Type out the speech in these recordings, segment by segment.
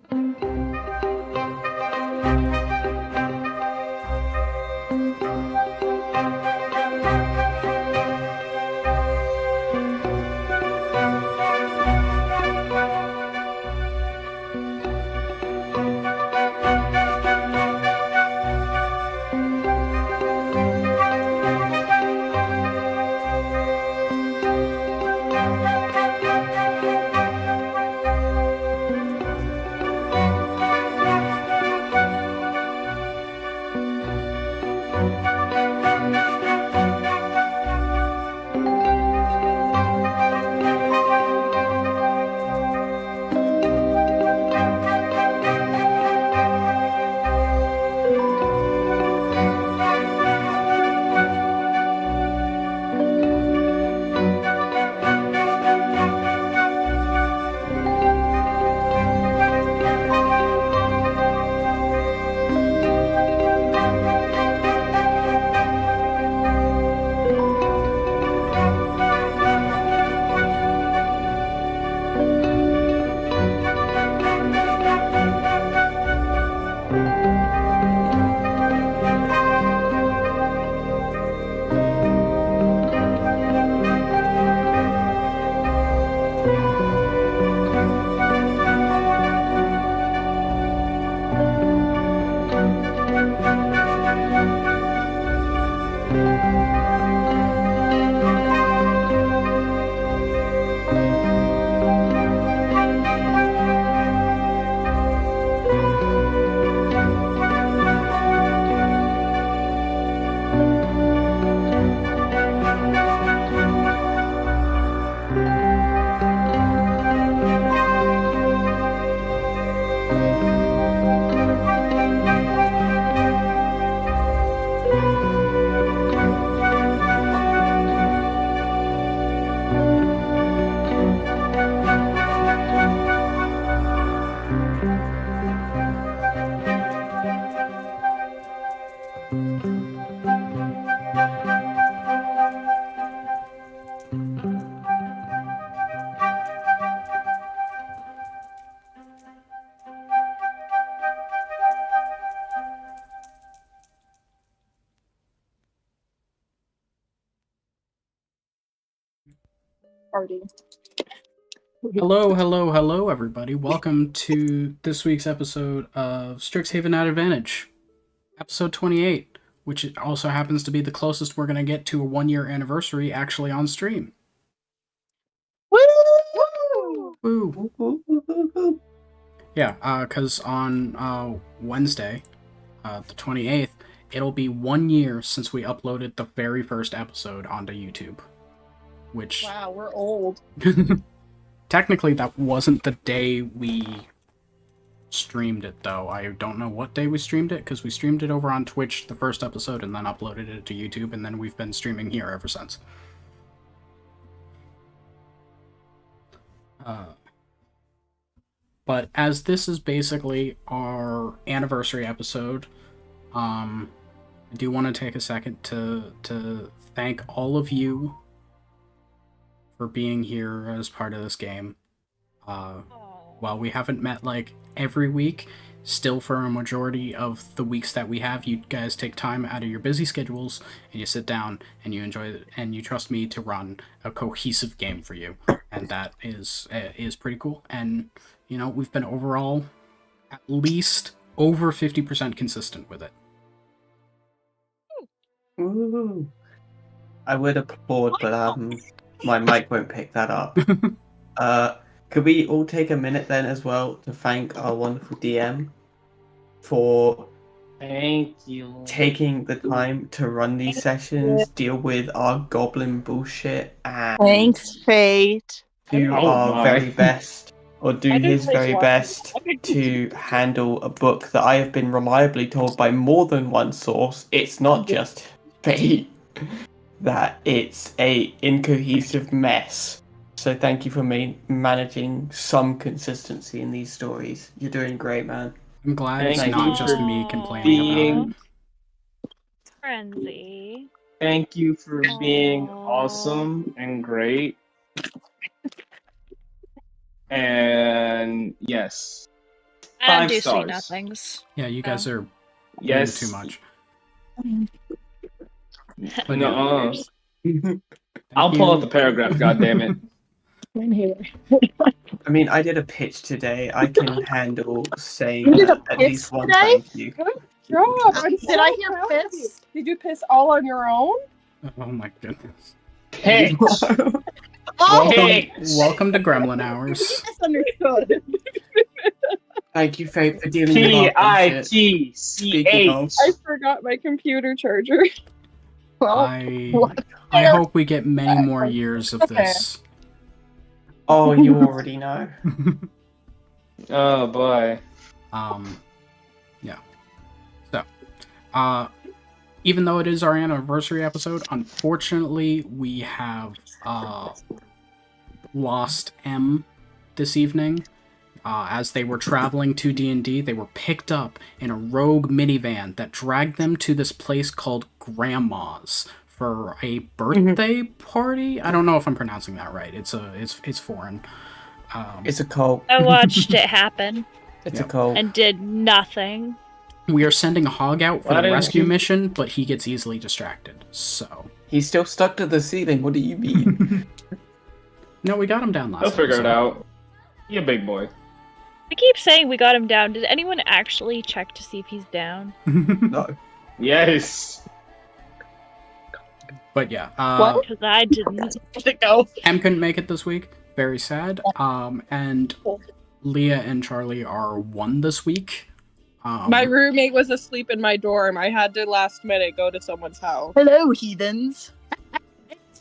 Party. Hello, everybody. Welcome to this week's episode of Strixhaven At Advantage, episode 28, which also happens to be the closest we're going to get to a 1-year anniversary actually on stream. Woo! Woo! Yeah, because on Wednesday, the 28th, it'll be 1 year since we uploaded the very first episode onto YouTube. Which... Wow, we're old. Technically, that wasn't the day we streamed it, though. I don't know what day we streamed it, because we streamed it over on Twitch, the first episode, and then uploaded it to YouTube, and then we've been streaming here ever since. But as this is basically our anniversary episode, I do want to take a second to thank all of you for being here as part of this game. While we haven't met like every week, still for a majority of the weeks that we have, you guys take time out of your busy schedules and you sit down and you enjoy it, and you trust me to run a cohesive game for you, and that is pretty cool. And you know, we've been overall at least over 50% consistent with it. Ooh. I would applaud, but my mic won't pick that up. Could we all take a minute then as well to thank our wonderful DM for taking the time to run these sessions, deal with our goblin bullshit, and Thanks, Fate. do our very best, or do his very best to handle a book that I have been reliably told by more than one source, it's not just Fate, that it's a incohesive mess. So thank you for managing some consistency in these stories. You're doing great, man. I'm glad it's not just me complaining about it. Frenzy. Thank you for being awesome and great. And yes, I don't 5 do stars. sweet nothings. Yeah, you guys are Yes. too much. But No. Thank I'll pull you. out the paragraph. God damn it. I mean, I did a pitch today. I can handle saying You did a at pitch least one today? thank you. Good job. I'm Did so I hear proud of you. piss? Did you piss all on your own? Oh my goodness. Pitch. Oh, Pitch. Welcome to Gremlin Hours. misunderstood. Thank you, Faith, for dealing with our bullshit. Speaking of, PITCH. I forgot my computer charger. Well, I hope we get many more years of this. oh, you already know. Oh boy. Yeah. So, even though it is our anniversary episode, unfortunately we have lost M this evening. As they were traveling to D&D, they were picked up in a rogue minivan that dragged them to this place called Grandma's for a birthday party. I don't know if I'm pronouncing that right. It's foreign. It's a cult. I watched it happen It's Yep. a cult. and did nothing. We are sending Hog out for Why the didn't rescue you- mission, but he gets easily distracted. So He's still stuck to the ceiling. What do you mean? no, we got him down last. He'll figure it episode. out. You a big boy. I keep saying we got him down. Did anyone actually check to see if he's down? No. Yes. But yeah, What? Because I didn't. Go. M couldn't make it this week. Very sad. And Leah and Charlie are one this week. My roommate was asleep in my dorm. I had to last minute go to someone's house. Hello, heathens.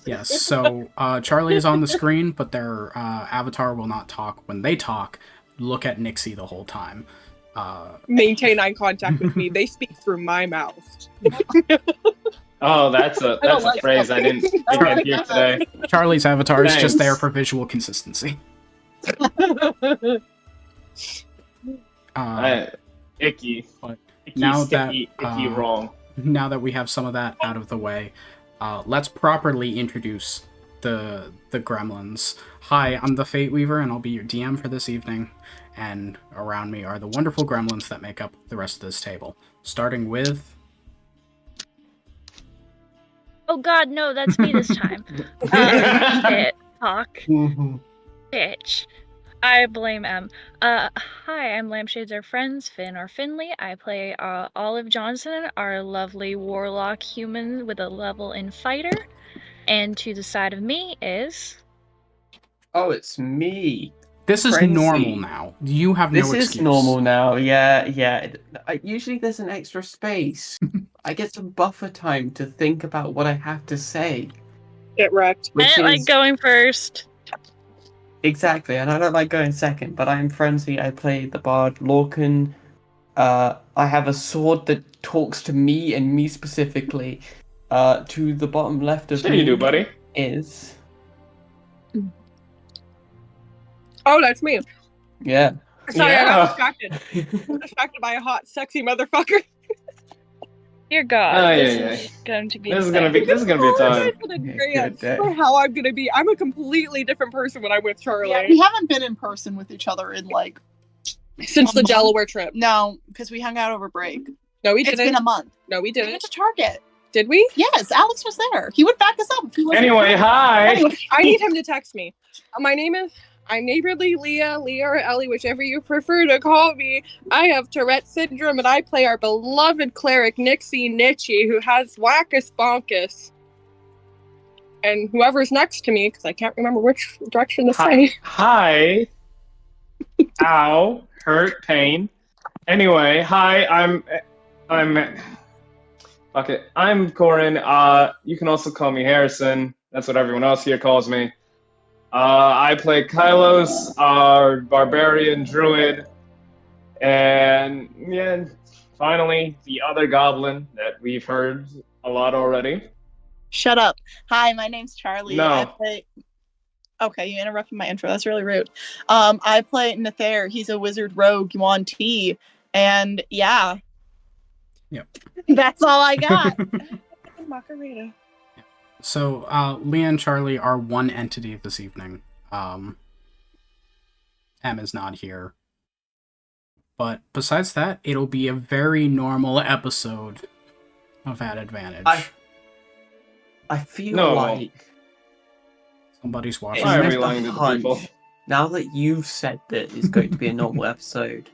Yes, so Charlie is on the screen, but their avatar will not talk. When they talk, look at Nixie the whole time. Maintain eye contact with me. They speak through my mouth. Oh, that's a phrase I didn't think I'd hear today. Charlie's avatar is just Thanks. there for visual consistency. Icky. But Icky, now sticky, that, icky wrong. Now that we have some of that out of the way, let's properly introduce the gremlins. Hi, I'm the Fate Weaver, and I'll be your DM for this evening. And around me are the wonderful gremlins that make up the rest of this table. Starting with... Oh god, no, that's me this time. Shit. Talk. Bitch. I blame M. Hi, I'm Lampshades Are Friends, Finn or Finley. I play Olive Johnson, our lovely warlock human with a level in fighter. And to the side of me is... Oh, it's me. This is Frenzy. normal now. You have no This excuse. is normal now. Yeah. Usually there's an extra space. I get some buffer time to think about what I have to say. Get wrecked. I Which didn't like is going first. exactly, and I don't like going second, but I'm Frenzy. I play the bard Lorcan. I have a sword that talks to me and me specifically. To the bottom left of Sure me you do, buddy. is Oh, that's me. yeah. Sorry, I Yeah. got distracted. I'm distracted by a hot, sexy motherfucker. Dear God, Oh, this yeah, is going to be. This is gonna be a time. Good day. For how I'm gonna be. I'm a completely different person when I'm with Charlie. Yeah, we haven't been in person with each other in like Since the Delaware trip. no, because we hung out over break. No, we It's didn't. been a month. No, we We went didn't. to Target. Did we? Yes, Alex was there. He would back us up. If he wasn't Anyway, there. hi. Anyway, I need him to text me. I'm neighborly Leah or Ellie, whichever you prefer to call me. I have Tourette syndrome, and I play our beloved cleric Nixie Nitchy, who has Wackus Bonkus. And whoever's next to me, because I can't remember which direction to say. Hi. Ow. Hurt. Pain. Anyway, hi. I'm. Fuck it. I'm Corin. You can also call me Harrison. That's what everyone else here calls me. I play Kylos, our barbarian druid, and yeah, finally the other goblin that we've heard a lot already. shut up. Hi, my name's Charlie. No. I play. Okay, you interrupted my intro. That's really rude. I play Nether. He's a wizard rogue, Yuan T. And yeah. Yep. That's all I got. Macarena. So, Leah and Charlie are one entity this evening. M is not here. But besides that, it'll be a very normal episode of At Advantage. I feel No. like Somebody's watching. Why are we just a lying to the people? hunch. Now that you've said that it's going to be a normal episode,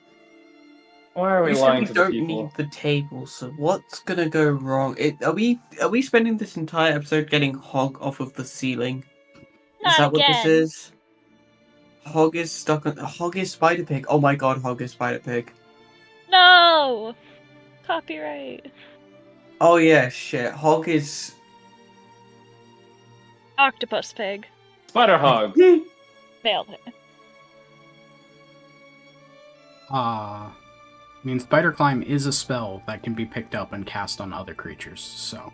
Why are we you said lying we to the don't people? need the table, so what's gonna go wrong? Are we spending this entire episode getting Hog off of the ceiling? Not Is that what again. this is? Hog is stuck on. Hog is Spider Pig. Oh my god, Hog is Spider Pig. No! Copyright. Oh yeah, shit. Hog is. Octopus pig. Spider hog. Failed it. I mean, Spider Climb is a spell that can be picked up and cast on other creatures, so.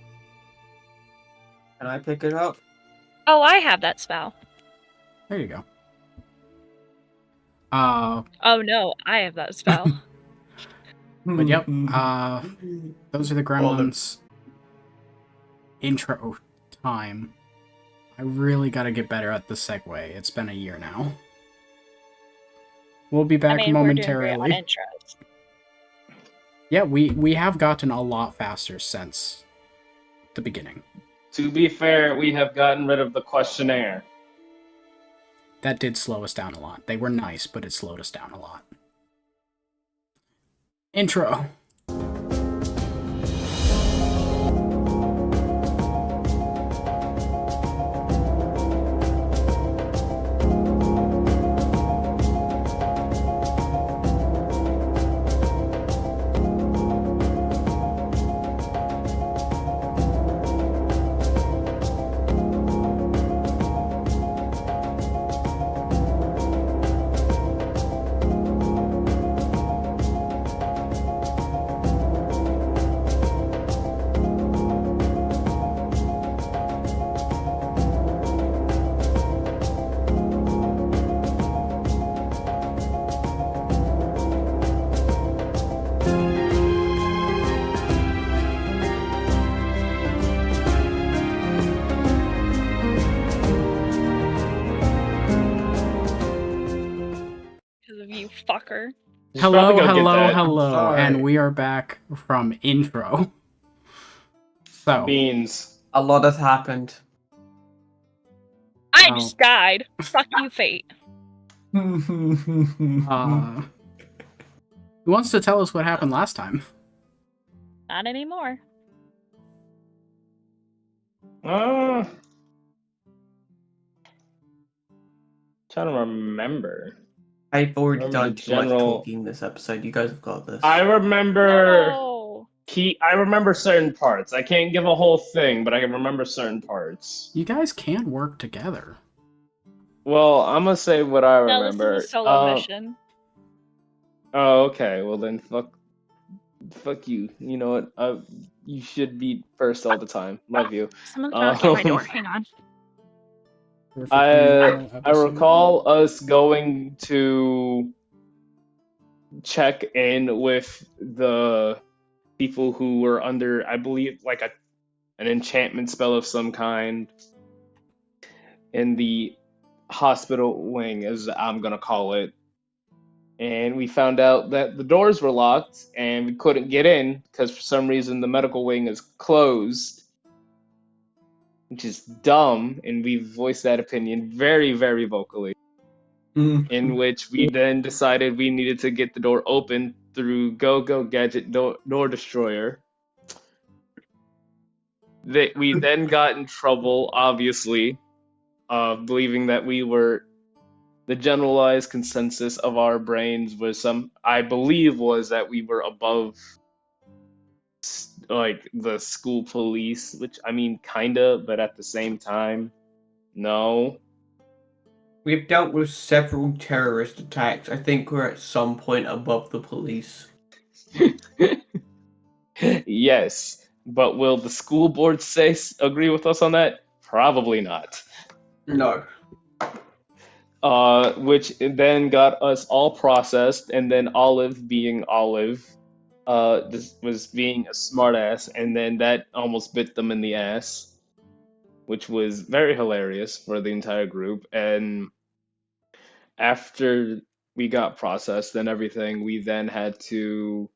Can I pick it up? Oh, I have that spell. There you go. Oh no, I have that spell. But yep, those are the Gremlins intro time. I really gotta get better at the segue. It's been a year now. We'll be back momentarily. We're doing great on intros. Yeah, we have gotten a lot faster since the beginning. To be fair, we have gotten rid of the questionnaire. That did slow us down a lot. They were nice, but it slowed us down a lot. Intro. You fucker. You should probably go get that. Hello, Sorry. and we are back from intro. So, Beans. A lot has happened. I just died. Fuck you, fate. who wants to tell us what happened last time? Not anymore. Trying to remember. I've already Remember done the too much general- talking this episode. You guys have got this. I remember. No. I remember certain parts. I can't give a whole thing, but I can remember certain parts. You guys can work together. Well, I'm gonna say what I No, remember. this is a solo mission. Oh, okay. Well then, fuck you. You know what? You should be first all the time. Love you. Someone's knocking at my door. Hang on. I recall us going to check in with the people who were under, I believe, like an enchantment spell of some kind in the hospital wing, as I'm gonna call it. And we found out that the doors were locked and we couldn't get in because for some reason the medical wing is closed, which is dumb, and we voiced that opinion very, very vocally. In which we then decided we needed to get the door open through Go Gadget Door Destroyer. We then got in trouble, obviously, believing that we were the generalized consensus of our brains was I believe was that we were above like the school police, which I mean kinda, but at the same time, no. We've dealt with several terrorist attacks. I think we're at some point above the police. Yes, but will the school board agree with us on that? Probably not. No. Which then got us all processed, and then Olive being Olive, this was being a smartass, and then that almost bit them in the ass, which was very hilarious for the entire group. And after we got processed and everything, we then had to.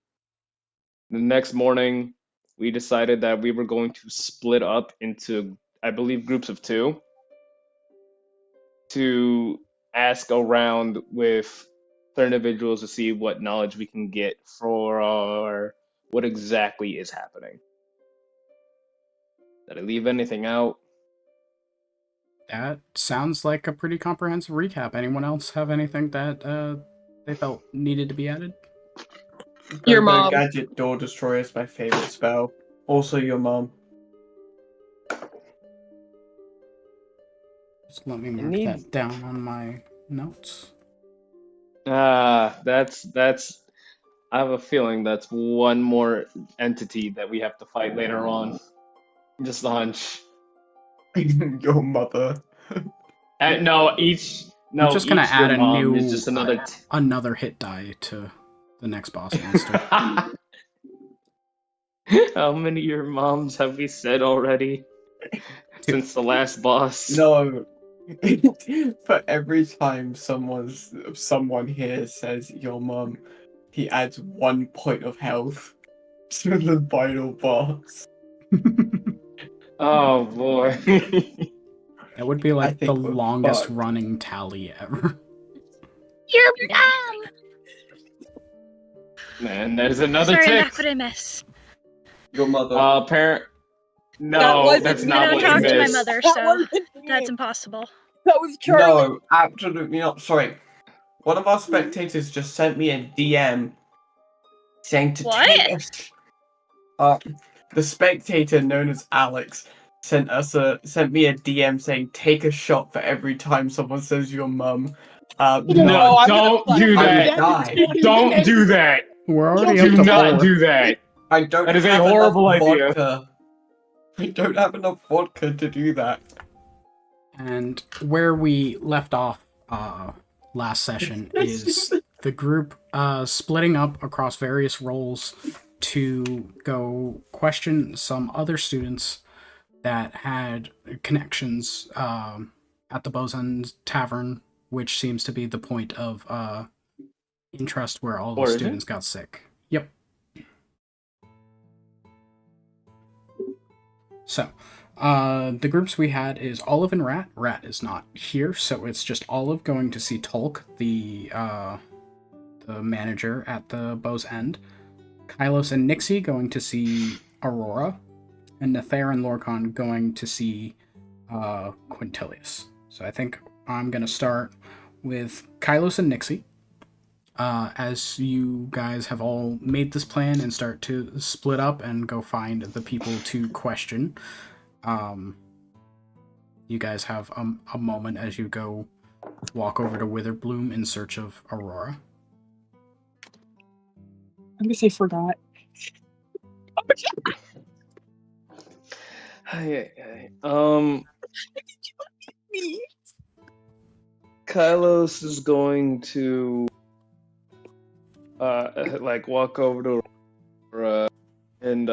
The next morning, we decided that we were going to split up into, I believe, groups of two to ask around with certain individuals to see what knowledge we can get for what exactly is happening. Did I leave anything out? That sounds like a pretty comprehensive recap. Anyone else have anything that they felt needed to be added? Your Go-Go mom. Gadget Door Destroyer is my favorite spell. Also, your mom. Just let me mark need- that down on my notes. That's. I have a feeling that's one more entity that we have to fight later on. Just a hunch. Your mother. No, each. No, I'm just gonna each add your a mom new is just another. another hit die to the next boss monster. How many of your moms have we said already since the last boss? No. For every time someone here says your mom, he adds 1 point of health to the final boss. Oh boy. That would be I like the think we're longest fucked. running tally ever. Your mom! Man, there's another Sorry, tick. that's what I miss. Your mother. Parent. That No, wasn't that's me. I not don't what talk you to my missed. mother, That so wasn't me. that's impossible. That was Charlie. No, absolutely not. Sorry. One of our spectators just sent me a DM saying to What? take the spectator known as Alex sent me a DM saying take a shot for every time someone says your mum. No, No, I'm don't gonna do I'm that. dead in Die. 20 Don't minutes. do that. We're already Do up Do to not 4. do that. I don't That is a have horrible enough idea. vodka. I don't have enough vodka to do that. And where we left off last session is the group splitting up across various roles to go question some other students that had connections at the Bow's End Tavern, which seems to be the point of interest where all the Origin? students got sick. Yep. So, the groups we had is Olive and Rat. Rat is not here, so it's just Olive going to see Tolk, the manager at the Bow's End. Kylos and Nixie going to see Aurora. And Nether and Lorcan going to see Quintilius. So I think I'm going to start with Kylos and Nixie. As you guys have all made this plan and start to split up and go find the people to question, you guys have a moment as you go walk over to Witherbloom in search of Aurora. I'm gonna say forgot. Kylos is going to like walk over to Aurora and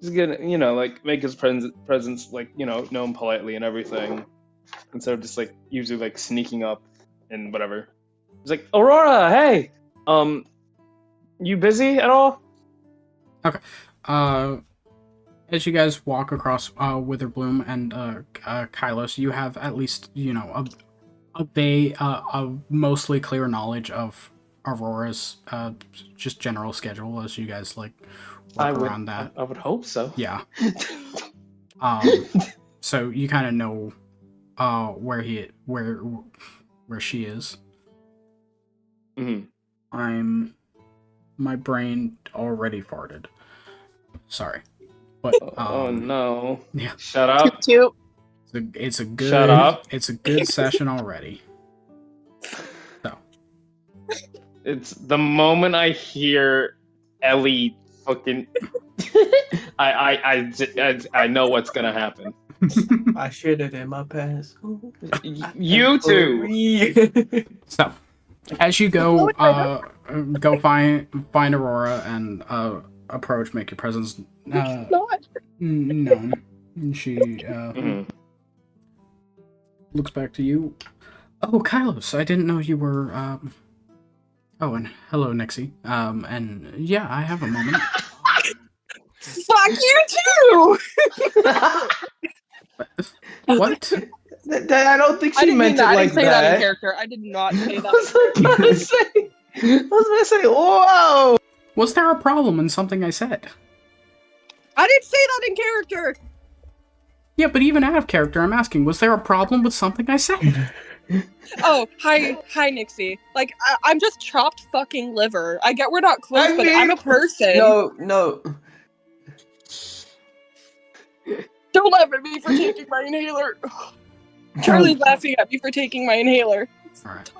he's gonna like make his presence like known politely and everything instead of just like usually like sneaking up and whatever. He's like, Aurora, hey, you busy at all? Okay. As you guys walk across Witherbloom and Kylos, you have at least a mostly clear knowledge of Aurora's just general schedule as you guys like work around that. I would hope so. Yeah. So you kind of know where she is. Mm-hmm. My brain already farted. Sorry. But oh no. Yeah. Shut up. Toot. It's a good Shut up. It's a good session already. So. It's the moment I hear Ellie fucking I know what's gonna happen. I shitted in my pants. You too. So, as you go find Aurora and approach, make your presence known. She looks back to you. Oh, Kylos, I didn't know you were, Oh, and hello, Nixie. And yeah, I have a moment. Fuck you too! What? I don't think I she didn't mean meant it that. I like didn't say that in that. character. I did not say I that. was about to say, whoa! Was there a problem in something I said? I didn't say that in character. Yeah, but even out of character, I'm asking, was there a problem with something I said? Oh, hi, Nixie. Like, I'm just chopped fucking liver. I get we're not close, but I'm a person. No. Don't laugh at me for taking my inhaler. Charlie's laughing at me for taking my inhaler. Alright.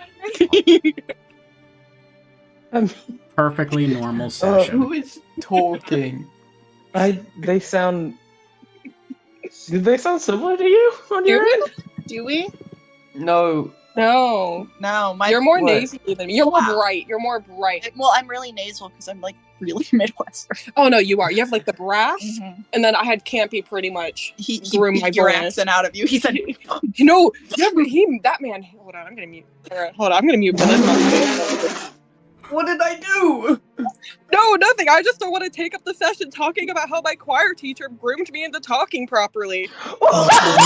Perfectly normal session. Who is talking? They sound. Do they sound similar to you on your end? Do we? No. No. You're more nasally than me. You're more bright. You're more bright. Well, I'm really nasal because I'm like really Midwestern. Oh no, you are. You have like the brass, and then I had Campy pretty much. He grew my your voice. accent out of you. He said, "No, yeah, but that man." Hold on, I'm gonna mute. Hold on, I'm gonna mute for this. What did I do? No, nothing. I just don't want to take up the session talking about how my choir teacher groomed me into talking properly.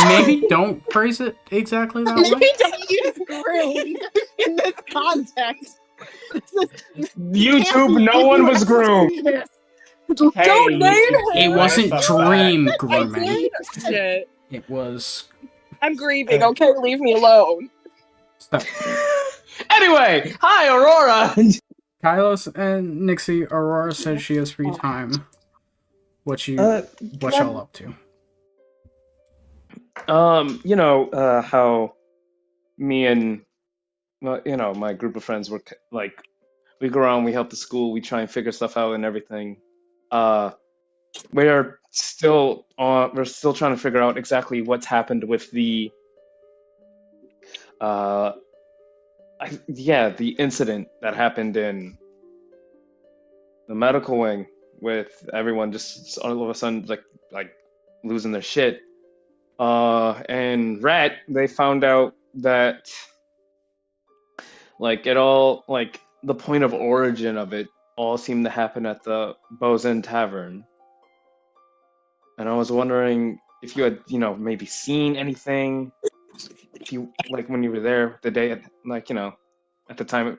Maybe don't phrase it exactly that way. Maybe don't use groomed in this context. YouTube, no one was groomed. Hey, don't name it wasn't dream I grooming. did shit. It was. I'm grieving. Okay, leave me alone. So. Anyway, hi Aurora. Kylos and Nixie, Aurora says she has free time. What y'all up to? You know, how me and my group of friends were like, we go around, we help the school, we try and figure stuff out and everything. We're still trying to figure out exactly what's happened with the the incident that happened in the medical wing with everyone just all of a sudden like losing their shit. And Rat, they found out that like it all like the point of origin of it all seemed to happen at the Bow's End Tavern. And I was wondering if you had, maybe seen anything. If you like when you were there the day, at the time,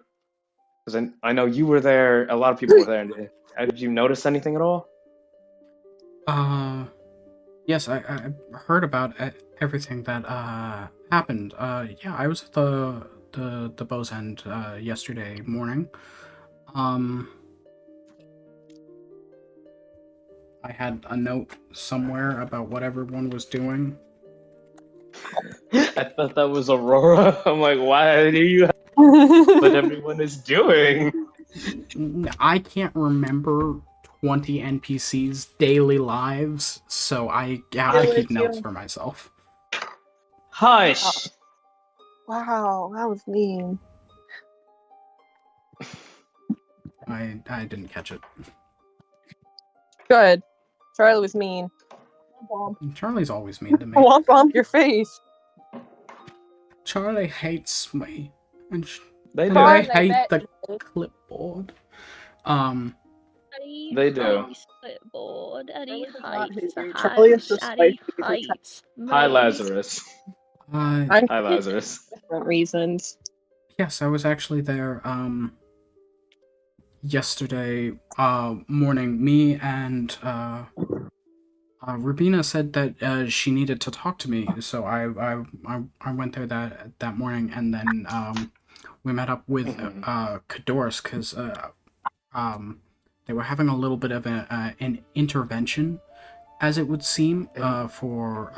because I know you were there. A lot of people were there. Did you notice anything at all? Yes, I heard about everything that happened. Yeah, I was at the Bow's End yesterday morning. I had a note somewhere about what everyone was doing. I thought that was Aurora. I'm like, why do you have what everyone is doing? I can't remember 20 NPCs' daily lives, so I have to keep notes for myself. Hush! Wow, that was mean. I didn't catch it. Good. Charlie was mean. Charlie's always mean to me. Womp womp your face. Charlie hates me. And They do. I hate the clipboard. They do. Clipboard. Eddie Charlie is just Hi, Lazarus. Hi, Lazarus. Different reasons. Yes, I was actually there yesterday morning. Me and Rubina said that she needed to talk to me, so I went there that morning, and then we met up with Kadoris because they were having a little bit of an intervention, as it would seem, for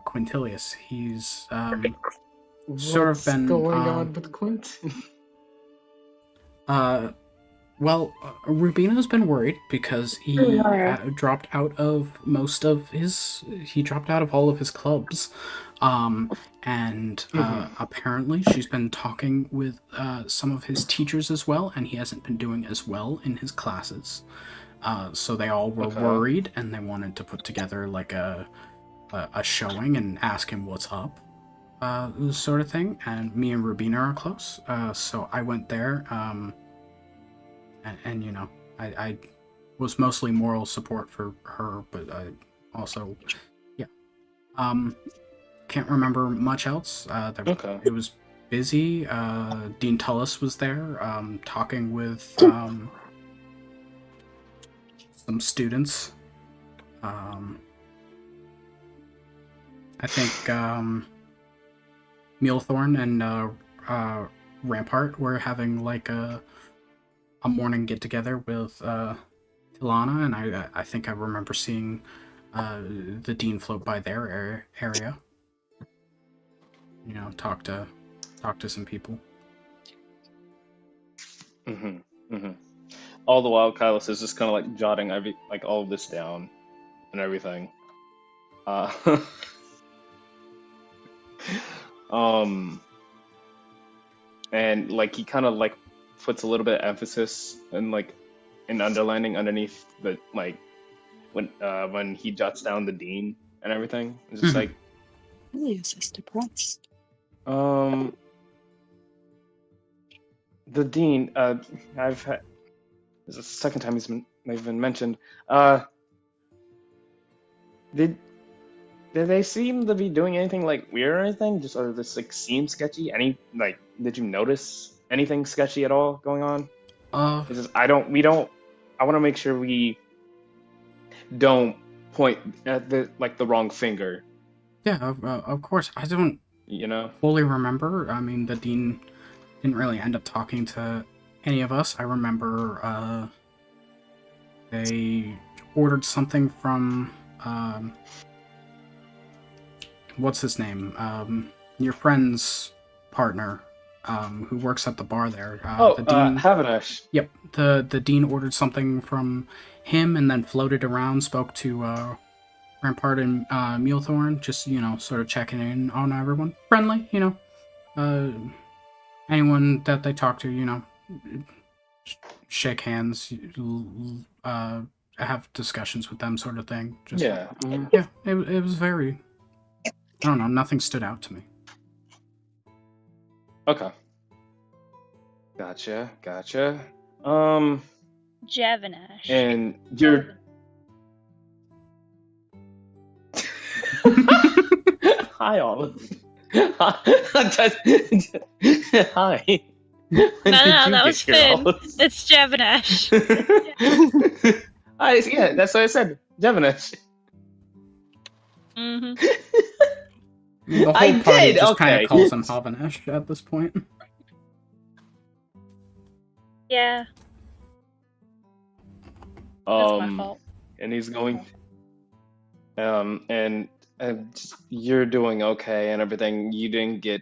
Quintilius. He's sort of been going on with Quint? Well, Rubina's been worried because he dropped out of all of his clubs. And apparently she's been talking with some of his teachers as well, and he hasn't been doing as well in his classes. So they all were worried, and they wanted to put together like a showing and ask him what's up. sort of thing. And me and Rubina are close, so I went there. And you know, I was mostly moral support for her, but I also, yeah. Can't remember much else. Okay. It was busy. Dean Tullis was there, talking with some students. I think Mulethorn and Rampart were having like a morning get together with Tilana, and I think I remember seeing the dean float by their area. You know, talk to some people. All the while, Kylos is just kind of like jotting all of this down and everything. And like he kind of like puts a little bit of emphasis and like an underlining underneath the like when he jots down the dean and everything. It's just like Really is this depressed? the dean. I've had this is the second time they've been mentioned. Did they seem to be doing anything like weird or anything? Just or this like seem sketchy? Did you notice anything sketchy at all going on? It's just, I want to make sure we don't point at the wrong finger. Yeah, of course. I don't fully remember. I mean, the dean didn't really end up talking to any of us. I remember they ordered something from what's his name? Your friend's partner, who works at the bar there. The dean. Havenash. Yep, the dean ordered something from him and then floated around, spoke to Rampart and Mulethorn, just, sort of checking in on everyone. Friendly, anyone that they talk to, shake hands, have discussions with them, sort of thing. Just, Yeah. Yeah, it was very, I don't know, nothing stood out to me. Okay. Gotcha. Javanash. And you're... Hi, all. Hi. No, that was Finn. It's Javanash. Yeah, that's what I said. Javanash. The whole party just kind of calls him Havanash at this point. Yeah. That's my fault. And he's going... and you're doing okay and everything. You didn't get...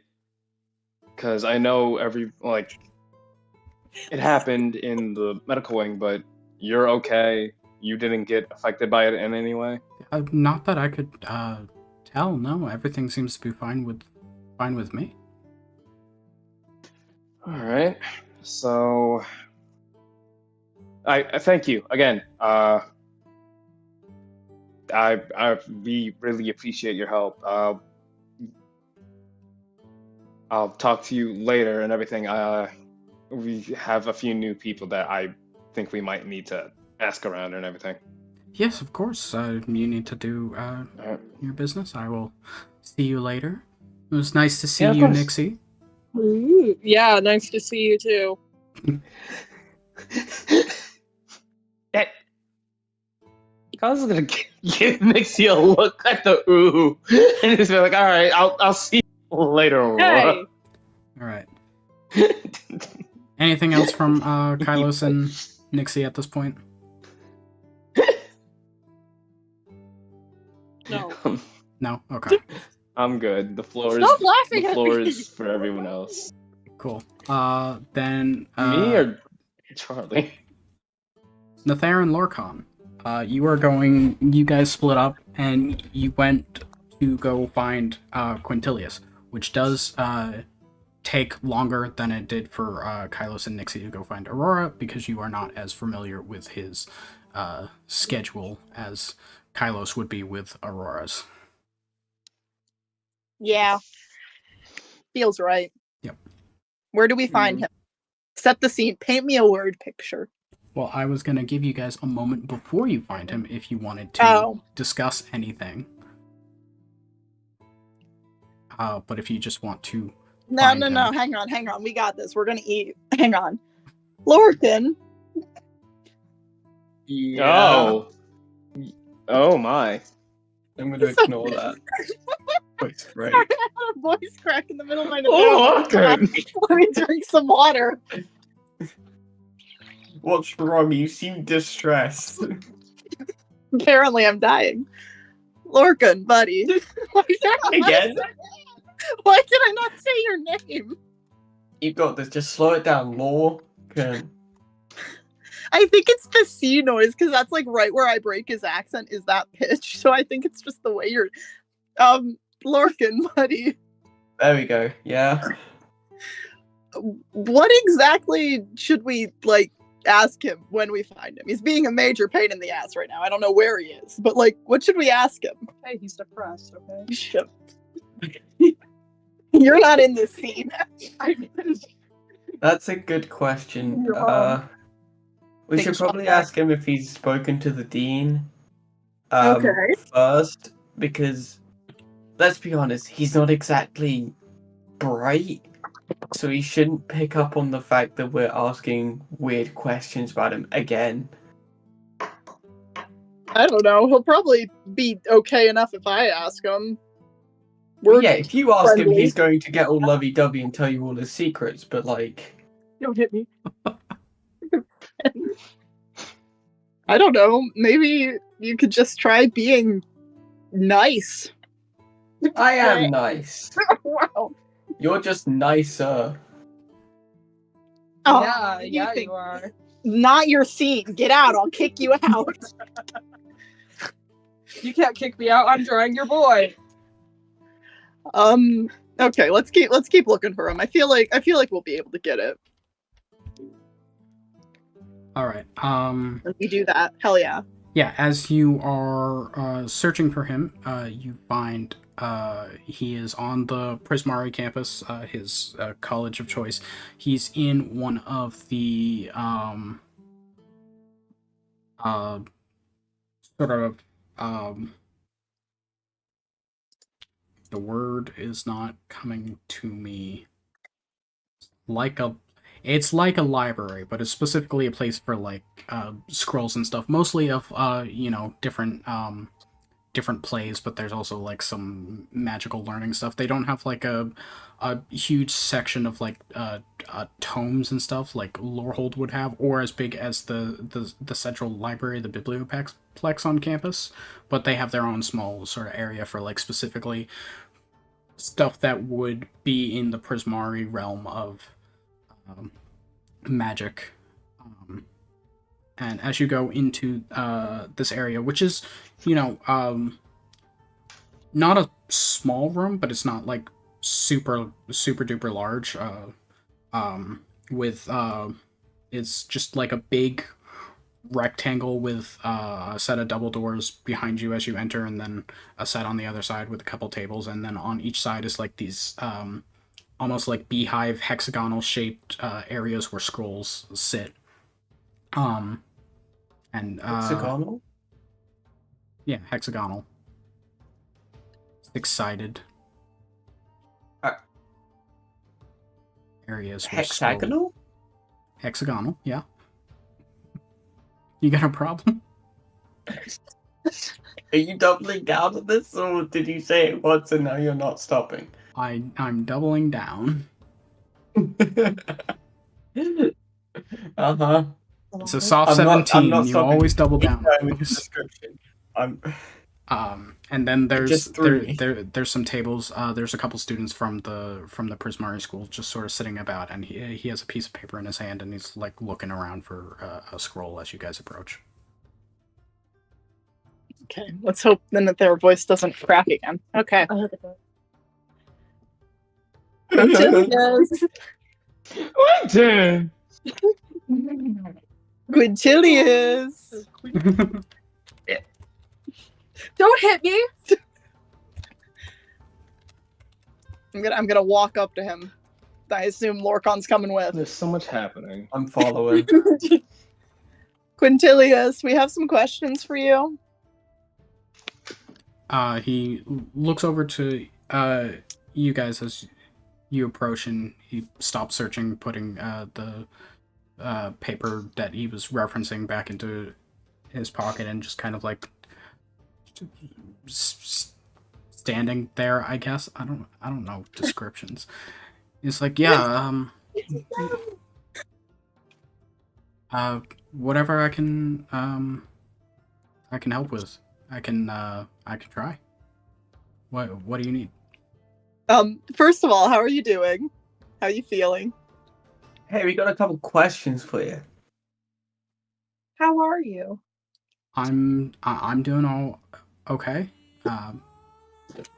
Because I know it happened in the medical wing, but you're okay. You didn't get affected by it in any way? Not that I could tell, no. Everything seems to be fine with me. Alright. So... I thank you again. We really appreciate your help. I'll talk to you later and everything. We have a few new people that I think we might need to ask around and everything. Yes, of course. You need to do your business. I will see you later. It was nice to see you, Nixie. Yeah, nice to see you too. I was gonna give Nixie a look at the ooh, and just be like, "All right, I'll see you later, Aurora." Hey. All right. Anything else from Kylos and Nixie at this point? No. No. Okay. I'm good. The floor Stop laughing at me. is for everyone else. Cool. Then Me or Charlie? Nathair and Lorcan. You guys split up and you went to go find Quintilius, which does take longer than it did for Kylos and Nixie to go find Aurora, because you are not as familiar with his schedule as Kylos would be with Aurora's. Yeah. Feels right. Yep. Where do we find him? Set the scene. Paint me a word picture. Well, I was going to give you guys a moment before you find him if you wanted to discuss anything. But if you just want to No. Hang on. We got this. We're going to eat. Hang on. Lorcan. Yeah. Oh my. I'm going to ignore that. Voice crack. Voice crack in the middle of my Lorcan. Let me drink some water. What's wrong? You seem distressed. Apparently I'm dying. Lorcan, buddy. Again? Why did I not say your name? You got this. Just slow it down. Lorcan. I think it's the C noise, because that's like right where I break his accent is that pitch. So I think it's just the way you're Lorcan, buddy. There we go. Yeah. What exactly should we like ask him when we find him? He's being a major pain in the ass right now. I don't know where he is, but like, what should we ask him? Hey, he's depressed, okay? Shut You're not in this scene. That's a good question. We should Take a shot probably back. ask him if he's spoken to the dean Okay. first, because let's be honest, he's not exactly bright, so he shouldn't pick up on the fact that we're asking weird questions about him again. I don't know. He'll probably be okay enough if I ask him. Yeah, if you ask him, friendly. he's going to get all lovey-dovey and tell you all his secrets, but like... Don't hit me. I don't know. Maybe you could just try being nice. I am nice. Wow. You're just nicer. Oh, Yeah, think- you are. Not your scene. Get out. I'll kick you out. You can't kick me out. I'm drawing your boy. Okay, let's keep looking for him. I feel like we'll be able to get it. All right. If we do that. Hell yeah. Yeah, as you are searching for him, you find he is on the Prismari campus, his college of choice. He's in one of the sort of the word is not coming to me. It's like a library, but it's specifically a place for like scrolls and stuff, mostly of different plays, but there's also like some magical learning stuff. They don't have like a huge section of like tomes and stuff like Lorehold would have, or as big as the central library, the biblioplex on campus, but they have their own small sort of area for like specifically stuff that would be in the Prismari realm of magic. And as you go into this area, which is, not a small room, but it's not like super duper large. It's just like a big rectangle with a set of double doors behind you as you enter, and then a set on the other side with a couple tables, and then on each side is like these almost like beehive hexagonal shaped areas where scrolls sit. Hexagonal? Yeah, hexagonal. Six-sided areas. where Hexagonal? Hexagonal, yeah. You got a problem? Are you doubling down on this, or did you say it once and now you're not stopping? I'm doubling down. Uh-huh. It's a soft I'm not 17. You stopping. always double down. With the description. And then Just threw me. there's some tables. There's a couple students from the Prismari school just sort of sitting about, and he has a piece of paper in his hand, and he's like looking around for a scroll as you guys approach. Okay, let's hope then that their voice doesn't crack again. Okay. Quintilius. Quentin! Quintilius. Don't hit me! I'm gonna walk up to him. I assume Lorcan's coming with. There's so much happening. I'm following. Quintilius, we have some questions for you. He looks over to you guys as you approach, and he stops searching, putting the paper that he was referencing back into his pocket, and just kind of like standing there, I guess. I don't know descriptions. It's like, yeah, whatever I can help with. I can try. What do you need? First of all, how are you doing? How are you feeling? Hey, we got a couple questions for you. How are you? I'm doing all okay.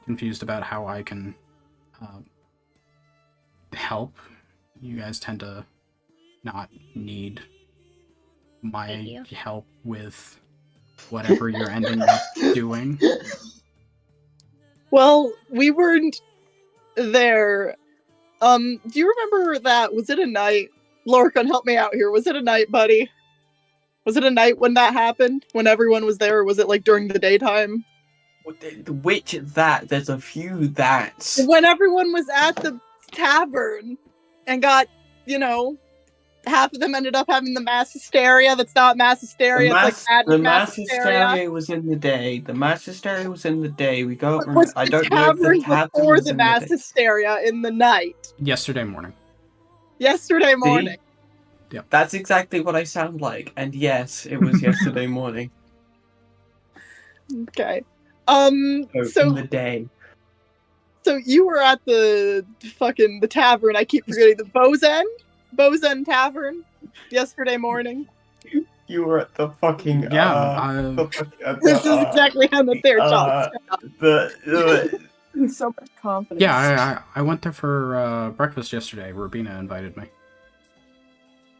Confused about how I can help. You guys tend to not need my help with whatever you're ending up doing. Well, we weren't there. Do you remember that? Was it a night? Lorcan, help me out here. Was it a night, buddy? Was it a night when that happened? When everyone was there, or was it like during the daytime? Which that? There's a few that's. When everyone was at the tavern and got, half of them ended up having the mass hysteria. That's not mass hysteria. The mass hysteria was in the day. The mass hysteria was in the day. We got. I don't know if the tavern before the mass hysteria in the night. Yesterday morning. Yesterday morning. Yep. That's exactly what I sound like. And yes, it was yesterday morning. Okay. So in the day. So you were at the tavern. I keep forgetting the Bow's End Tavern yesterday morning. You were at the fucking this is exactly how they're talking. So much confidence. Yeah, I went there for breakfast yesterday. Rubina invited me.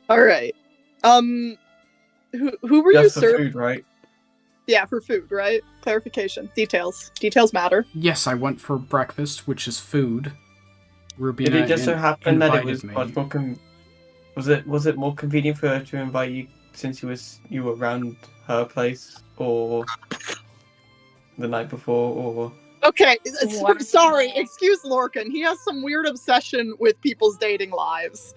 All right. Who were you serving? Food, right? Yeah, for food, right? Clarification. Details matter. Yes, I went for breakfast, which is food. Rubina Did it just so happen that it was me. much more was it more convenient for her to invite you since you were around her place, or the night before, or? Okay, sorry. Excuse Lorcan. He has some weird obsession with people's dating lives.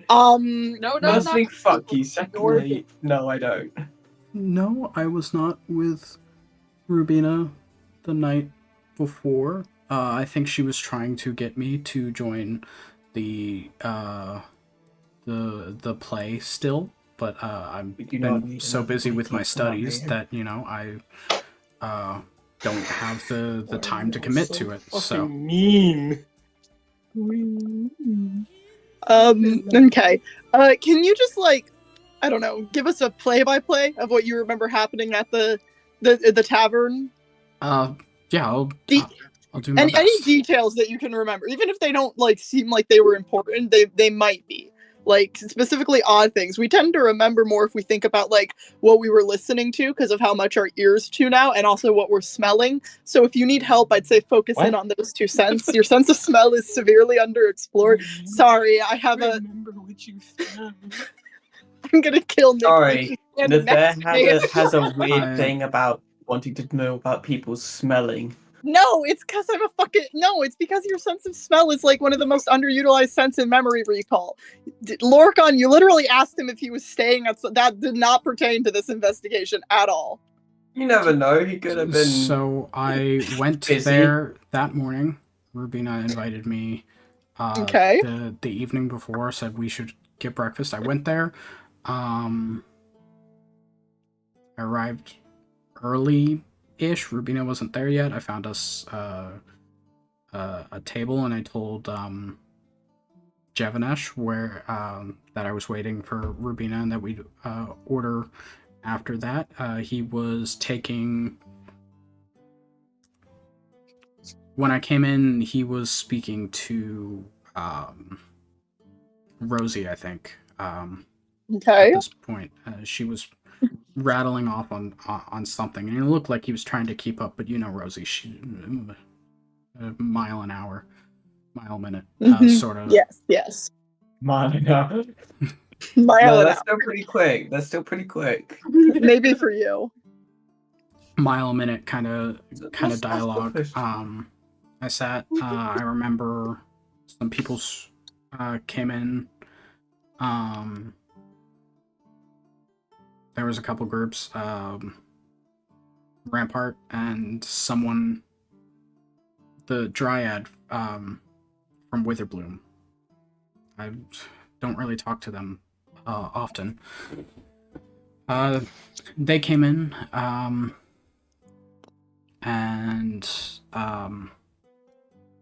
Firstly, fuck you. Secondly, no, I don't. No, I was not with Rubina the night before. I think she was trying to get me to join the play still, but I've been so busy with my studies that I don't have the time to commit to it. So mean. Okay. Can you just I don't know, give us a play-by-play of what you remember happening at the tavern? Yeah, I'll do my best. Any details that you can remember, even if they don't seem like they were important, they might be. Specifically odd things. We tend to remember more if we think about what we were listening to because of how much our ears tune out, and also what we're smelling. So if you need help, I'd say focus in on those two senses. Your sense of smell is severely underexplored. Sorry, I have a. Remember what you found. I'm gonna kill Nick. Sorry, the bear has a weird thing about wanting to know about people smelling. No, it's because it's because your sense of smell is one of the most underutilized sense in memory recall. Lorcan, you literally asked him if he was staying at that did not pertain to this investigation at all. You never know, he could have been. So I went there that morning. Rubina invited me the evening before, said we should get breakfast. I went there. I arrived early-ish. Rubina wasn't there yet. I found us a table, and I told Jevanesh where that I was waiting for Rubina and that we'd order after that. He was taking... When I came in, he was speaking to Rosie, I think. At this point, she was rattling off on something, and it looked like he was trying to keep up. But Rosie, she a mile an hour. mile a minute, Mhm. sort of. Yes. Mile an hour. Mile No, an that's hour. still pretty quick. That's still pretty quick. Maybe for you. Mile a minute kind of That's dialogue. push. I sat. I remember some people came in. There was a couple groups. Rampart and someone, the Dryad from Witherbloom. I don't really talk to them often. They came in, and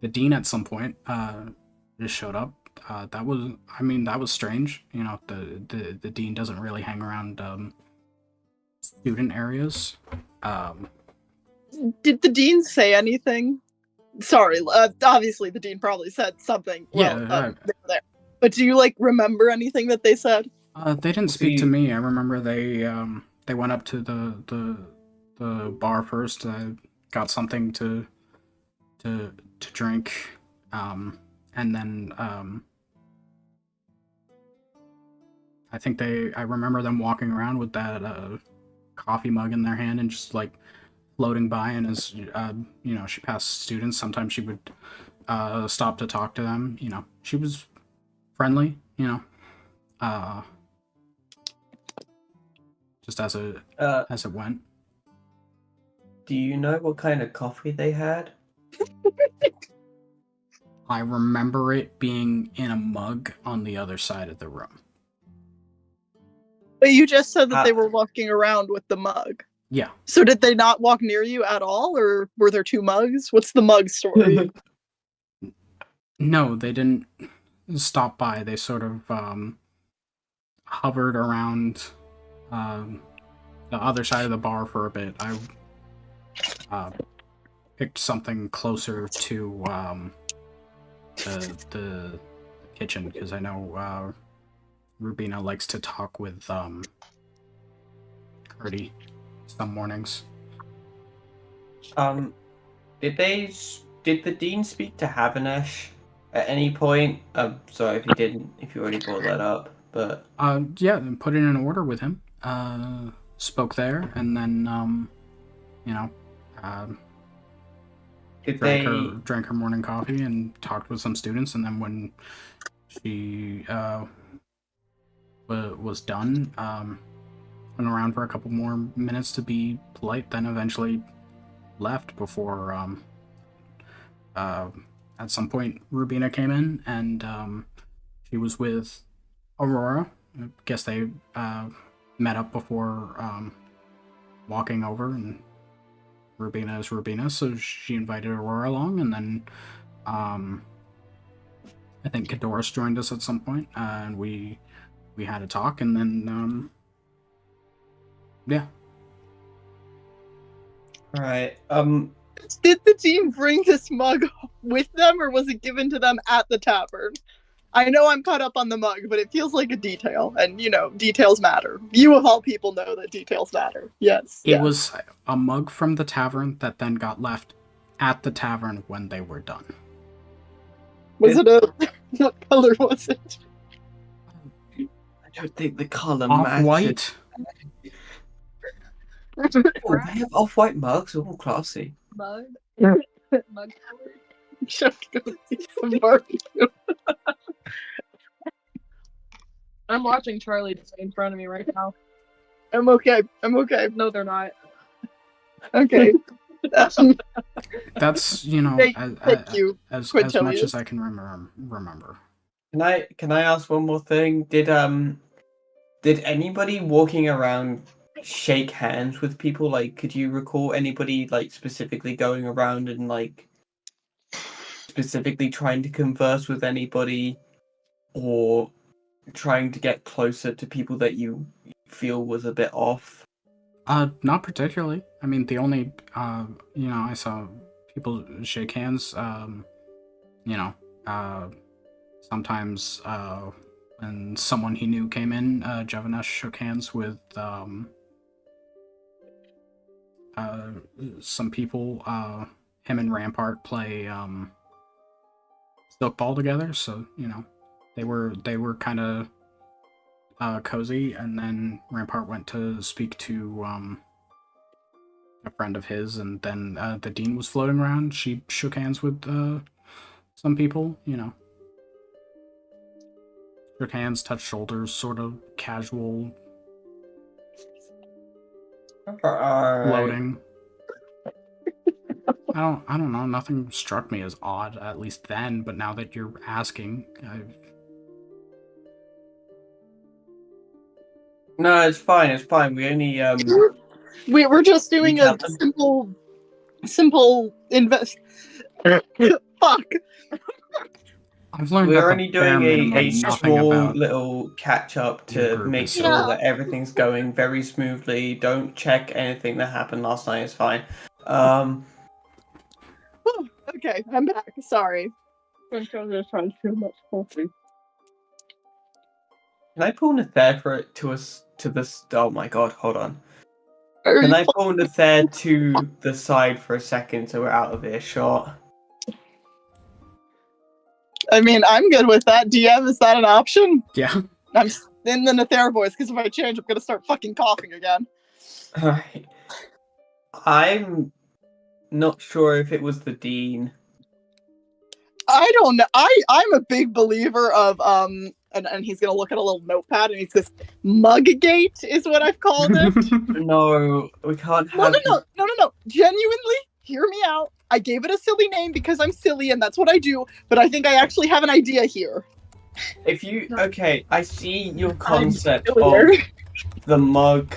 the dean at some point just showed up. That was strange. You know, the dean doesn't really hang around student areas. Did the dean say anything? Sorry, obviously the dean probably said something. Well, there. But do you like remember anything that they said? They didn't speak to me. I remember they went up to the bar first. I got something to drink, and then I remember them walking around with that coffee mug in their hand and just like floating by. And as she passed students, sometimes she would stop to talk to them. You know, she was friendly. You know, just as it went. Do you know what kind of coffee they had? I remember it being in a mug on the other side of the room. But you just said that they were walking around with the mug. Yeah. So did they not walk near you at all, or were there two mugs? What's the mug story? No, they didn't stop by. They sort of hovered around the other side of the bar for a bit. I picked something closer to the kitchen because I know Rubina likes to talk with Curdy some mornings. Did the dean speak to Havinesh at any point? Sorry if he didn't, if you already brought that up, but yeah, put in an order with him. Spoke there, and then drank her morning coffee and talked with some students, and then when she was done, went around for a couple more minutes to be polite, then eventually left before at some point Rubina came in, and she was with Aurora. I guess they met up before walking over, and Rubina is Rubina, so she invited Aurora along, and then I think Kadoris joined us at some point, and we had a talk, and then yeah. Right. Did the team bring this mug with them, or was it given to them at the tavern? I know I'm caught up on the mug, but it feels like a detail, and details matter. You of all people know that details matter. Yes. It was a mug from the tavern that then got left at the tavern when they were done. Was it what color was it? I don't think the color Off-white. Oh, they have off-white mugs. All classy. Mug. Mug color. Just go see some barbecue. I'm watching Charlie in front of me right now. I'm okay. No, they're not. Okay. That's thank you, as much as I can remember. Can I ask one more thing? Did anybody walking around shake hands with people? Like, could you recall anybody like specifically going around and like specifically trying to converse with anybody, or trying to get closer to people that you feel was a bit off? Not particularly. I mean, the only I saw people shake hands. Sometimes when someone he knew came in, Javanesh shook hands with some people. Him and Rampart play football together, so they were kind of cozy. And then Rampart went to speak to a friend of his, and then the dean was floating around. She shook hands with some people, shook hands, touched shoulders, sort of casual, floating. I don't know. Nothing struck me as odd, at least then. But now that you're asking, No, it's fine. It's fine. We only we're just doing a Recap simple invest. Fuck. I've learned we're that only the bare doing minimum, a nothing small about little catch up to group make is sure Yeah. that everything's going very smoothly. Don't check anything that happened last night. It's fine. Okay, I'm back. Sorry. Can I pull Nether for it to us to this? Oh my god! Hold on. Can I pull Nether to the side for a second so we're out of earshot? I mean, I'm good with that. DM, is that an option? yeah. I'm in the Nether voice, because if I change, I'm gonna start fucking coughing again. Alright. I'm not sure if it was the dean. I don't know. I'm a big believer of and he's gonna look at a little notepad and he says Muggate is what I've called it. No, we can't have. No. Genuinely, hear me out. I gave it a silly name because I'm silly and that's what I do, but I think I actually have an idea here. If you okay, I see your concept of Sillier. the mug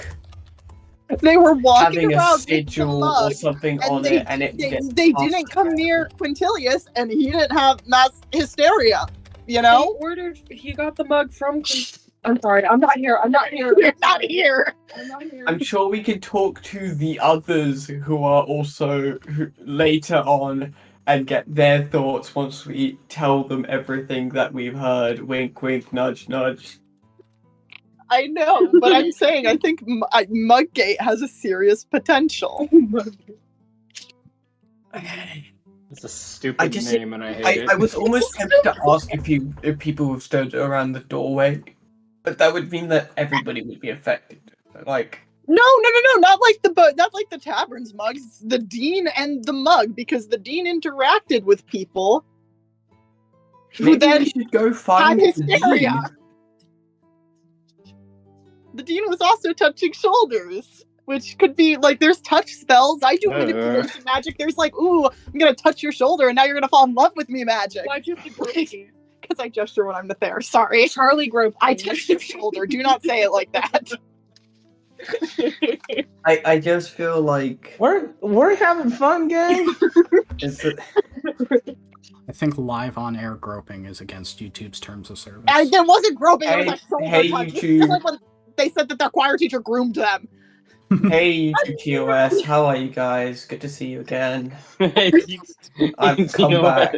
They were walking having a around with the sigil mug, or something and on they, it, and it they gets didn't come passed near around. Quintilius, and he didn't have mass hysteria. You know? He got the mug from. I'm sorry, I'm not here. I'm not here. You're not here. I'm not here. I'm sure we can talk to the others who are also later on and get their thoughts once we tell them everything that we've heard. Wink, wink, nudge, nudge. I know, but I'm saying I think Muggate has a serious potential. It's a stupid name, and I hate it. I was almost tempted to ask if people have stood around the doorway, but that would mean that everybody would be affected. Like, No, not like the tavern's mugs. The dean and the mug, because the dean interacted with people who maybe then we should go had find the hysteria. dean. The dean was also touching shoulders, which could be like there's touch spells. I do manipulation magic. There's like, ooh, I'm gonna touch your shoulder, and now you're gonna fall in love with me magic. Why'd you have to grope me? Because I gesture when I'm there. Sorry, Charlie groped I me. touched your shoulder. Do not say it like that. I just feel like We're having fun, gang. I think live on air groping is against YouTube's terms of service. There wasn't groping. It was like shoulder Hey, touch. YouTube. It's like when they said that their choir teacher groomed them. Hey, TOS, how are you guys? Good to see you again. I've come back.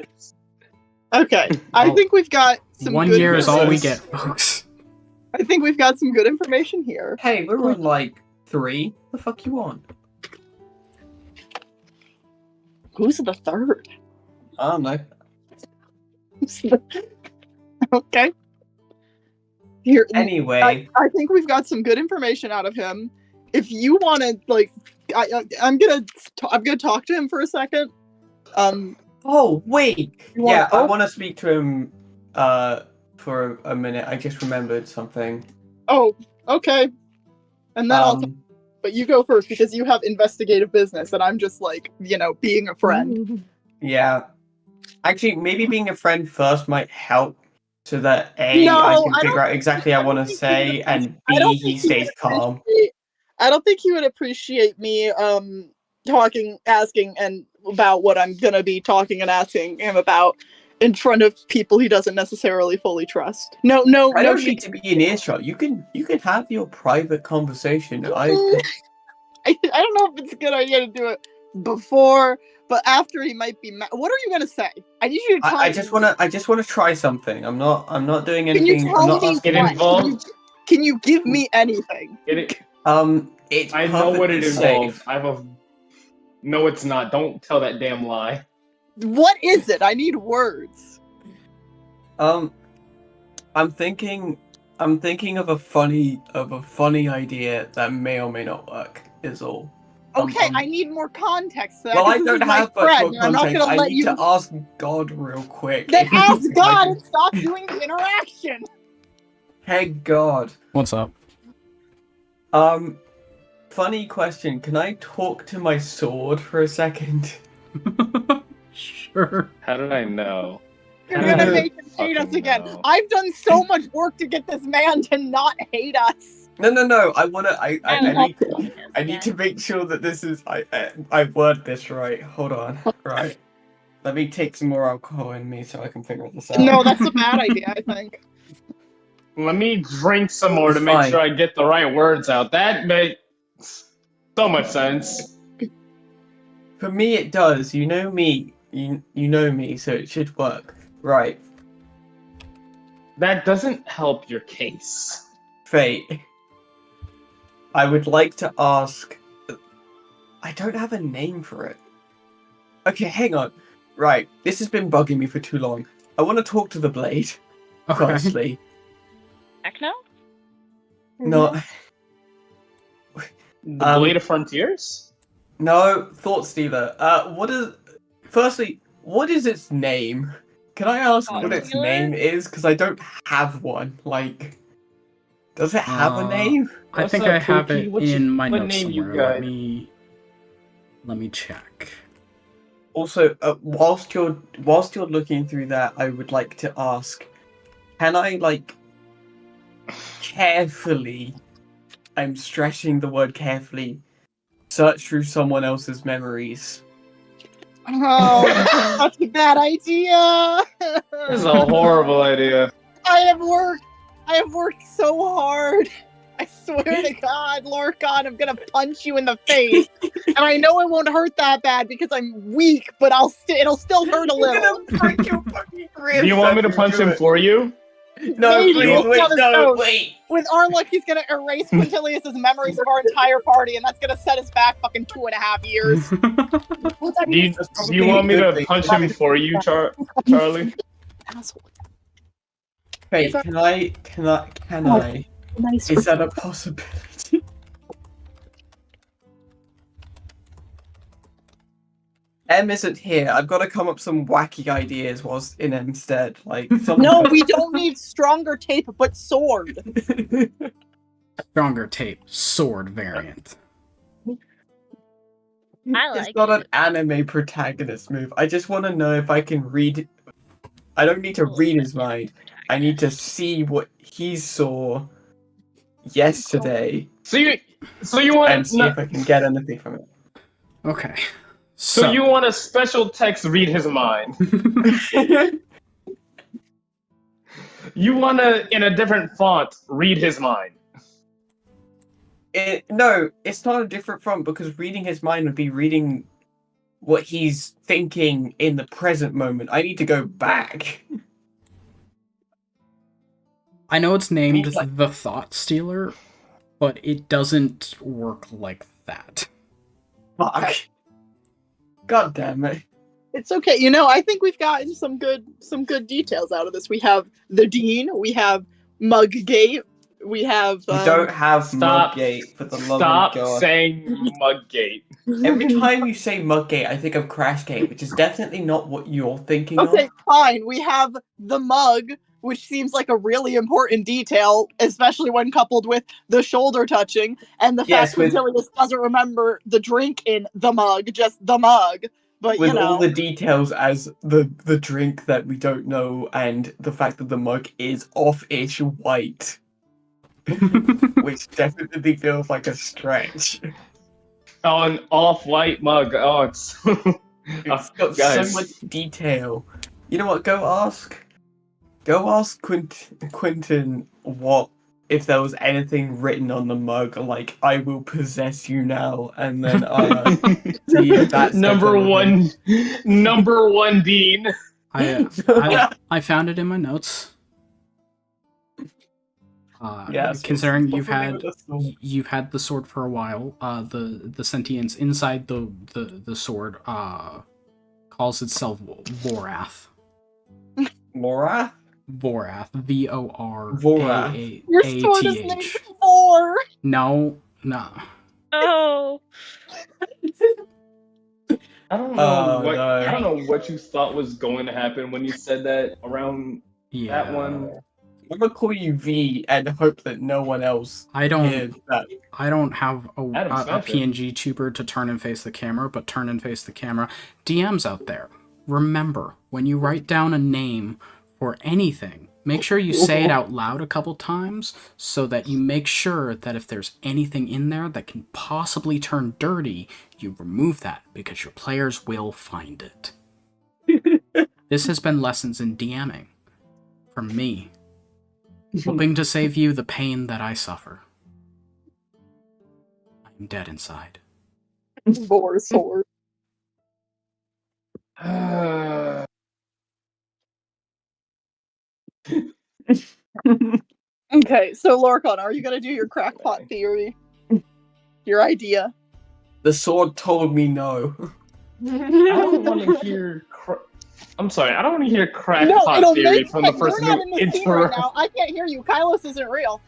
Okay, I think we've got some. 1 good year is all we information. get, folks. I think we've got some good information here. Hey, we're on like 3. The fuck you want? Who's the third? I don't know. Okay. Here. Anyway, I think we've got some good information out of him. If you want to, like, I'm gonna talk to him for a second. oh wait, You wanna yeah, I talk? want to speak to him. For a minute, I just remembered something. Oh, okay. And then I'll. But you go first because you have investigative business, and I'm just like, being a friend. Yeah, actually, maybe being a friend first might help, so that A, No, I I can don't figure out exactly what I want to think say, he and I don't B, think he stays calm. I don't think he would appreciate me asking and about what I'm gonna be talking and asking him about in front of people he doesn't necessarily fully trust. No, I don't need to be in earshot. You can have your private conversation. I don't know if it's a good idea to do it before, but after he might be mad. What are you gonna say? I need you to tell I me. just want to try something. I'm not doing Can you anything. tell I'm not me asking. Get what? involved. Can you give me anything? It's I know what it perfectly involves. safe. No, it's not. Don't tell that damn lie. What is it? I need words. I'm thinking of a funny idea that may or may not work. Is all. Okay, I need more context. So Well, I this don't is my have much friend, more and I'm not context. gonna I let need you. to ask God real quick. Then ask if God I and stop doing the interaction. Hey God. What's up? Funny question. Can I talk to my sword for a second? Sure. How did I know? You're How gonna did I make him hate us fucking again. know? I've done so much work to get this man to not hate us. No. I wanna. I need Yeah. to make sure that this is. I word this right. Hold on. Right. Let me take some more alcohol in me so I can figure this out. No, that's a bad idea, I think. Let me drink some more to make Fine. sure I get the right words out. That makes so much sense. For me, it does. You know me. You know me, so it should work. Right. That doesn't help your case. Fate. I would like to ask. I don't have a name for it. Okay, hang on. Right, this has been bugging me for too long. I want to talk to the blade. Okay. Firstly, Techno? not The Blade of Frontiers? no thought stealer. Firstly, what is its name? Can I ask Thought what its stealer? name is? Because I don't have one. Like, does it have a name? I What's think up, I have Pookie? it What in my what notes name you somewhere. got? Let me check. Also, whilst you're looking through that, I would like to ask, can I carefully? I'm stressing the word carefully. Search through someone else's memories. Oh, that's a bad idea. This is a horrible idea. I have worked so hard. I swear to God, Lord God, I'm gonna punch you in the face. And I know it won't hurt that bad because I'm weak, but it'll still hurt a little. I'm gonna break your fucking ribs. Do you want me to after punch do him it. for you? No, Maybe please, we'll see wait, how this no, goes. wait. With our luck, he's gonna erase Quintilius's memories of our entire party, and that's gonna set us back fucking 2.5 years. What's that Do you, That's do probably you want me a good to thing. punch him for you, Charlie? asshole? Wait, can I? Nice. Is that a possibility? M isn't here. I've got to come up with some wacky ideas whilst in M's stead. Like, No, we don't need stronger tape, but sword. Stronger tape, sword variant. I like It's not it. an anime protagonist move. I just want to know if I can read. I don't need to read his mind. I need to see what he saw yesterday So you want and see if I can get anything from it. Okay. so you want a special text read his mind? You want to, in a different font, read his mind? No, it's not a different font because reading his mind would be reading what he's thinking in the present moment. I need to go back. I know it's named Means, like- the Thought Stealer, but it doesn't work like that. Fuck. God damn it. It's okay. You know, I think we've gotten some good details out of this. We have the Dean, we have Muggate, we have We don't have Stop. Mudgate for the love Stop of God. saying Mudgate. Every time you say Mudgate, I think of Crashgate, which is definitely not what you're thinking Okay, of. fine. We have the mug, which seems like a really important detail, especially when coupled with the shoulder touching and the Yes, fact that Quintilius doesn't remember the drink in the mug, just the mug. But With you know, all the details as the drink that we don't know and the fact that the mug is off-ish white. Which definitely feels like a stretch. Oh, an off-white mug. Oh, it's... It's got guys. so much detail. You know what? Go ask Quentin what if there was anything written on the mug like "I will possess you now," and then see if that's number one Dean. I found it in my notes. Yes, considering it's you've had the sword for a while, the sentience inside the sword calls itself Vorath. Laura? Vorath. Vorath. Vorath. Your sword is named Vor. No. Oh. I don't know Oh, no. I don't know what you thought was going to happen when you said that around Yeah. that one. I'm gonna call you V and hope that no one else I don't hears that. I don't have a Smasher. PNG tuber to turn and face the camera, but turn and face the camera. DMs out there, remember, when you write down a name for anything, make sure you say it out loud a couple times so that you make sure that if there's anything in there that can possibly turn dirty, you remove that because your players will find it. This has been Lessons in DMing from me, hoping to save you the pain that I suffer. I'm dead inside. Vor sword. Okay, so Lorcan, are you gonna do your crackpot theory? Your idea? The sword told me no. I don't want to hear. I'm sorry. I don't want to hear crackpot it'll theory make from the sense. person You're who not in the scene right now. I can't hear you. Kylos isn't real.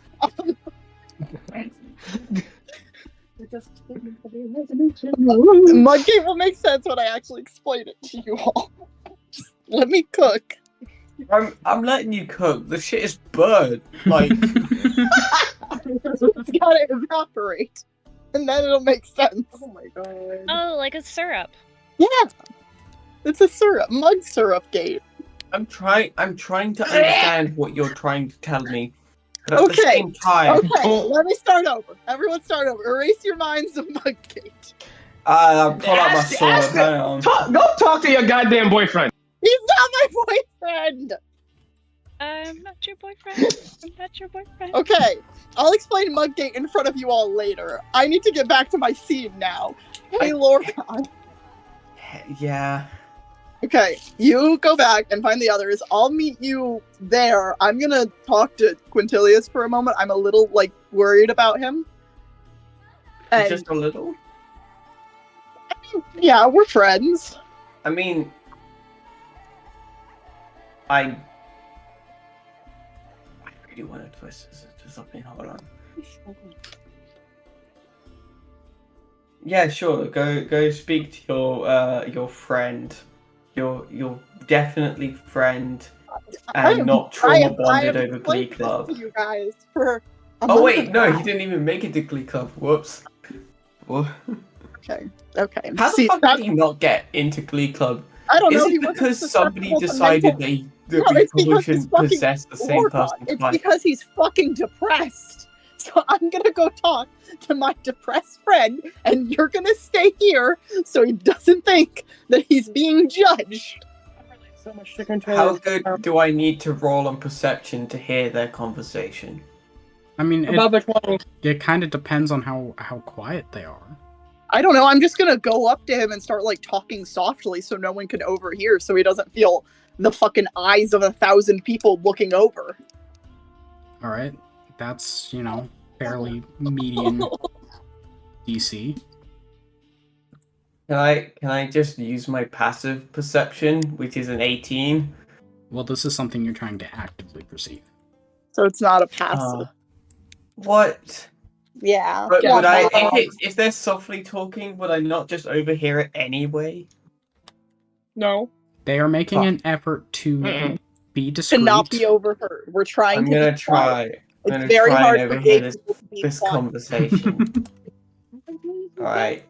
Mudgate will make sense when I actually explain it to you all. Just let me cook. I'm letting you cook. The shit is burnt. Like It's gotta evaporate. And then it'll make sense. Oh my god. Oh, like a syrup. Yeah. It's a syrup. Mud syrup gate. I'm trying to understand what you're trying to tell me. But at the Okay. same time, Okay, let me start over. Everyone start over. Erase your minds of Mudgate. I'll pull out my Ask- sword. ask- Hang on. Go talk to your goddamn boyfriend. He's not my boyfriend! I'm not your boyfriend. I'm not your boyfriend. Okay, I'll explain Mudgate in front of you all later. I need to get back to my scene now. Hey, Lorcan. Yeah. Okay, you go back and find the others. I'll meet you there. I'm gonna talk to Quintilius for a moment. I'm a little, worried about him. And, Just a little? yeah, we're friends. I mean, I really want to twist this to something. Hold on. Yeah, sure. Go speak to your friend. Your definitely friend, and not trauma bonded over Glee Club. To you guys for a Oh month wait, and no, a he half. didn't even make it to Glee Club. Whoops. What? Okay. How the fuck did he not get into Glee Club? I don't Is know. it He wasn't because somebody susceptible to decided mental- that No, we it's because he's shouldn't fucking possess the same Lorcan. person It's twice? because he's fucking depressed. So I'm gonna go talk to my depressed friend, and you're gonna stay here so he doesn't think that he's being judged. So much to control. How good do I need to roll on perception to hear their conversation? I mean, Above a 20. it kind of depends on how quiet they are. I don't know. I'm just gonna go up to him and start talking softly so no one can overhear, so he doesn't feel the fucking eyes of 1,000 people looking over. All right, that's fairly median DC. Can I just use my passive perception, which is an 18? Well, this is something you're trying to actively perceive. So it's not a passive. What? Yeah. But yeah. would I, if they're softly talking, would I not just overhear it anyway? No. They are making Fuck. an effort to Mm-mm. be discreet. To not be overheard. We're trying I'm to gonna be try. quiet. I'm It's gonna very try hard and for overhear gay this people to be this quiet. conversation. Alright.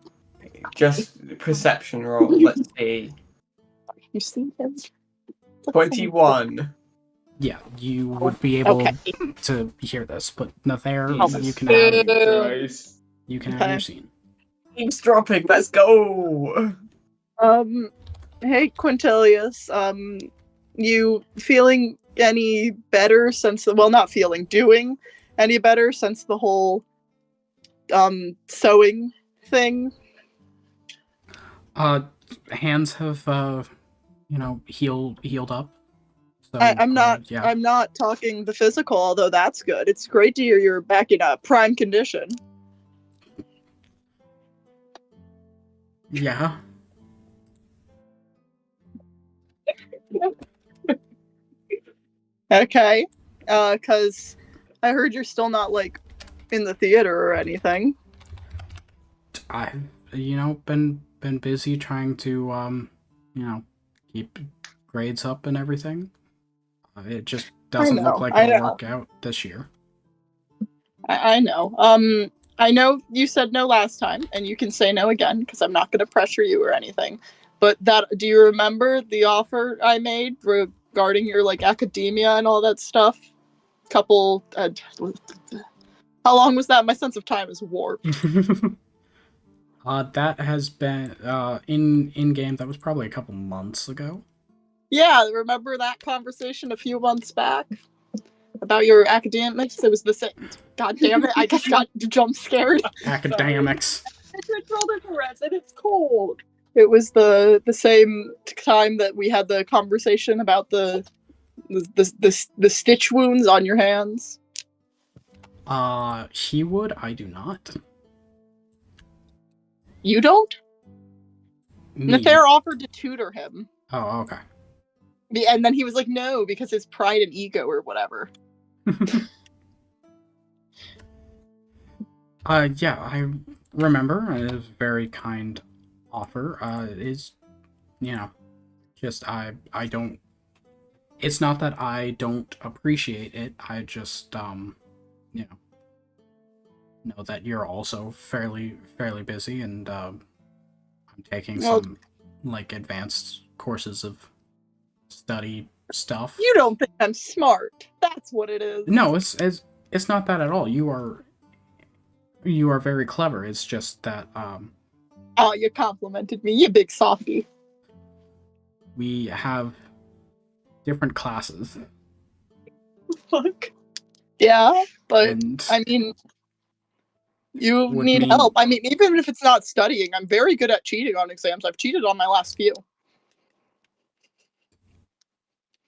Just perception roll, let's see. You see him? 21. Yeah, you would be able Okay. to hear this, but Nathaire, Jesus you can add Christ. Okay. your scene. Keeps dropping, let's go! Hey Quintilius, you feeling any better since not feeling, doing any better since the whole sewing thing? Hands have healed up. So, I'm not yeah. I'm not talking the physical, although that's good. It's great to hear you're back in a prime condition. Yeah. Okay. Cause I heard you're still not like in the theater or anything. I've been busy trying to keep grades up and everything. It just doesn't look like it'll work out this year. I know. I know you said no last time, and you can say no again because I'm not going to pressure you or anything. But do you remember the offer I made regarding your like academia and all that stuff? How long was that? My sense of time is warped. That has been in game. That was probably a couple months ago. Yeah, remember that conversation a few months back about your academics? It was the same. God damn it! I just got jump scared. Academics. It's and it's cold. It was the same time that we had the conversation about the stitch wounds on your hands. He would. I do not. You don't? Me. Nathair offered to tutor him. Oh, okay. And then he was like, no, because his pride and ego or whatever. Yeah, I remember. It was a very kind offer. Just I don't. It's not that I don't appreciate it. I just know that you're also fairly busy, and I'm taking some like advanced courses of study stuff. You don't think I'm smart? That's what it is. No, it's not that at all. You are very clever. It's just that Oh, you complimented me, you big softie. We have different classes. Fuck. Yeah, but And I mean, you need help. I mean, even if it's not studying, I'm very good at cheating on exams. I've cheated on my last few.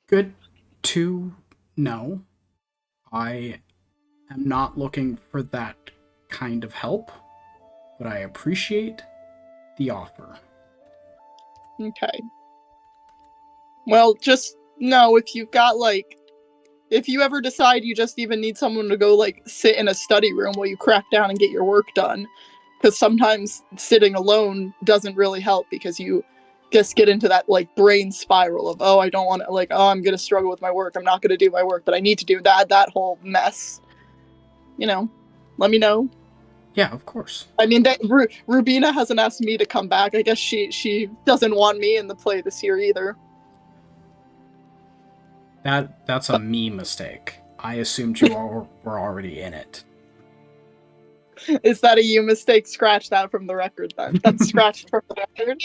Good to know. I am not looking for that kind of help, but I appreciate the offer. Okay. Well, just know if you've got if you ever decide you just even need someone to go sit in a study room while you crack down and get your work done, because sometimes sitting alone doesn't really help because you just get into that brain spiral of, oh, I don't want to I'm gonna struggle with my work, I'm not gonna do my work, but I need to do that whole mess. Let me know. Yeah, of course. I mean, Rubina hasn't asked me to come back. I guess she doesn't want me in the play this year either. That's a me mistake. I assumed you all were already in it. Is that a you mistake? Scratch that from the record then. That's scratched from the record.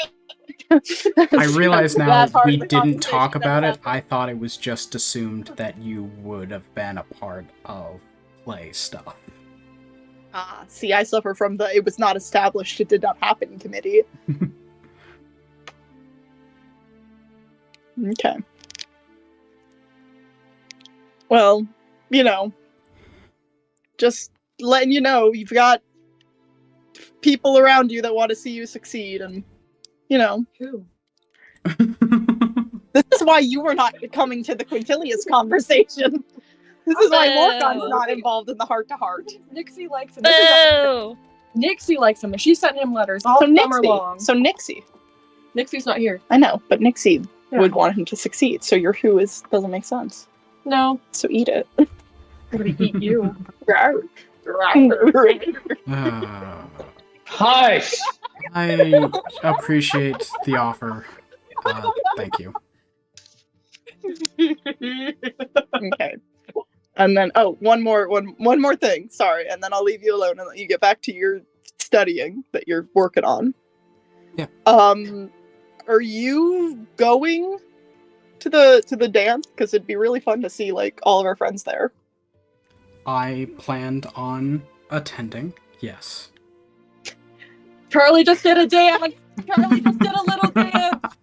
I realize now we didn't talk about it. I thought it was just assumed that you would have been a part of play stuff. Ah, see, I suffer from the it was not established, it did not happen committee. Okay. Well, just letting you know, you've got people around you that want to see you succeed, and, Who? This is why you were not coming to the Quintilius conversation. This is why Morgan's not involved in the heart-to-heart. Nixie likes him. Oh! Nixie likes him, and she sent him letters all summer long. So Nixie. Nixie's not here. I know, but Nixie would want him to succeid, so your who doesn't make sense. No. So eat it. I'm gonna eat you. Hi! I appreciate the offer. Thank you. Okay. And then, one more thing. Sorry, and then I'll leave you alone and let you get back to your studying that you're working on. Yeah. Are you going to the dance? Because it'd be really fun to see all of our friends there. I planned on attending. Yes. Charlie just did a dance. Charlie just did a little dance.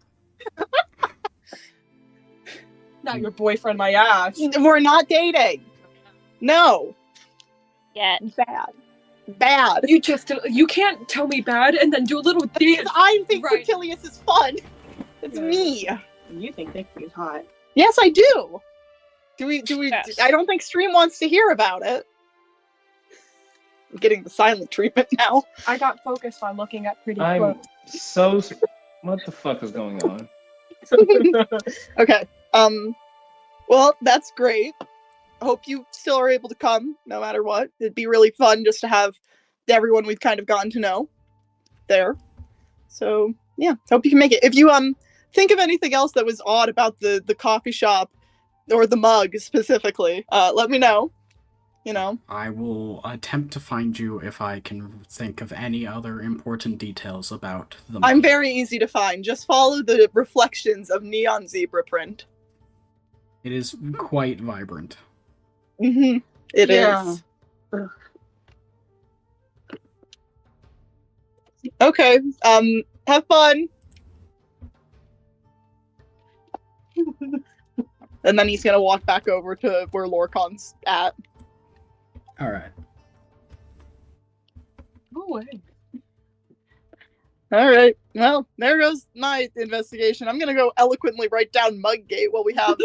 Not your boyfriend, my ass. We're not dating. No. Yet. Bad. You can't tell me bad and then do a little dance. I think Right. Quintilius is fun. It's me. You think Nixie is hot? Yes, I do. Do we? Yes. I don't think Stream wants to hear about it. I'm getting the silent treatment now. I got focused on looking at pretty I'm quotes. so. What the fuck is going on? Okay. Well, that's great. I hope you still are able to come, no matter what. It'd be really fun just to have everyone we've kind of gotten to know there. So yeah, hope you can make it. If you think of anything else that was odd about the coffee shop or the mug specifically, let me know. You know, I will attempt to find you if I can think of any other important details about the I'm mug. very easy to find. Just follow the reflections of neon zebra print. It is quite vibrant. Mm-hmm. It Yeah. is. Okay. Have fun. And then he's gonna walk back over to where Lorcan's at. All right. No way. All right. Well, there goes my investigation. I'm gonna go eloquently write down Muggate while we have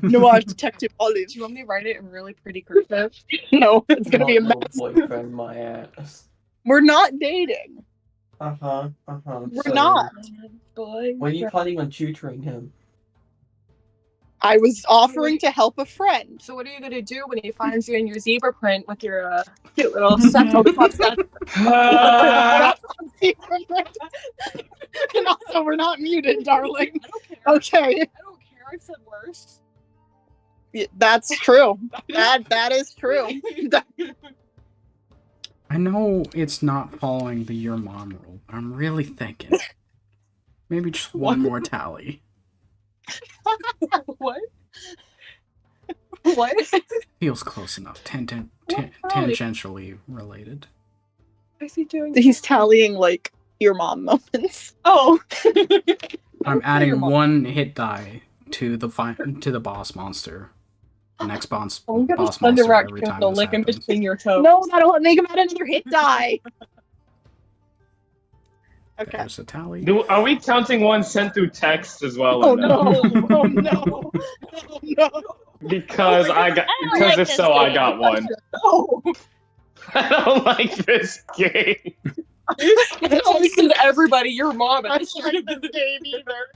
Noir Detective Olive. Do you want me to write it in really pretty cursive? No, it's gonna be a Not mess. your boyfriend, my ass. We're not dating. We're We're not. Boy. When are you planning on tutoring him? I was offering to help a friend. So what are you gonna do when he finds you in your zebra print with your cute little sex? And also, we're not muted, darling. I don't care. Okay. I don't care. I've said worse. Yeah, that's true. That is true. I know it's not following the your mom rule. But I'm really thinking maybe just one more tally. What? What? Feels close enough. Tangentially related. What's he doing? He's tallying like your mom moments. Oh. I'm Your adding mom. one hit die to the boss monster. The next boss I'm gonna boss send a monster every raccoon time to this lick him happens. between your toes. No, that'll make him add another hit die. Okay. There's a tally. Are we counting one sent through text as well? Oh or no! Oh no! Oh no! Because I don't like if this so, I game. got one. Oh! I don't like this game. Listen to everybody. Your mom. I don't like this game either.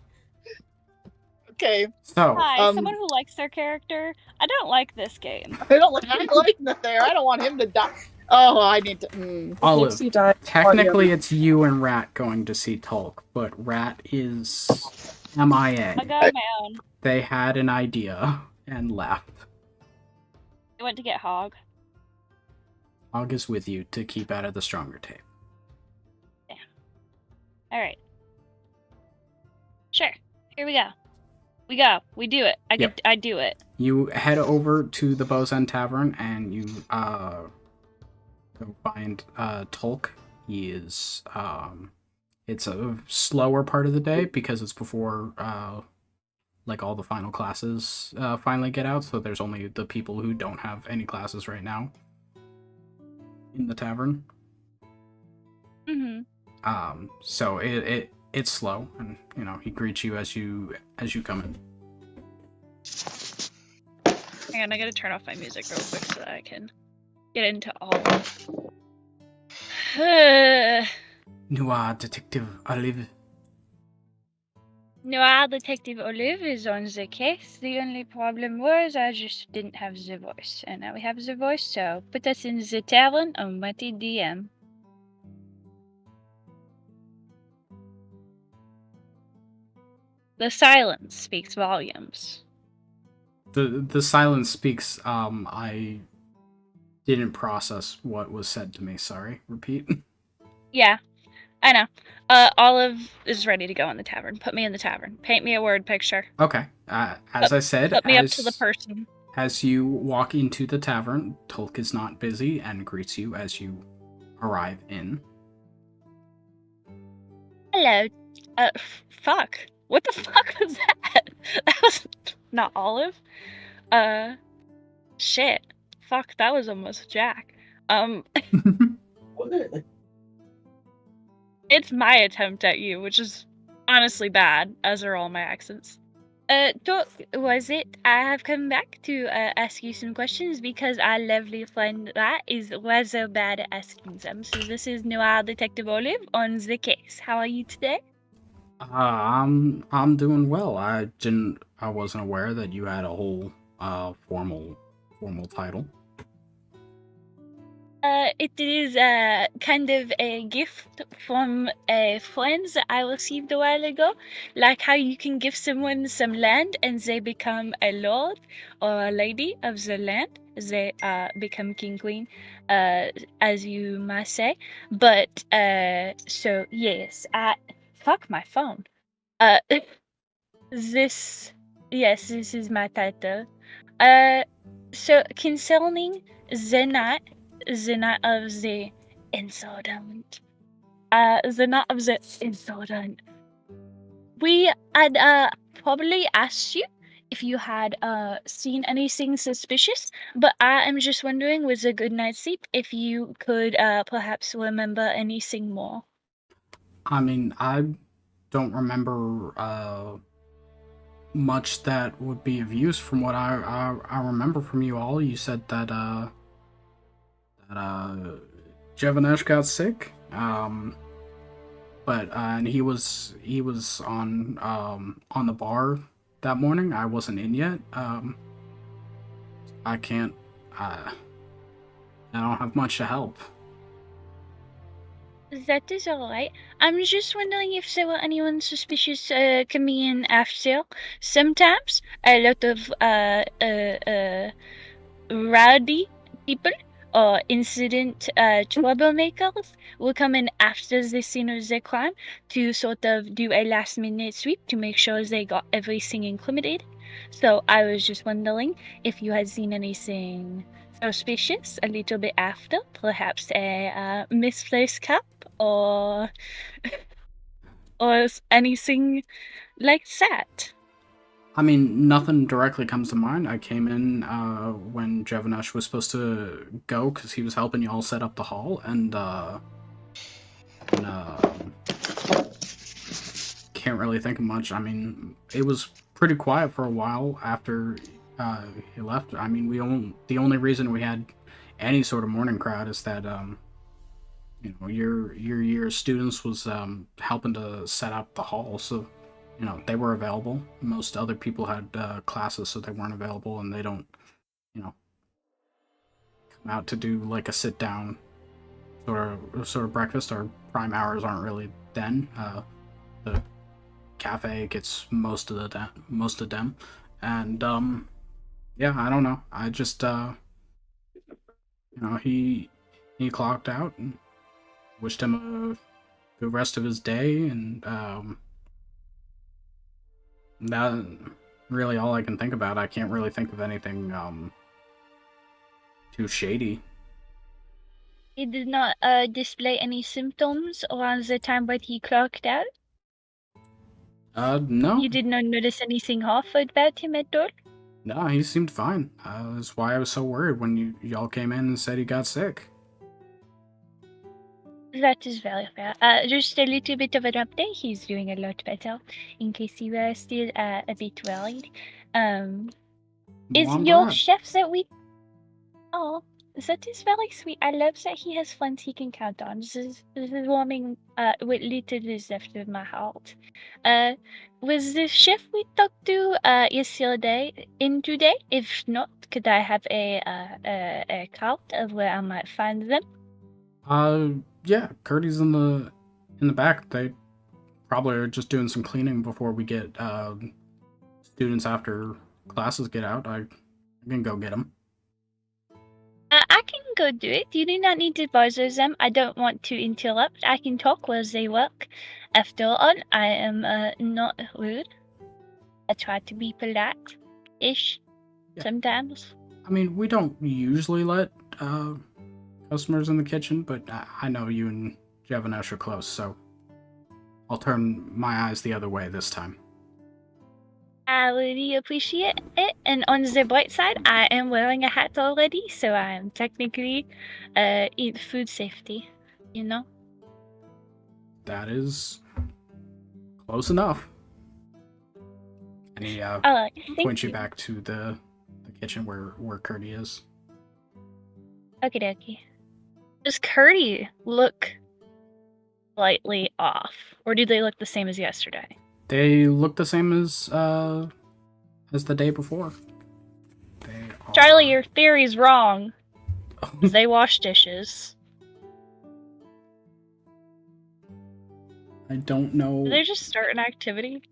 Okay, So Hi, someone who likes their character. I don't like this game. I like Nathair. I don't want him to die. Oh, I need to. Olive, Nixie died. technically it's you and Rat going to see Tulk, but Rat is MIA. I got my own. They had an idea and left. I went to get Hog. Hog is with you to keep out of the stronger tape. Alright. Sure. Here we go. We go. We do it. I do it. You head over to the Bow's End Tavern and you go find Tulk. He is it's a slower part of the day because it's before like all the final classes finally get out, so there's only the people who don't have any classes right now in the tavern. Mm-hmm. So it's slow, and you know he greets you as you come in. Hang on, I gotta turn off my music real quick so that I can get into all of Noir Detective Olive. Noir Detective Olive is on the case. The only problem was I just didn't have the voice. And now we have the voice, so put us in the tavern on Mighty DM. The silence speaks volumes. The silence speaks. I didn't process what was said to me. Sorry. Repeat. Yeah, I know. Olive is ready to go in the tavern. Put me in the tavern. Paint me a word picture. Okay. As I said, Put me up to the person. As you walk into the tavern, Tulk is not busy and greets you as you arrive in. Hello. Fuck. What the fuck was that? That was not Olive. Shit. Fuck, that was almost Jack. What? It's my attempt at you, which is honestly bad, as are all my accents. Doc, was it? I have come back to ask you some questions because our lovely friend that is rather bad at asking them. So this is Noir Detective Olive on the case. How are you today? I'm doing well. I wasn't aware that you had a whole formal title. It is kind of a gift from friends that I received a while ago. Like how you can give someone some land and they become a lord or a lady of the land. They become king, queen, as you might say. But, so yes, fuck my phone. This, yes, this is my title. So concerning the night of the incident. The night of the incident. We had probably asked you if you had seen anything suspicious, but I am just wondering, with a good night's sleep, if you could perhaps remember anything more. I mean, I don't remember much that would be of use from what I remember from you all. You said that Jevanesh got sick. But and he was on the bar that morning. I wasn't in yet. I can't. I don't have much to help. That is alright. I'm just wondering if there were anyone suspicious coming in after. Sometimes a lot of rowdy people or incident troublemakers will come in after the scene of the crime to sort of do a last minute sweep to make sure they got everything incriminated. So I was just wondering if you had seen anything suspicious a little bit after, perhaps a misplaced cap or or anything like that. I mean, nothing directly comes to mind. I came in when Jevanesh was supposed to go because he was helping you all set up the hall, and can't really think of much. I mean, it was pretty quiet for a while after he left. I mean, the only reason we had any sort of morning crowd is that you know, your students was helping to set up the hall, so you know they were available. Most other people had classes, so they weren't available, and they don't, you know, come out to do like a sit down sort of breakfast. Our prime hours aren't really then. The cafe gets most of them, and yeah, I don't know. I just you know, he clocked out and wished him a good rest of his day, and that really all I can think about. I can't really think of anything too shady. He did not display any symptoms around the time when he clocked out? No. You did not notice anything off about him at all? No, he seemed fine. That's why I was so worried when y'all came in and said he got sick. That is very fair. Just a little bit of an update. He's doing a lot better, in case you were still a bit worried. Is Well, I'm your glad. chef that we... Oh, that is very sweet. I love that he has friends he can count on. This is warming what little is left of my heart. Was the chef we talked to yesterday in today? If not, could I have a card of where I might find them? Yeah, Curdy's in the back. They probably are just doing some cleaning before we get students after classes get out. I can go get them. I can go do it. You do not need to bother them. I don't want to interrupt. I can talk while they work. After all, I am not rude. I try to be polite-ish sometimes. I mean, we don't usually let customers in the kitchen, but I know you and Jevanesh are close, so I'll turn my eyes the other way this time. I really appreciate it. And on the bright side, I am wearing a hat already, so I am technically in food safety, you know? That is close enough. And he Thank points you you. back to the kitchen where Curdy is. Okie dokie. Does Curdy look slightly off, or do they look the same as yesterday? They look the same as the day before. Charlie, your theory's wrong. They wash dishes. I don't know. Did they just start an activity?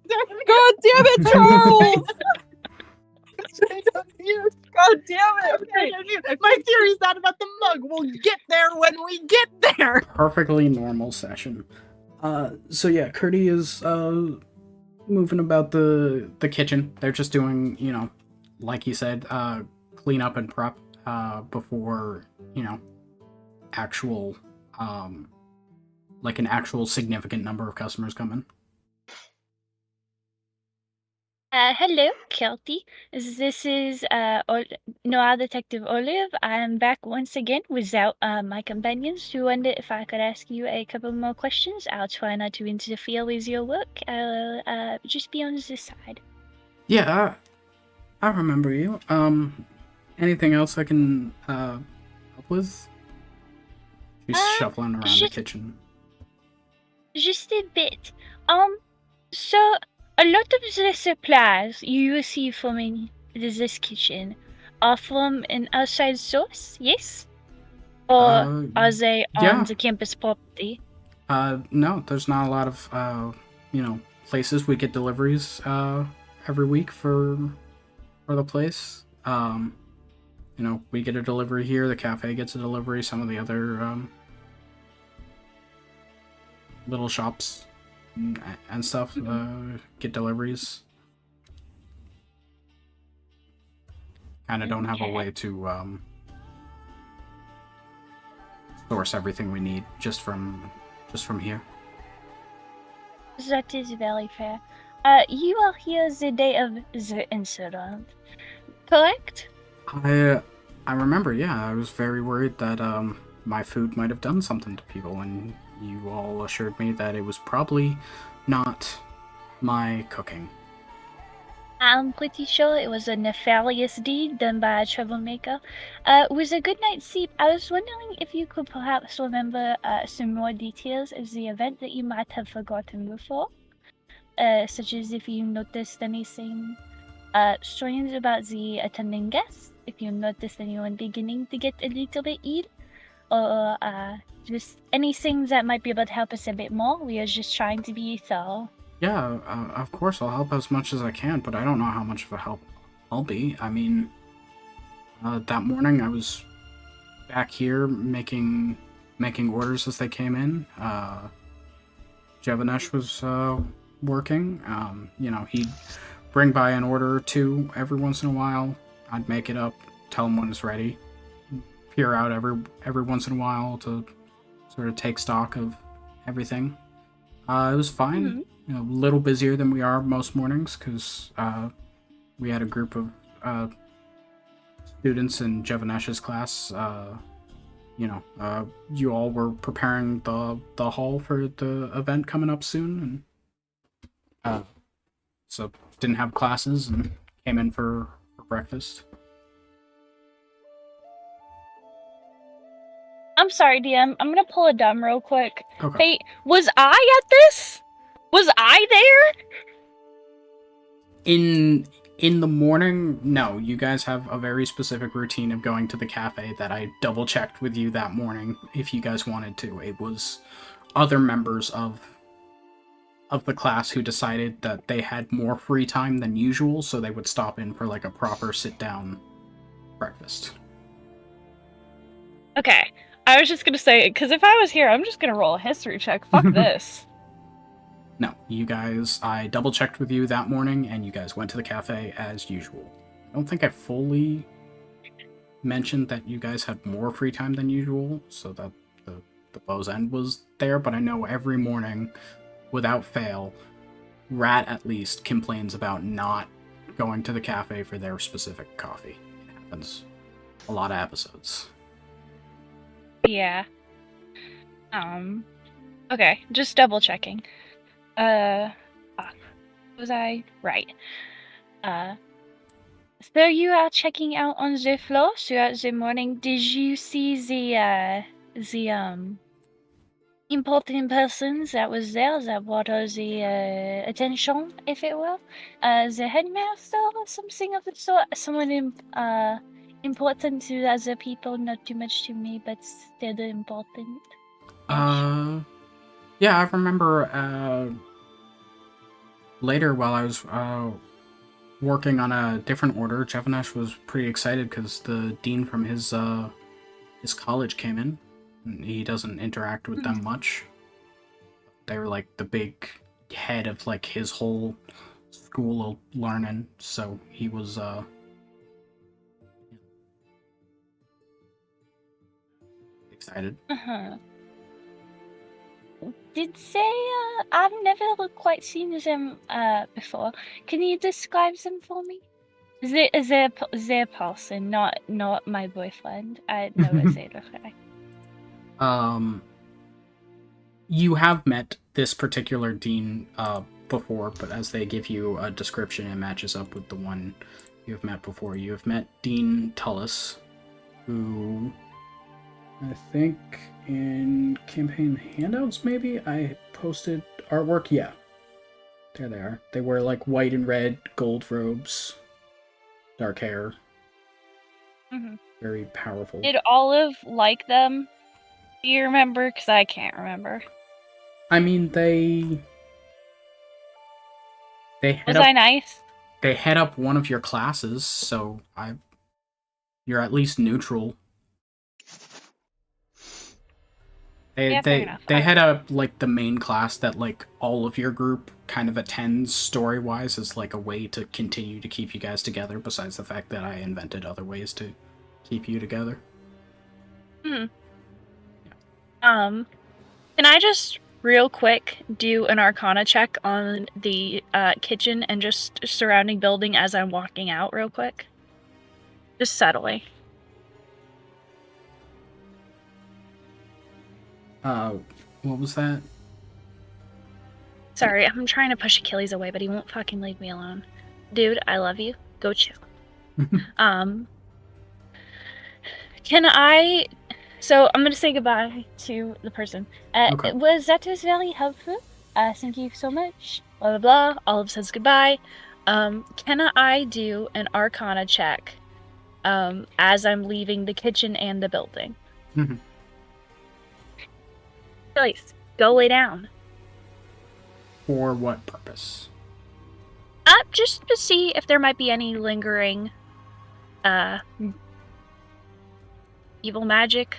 God damn it, Charles! God damn it! My theory's not about the mug. We'll get there when we get there. Perfectly normal session. So yeah, Curdy is moving about the kitchen. They're just doing, like he said, clean up and prep before, actual like an actual significant number of customers come in. Hello, Kelty. This is Noir Detective Olive. I am back once again without my companions. You wonder if I could ask you a couple more questions? I'll try not to interfere with your work. I'll just be on this side. Yeah, I remember you. Anything else I can help with? She's shuffling around the kitchen. Just a bit. So a lot of the supplies you receive from this kitchen are from an outside source, yes? Or are they on the campus property? No, there's not a lot of places. We get deliveries every week for the place. We get a delivery here, the cafe gets a delivery, some of the other little shops and stuff get deliveries. Kind of don't have a way to source everything we need just from here. That is very fair. You are here the day of the incident, correct? I remember, yeah. I was very worried that my food might have done something to people, and you all assured me that it was probably not my cooking. I'm pretty sure it was a nefarious deed done by a troublemaker. With a good night's sleep, I was wondering if you could perhaps remember some more details of the event that you might have forgotten before. Such as if you noticed anything strange about the attending guests, if you noticed anyone beginning to get a little bit ill, or just anything that might be able to help us a bit more. We are just trying to be thorough. Yeah, of course I'll help as much as I can, but I don't know how much of a help I'll be. I mean, that morning I was back here making orders as they came in. Jevanesh was working. He'd bring by an order or two every once in a while. I'd make it up, tell him when it's ready. Peer out every once in a while to sort of take stock of everything. It was fine. Mm-hmm. A little busier than we are most mornings because we had a group of students in Jevanesh's class. You all were preparing the hall for the event coming up soon, and so didn't have classes and came in for breakfast. I'm sorry, DM. I'm gonna pull a dumb real quick. Okay. Hey, was I at this? Was I there? In the morning, no. You guys have a very specific routine of going to the cafe that I double checked with you that morning. If you guys wanted to, it was other members of the class who decided that they had more free time than usual, so they would stop in for like a proper sit-down breakfast. Okay, I was just gonna say, because if I was here, I'm just gonna roll a history check. Fuck this. No, you guys, I double checked with you that morning, and you guys went to the cafe as usual. I don't think I fully mentioned that you guys had more free time than usual, so that the Bow's End was there, but I know every morning, without fail, Rat at least complains about not going to the cafe for their specific coffee. It happens a lot of episodes. Yeah. Okay, just double checking. Fuck. Was I right? So you are checking out on the floor throughout the morning. Did you see the important persons that was there that brought us the attention, if it will? The headmaster or something of the sort? Someone important to other people, not too much to me, but still important. Yeah, I remember later while I was working on a different order, Jevanash was pretty excited because the dean from his college came in. He doesn't interact with them much. They were like the big head of like his whole school of learning, so he was excited. Did they, I've never quite seen them before. Can you describe them for me? They're person, not my boyfriend. I know what they look like. You have met this particular dean before, but as they give you a description, it matches up with the one you've met before. You have met Dean Tullis, who I think in campaign handouts maybe I posted artwork. Yeah, there they are. They wear like white and red gold robes, dark hair. Very powerful. Did Olive like them? Do you remember? Because I can't remember. I mean, they head Was up, I nice? They head up one of your classes, so you're at least neutral. They head up like the main class that like all of your group kind of attends story-wise as like a way to continue to keep you guys together, besides the fact that I invented other ways to keep you together. Can I just real quick do an Arcana check on the kitchen and just surrounding building as I'm walking out real quick? Just subtly. What was that? Sorry, I'm trying to push Achilles away, but he won't fucking leave me alone. Dude, I love you. Go chill. Can I... So, I'm gonna say goodbye to the person. Okay. That was very helpful. Thank you so much. Blah, blah, blah. Olive says goodbye. Can I do an Arcana check as I'm leaving the kitchen and the building? Please, go lay down. For what purpose? Just to see if there might be any lingering evil magic.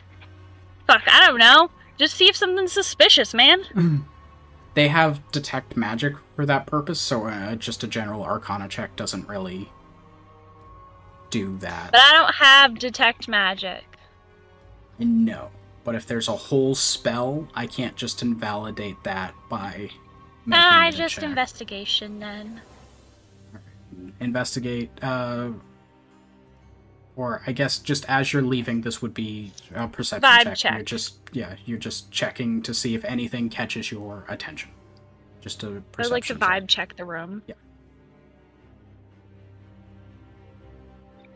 Fuck, I don't know. Just see if something's suspicious, man. They have detect magic for that purpose, so just a general Arcana check doesn't really do that. But I don't have detect magic. No, but if there's a whole spell, I can't just invalidate that by making it a Just check. investigation then. Investigate, or I guess just as you're leaving, this would be a perception Vibe check. You're just checking to see if anything catches your attention. Just a perception I'd like to vibe check the room. Yeah.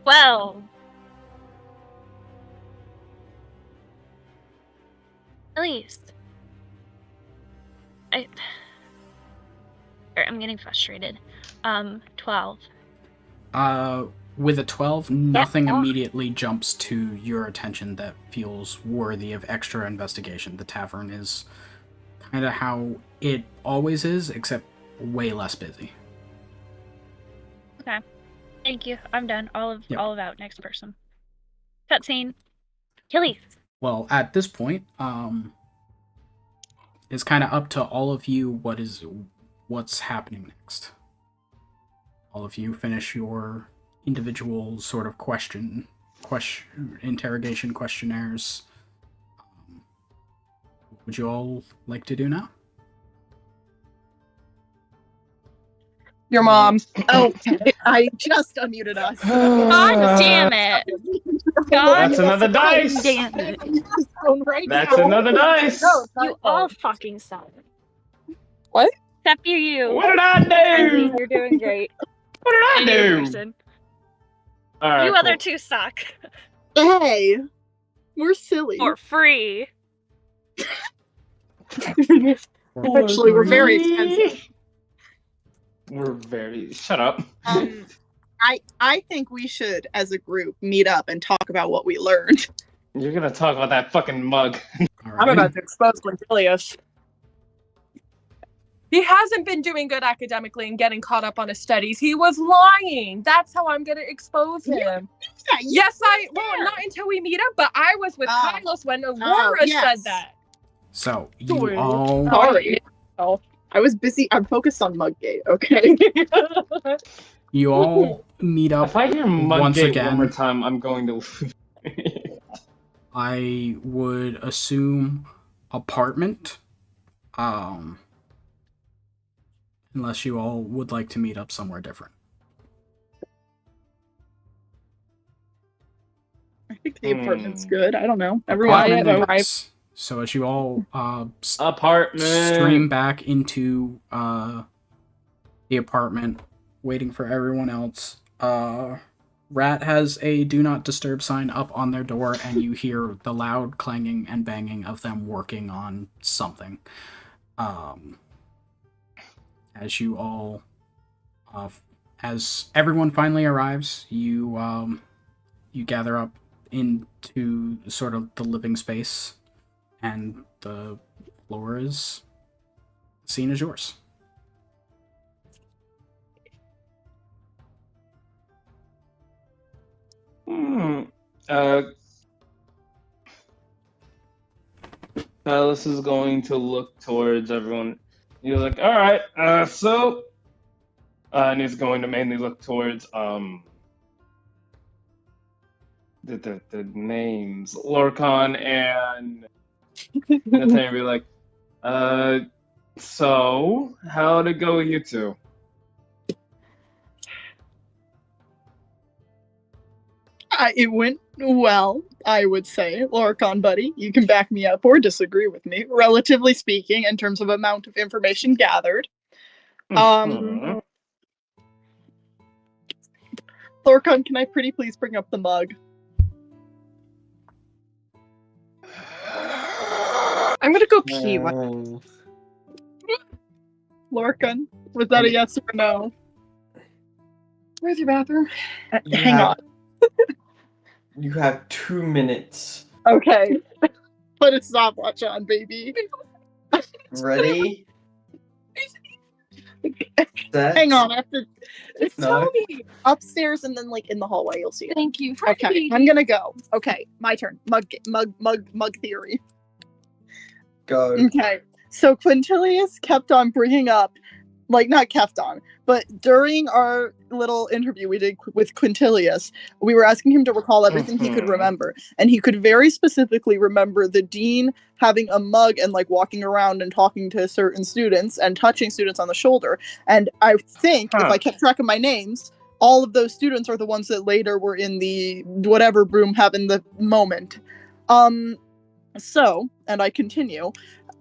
Well. At least. I'm getting frustrated. 12. With a 12, nothing immediately jumps to your attention that feels worthy of extra investigation. The tavern is kind of how it always is, except way less busy. Okay. Thank you. I'm done. Olive out. Next person. Cutscene. Achilles. Well, at this point, it's kind of up to all of you what's happening next. All of you finish your individual sort of interrogation questionnaires. What would you all like to do now? Your mom. Oh, I just unmuted us. God damn it. God That's another dice. damn it. That's another dice. No, You all fucking suck. What? Except you. What did I do? You're doing great. What did I And you, do? Harrison. All right, You other cool. two suck. Hey, we're silly. For free. Actually, we're very expensive. We're very. Shut up. I think we should, as a group, meet up and talk about what we learned. You're gonna talk about that fucking mug. All I'm right. about to expose Quintilius. He hasn't been doing good academically and getting caught up on his studies. He was lying. That's how I'm gonna expose him. Yes, well, not until we meet up, but I was with Carlos when Aurora said that. So you all Sorry. I was busy. I'm focused on Mudgate, okay? meet up If I hear once Mudgate again. one more time, I'm going to. I would assume apartment. Unless you all would like to meet up somewhere different. I think the apartment's good. I don't know. Everyone Apartment vote. it is. So as you all Apartment. stream back into the apartment, waiting for everyone else, Rat has a do not disturb sign up on their door, and you hear the loud clanging and banging of them working on something. As you all, as everyone finally arrives, you gather up into sort of the living space, and the floor is seen as yours. Silas is going to look towards everyone. He's like, all right, and he's going to mainly look towards the names, Lorcan and Nathaniel. Be like, so how'd it go with you two? It went well, I would say. Lorcan, buddy, you can back me up or disagree with me, relatively speaking, in terms of amount of information gathered. Lorcan, can I pretty please bring up the mug? I'm gonna go pee. Lorcan, was that a yes or no? Where's your bathroom? Hang on. You have 2 minutes. Okay. Put a stopwatch on, baby. Ready? Set. Hang on, I have to. No. Me. Upstairs and then like in the hallway, you'll see it. Thank you. Okay, I'm gonna go. Okay, my turn. Mug theory. Go. Okay, so Quintilius kept on bringing up, like not kept on, but during our little interview we did with Quintilius, we were asking him to recall everything he could remember, and he could very specifically remember the dean having a mug and like walking around and talking to certain students and touching students on the shoulder. And I think if I kept track of my names, all of those students are the ones that later were in the whatever room having the moment. So, and I continue,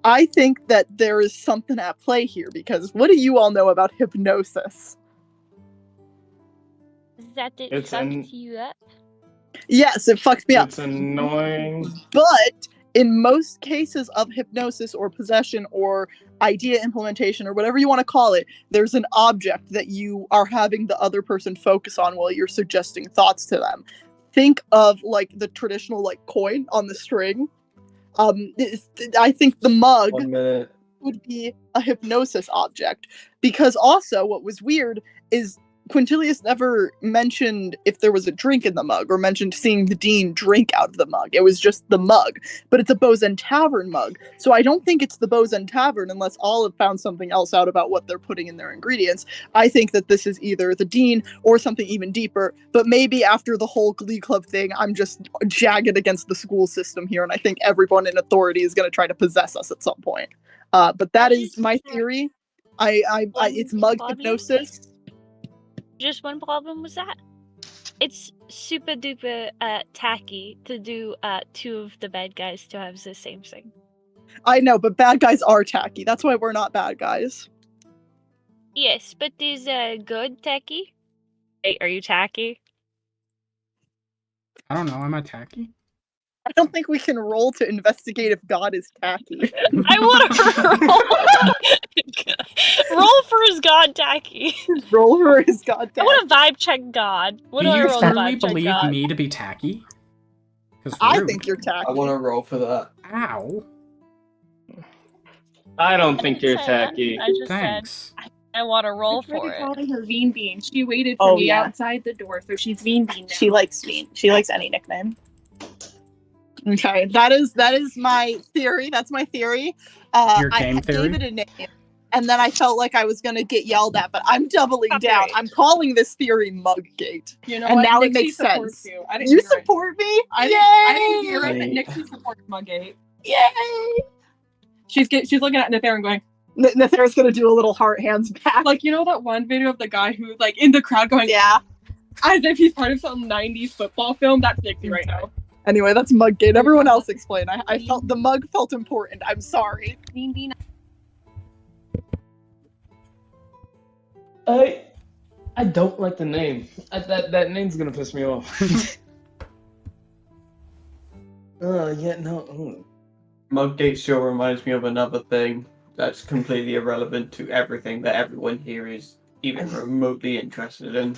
I think that there is something at play here, because what do you all know about hypnosis? That it fucked you up? Yes, it fucked me up. It's annoying. But in most cases of hypnosis or possession or idea implementation or whatever you want to call it, there's an object that you are having the other person focus on while you're suggesting thoughts to them. Think of like the traditional like coin on the string. I think the mug 1 minute. would be a hypnosis object, because also what was weird is Quintilius never mentioned if there was a drink in the mug or mentioned seeing the dean drink out of the mug. It was just the mug, but it's a Bows End Tavern mug, so I don't think it's the Bows End Tavern unless Olive found something else out about what they're putting in their ingredients. I think that this is either the dean or something even deeper, but maybe after the whole Glee Club thing, I'm just jagged against the school system here, and I think everyone in authority is going to try to possess us at some point. But that is my theory. It's mug hypnosis. Just one problem was that it's super duper tacky to do two of the bad guys to have the same thing. I know, but bad guys are tacky. That's why we're not bad guys. Yes, but is good tacky? Hey, are you tacky? I don't know. Am I tacky? I don't think we can roll to investigate if God is tacky. I want to roll for his god tacky. Roll for his God I tacky. want to vibe check God. What Do do I you roll to truly vibe check believe God? me to be tacky? 'Cause I rude. think you're tacky. I want to roll for that. Ow. I don't think you're Say that. tacky. I just Thanks. said I want to roll I tried for to it. call her Bean Bean. She waited for Oh, me yeah. outside the door, so she's Bean Bean now. She likes Bean. She likes any nickname. Okay, that is my theory. That's my theory. Your game I theory? gave it a name, and then I felt like I was gonna get yelled at, but I'm doubling down. Copyright. I'm calling this theory Muggate. You know And what? now it Nixie makes supports sense. you. I didn't You hear it. support me? I didn't hear it, but Yay! Nixie supports Mugate. Yay! She's looking at Nether and going, Nathara's gonna do a little heart hands back. like, you know that one video of the guy who's like in the crowd going, Yeah. as if he's part of some 90s football film? That's Nixie right now. Anyway, that's Muggate. Everyone else explain. I felt the mug felt important. I'm sorry. Bean Bean. I don't like the name. That name's gonna piss me off. Yeah, no. Mudgate sure reminds me of another thing that's completely irrelevant to everything that everyone here is even remotely interested in.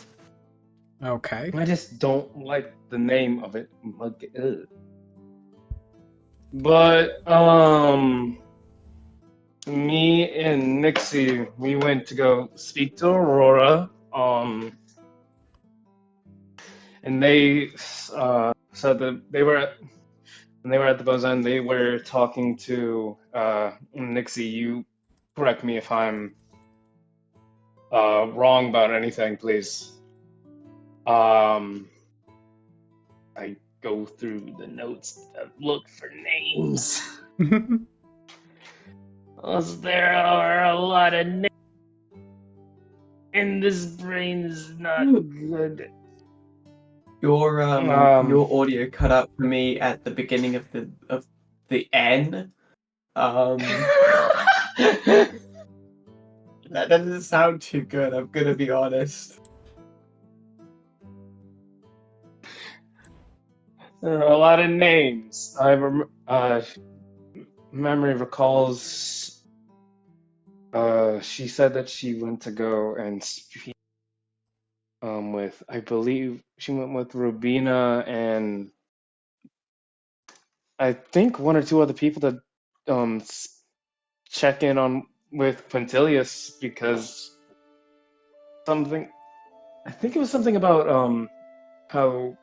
Okay. I just don't like the name of it. Ugh. But me and Nixie, we went to go speak to Aurora. And they said that when they were at the Buzz-End, they were talking to Nixie. You correct me if I'm wrong about anything, please. I go through the notes to look for names. There are a lot of names, and this brain's not good. Your audio cut out for me at the beginning of the N. That doesn't sound too good. I'm gonna be honest. There are a lot of names. Memory recalls. She said that she went to go and speak with, I believe she went with Rubina and I think one or two other people to check in on with Quintilius because something. I think it was something about how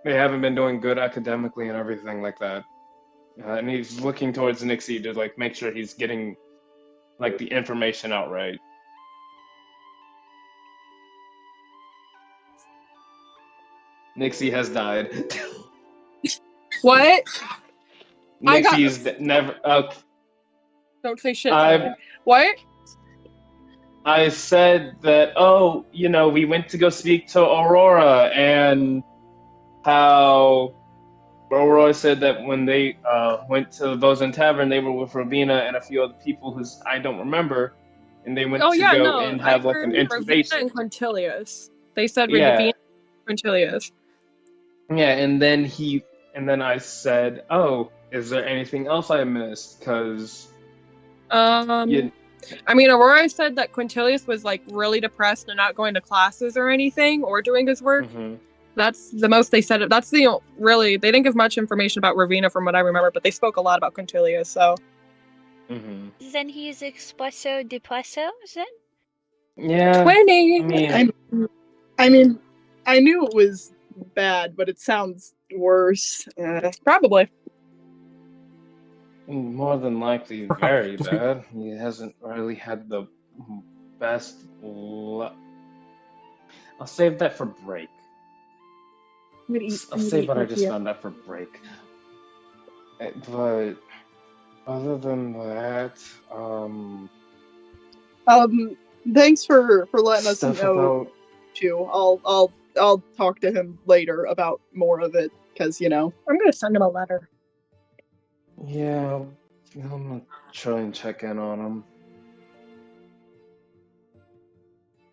they haven't been doing good academically and everything like that. And he's looking towards Nixie to like make sure he's getting like the information out right. Nixie has died. What? I got- Nixie's never. Don't say shit. I What? I said that. Oh, we went to go speak to Aurora, and how Aurora said that when they went to the Bosun Tavern, they were with Robina and a few other people whose I don't remember, and they went to go and have like an Ravina intervention. and Quintilius. They said Yeah. Ravina and Quintilius. Yeah, and then I said, "Oh, is there anything else I missed?" Because I mean, Aurora said that Quintilius was like really depressed and not going to classes or anything or doing his work. Mhm. That's the most they said. That's the really they didn't give much information about Ravina from what I remember, but they spoke a lot about Quintilius. So Mhm. Then he's espresso depresso, then? Yeah. 20. I mean, I knew it was bad, but it sounds worse. Probably. More than likely, very bad. He hasn't really had the best luck. I'll save that for break. I'll save what I just found out for break. But other than that, Thanks for letting us stuff know about too. I'll talk to him later about more of it because I'm gonna send him a letter. yeah, I'm gonna try and check in on him.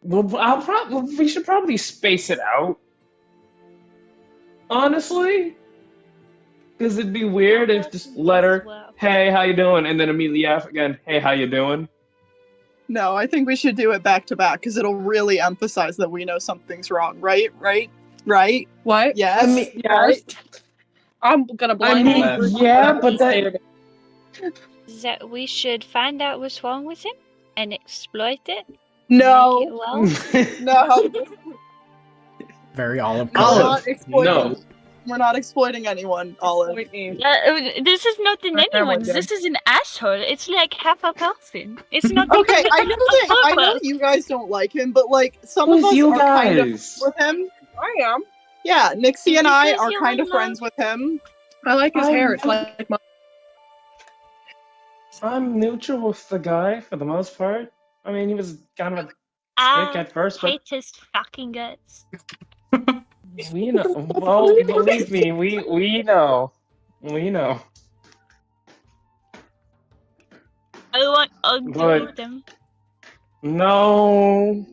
Well, we should probably space it out. Honestly, because it'd be weird if just let her, hey, how you doing, and then immediately after again, hey, how you doing? No, I think we should do it back to back because it'll really emphasize that we know something's wrong. Right? What? Yes. I mean, yes. I'm gonna blind yeah, but that. That we should find out what's wrong with him and exploit it. No. Make it well. No. Very Olive. We're not exploiting. No. We're not exploiting anyone, Olive. This is not in anyone's. This is an asshole. It's like half a person. It's not. Okay, even I know you guys don't like him, but like some of us are kind of with him. I am. Yeah, Nixie and I Because are you kind of love- friends with him. I like his hair. It's like my. I'm neutral with the guy for the most part. I mean, he was kind of sick at first, but hate his fucking guts. we know. Well, believe me, we know. We know. I want Ugg to But- eat them. No.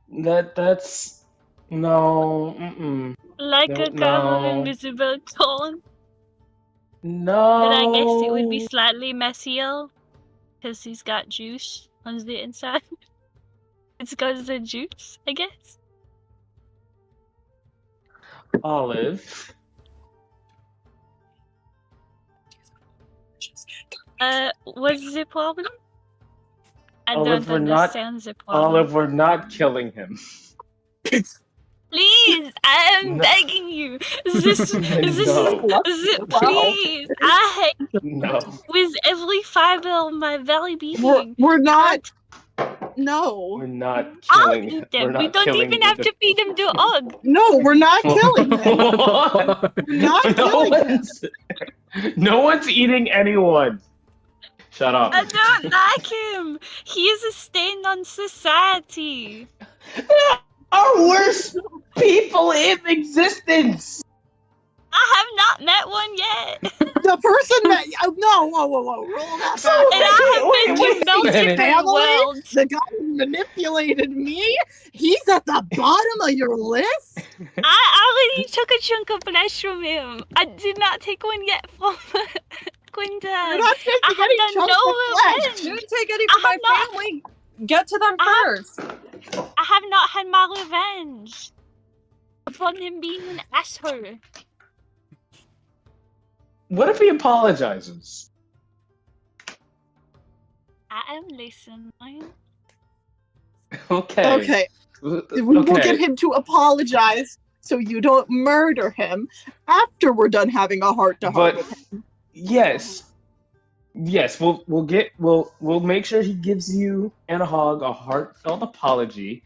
That's no. Mm-mm. Like a No. common invisible corn. No. But I guess it would be slightly messier. Because he's got juice on the inside. It's got the juice, I guess. Olive. What's the problem? I Olive, don't we're not- understand the problem. Olive, we're not killing him. Please, I am No. begging you. This No. please. I No. with every fiber of my very being. We're not. No. We're not I'll killing him. eat We're them. not We don't killing even have the- to feed them to Ugg. No, we're not killing him. What? We're not No killing him. no one's eating anyone. Shut up. I don't like him. He is a stain on society. Are worst people in existence. I have not met one yet. The person that no, whoa, roll that So- back. And I have been Wait to a minute. multiple worlds. The guy who manipulated me, he's at the bottom of your list. I already took a chunk of flesh from him. I did not take one yet from Quinta. You're not taking I have any done chunks no of flesh. revenge. You take any from I my have not- family. Get to them first. I have not had my revenge upon him being an asshole. What if he apologizes? I am listening. Okay. Okay, we will get him to apologize so you don't murder him after we're done having a heart-to-heart But with him. yes, we'll make sure he gives you and Hog a heartfelt apology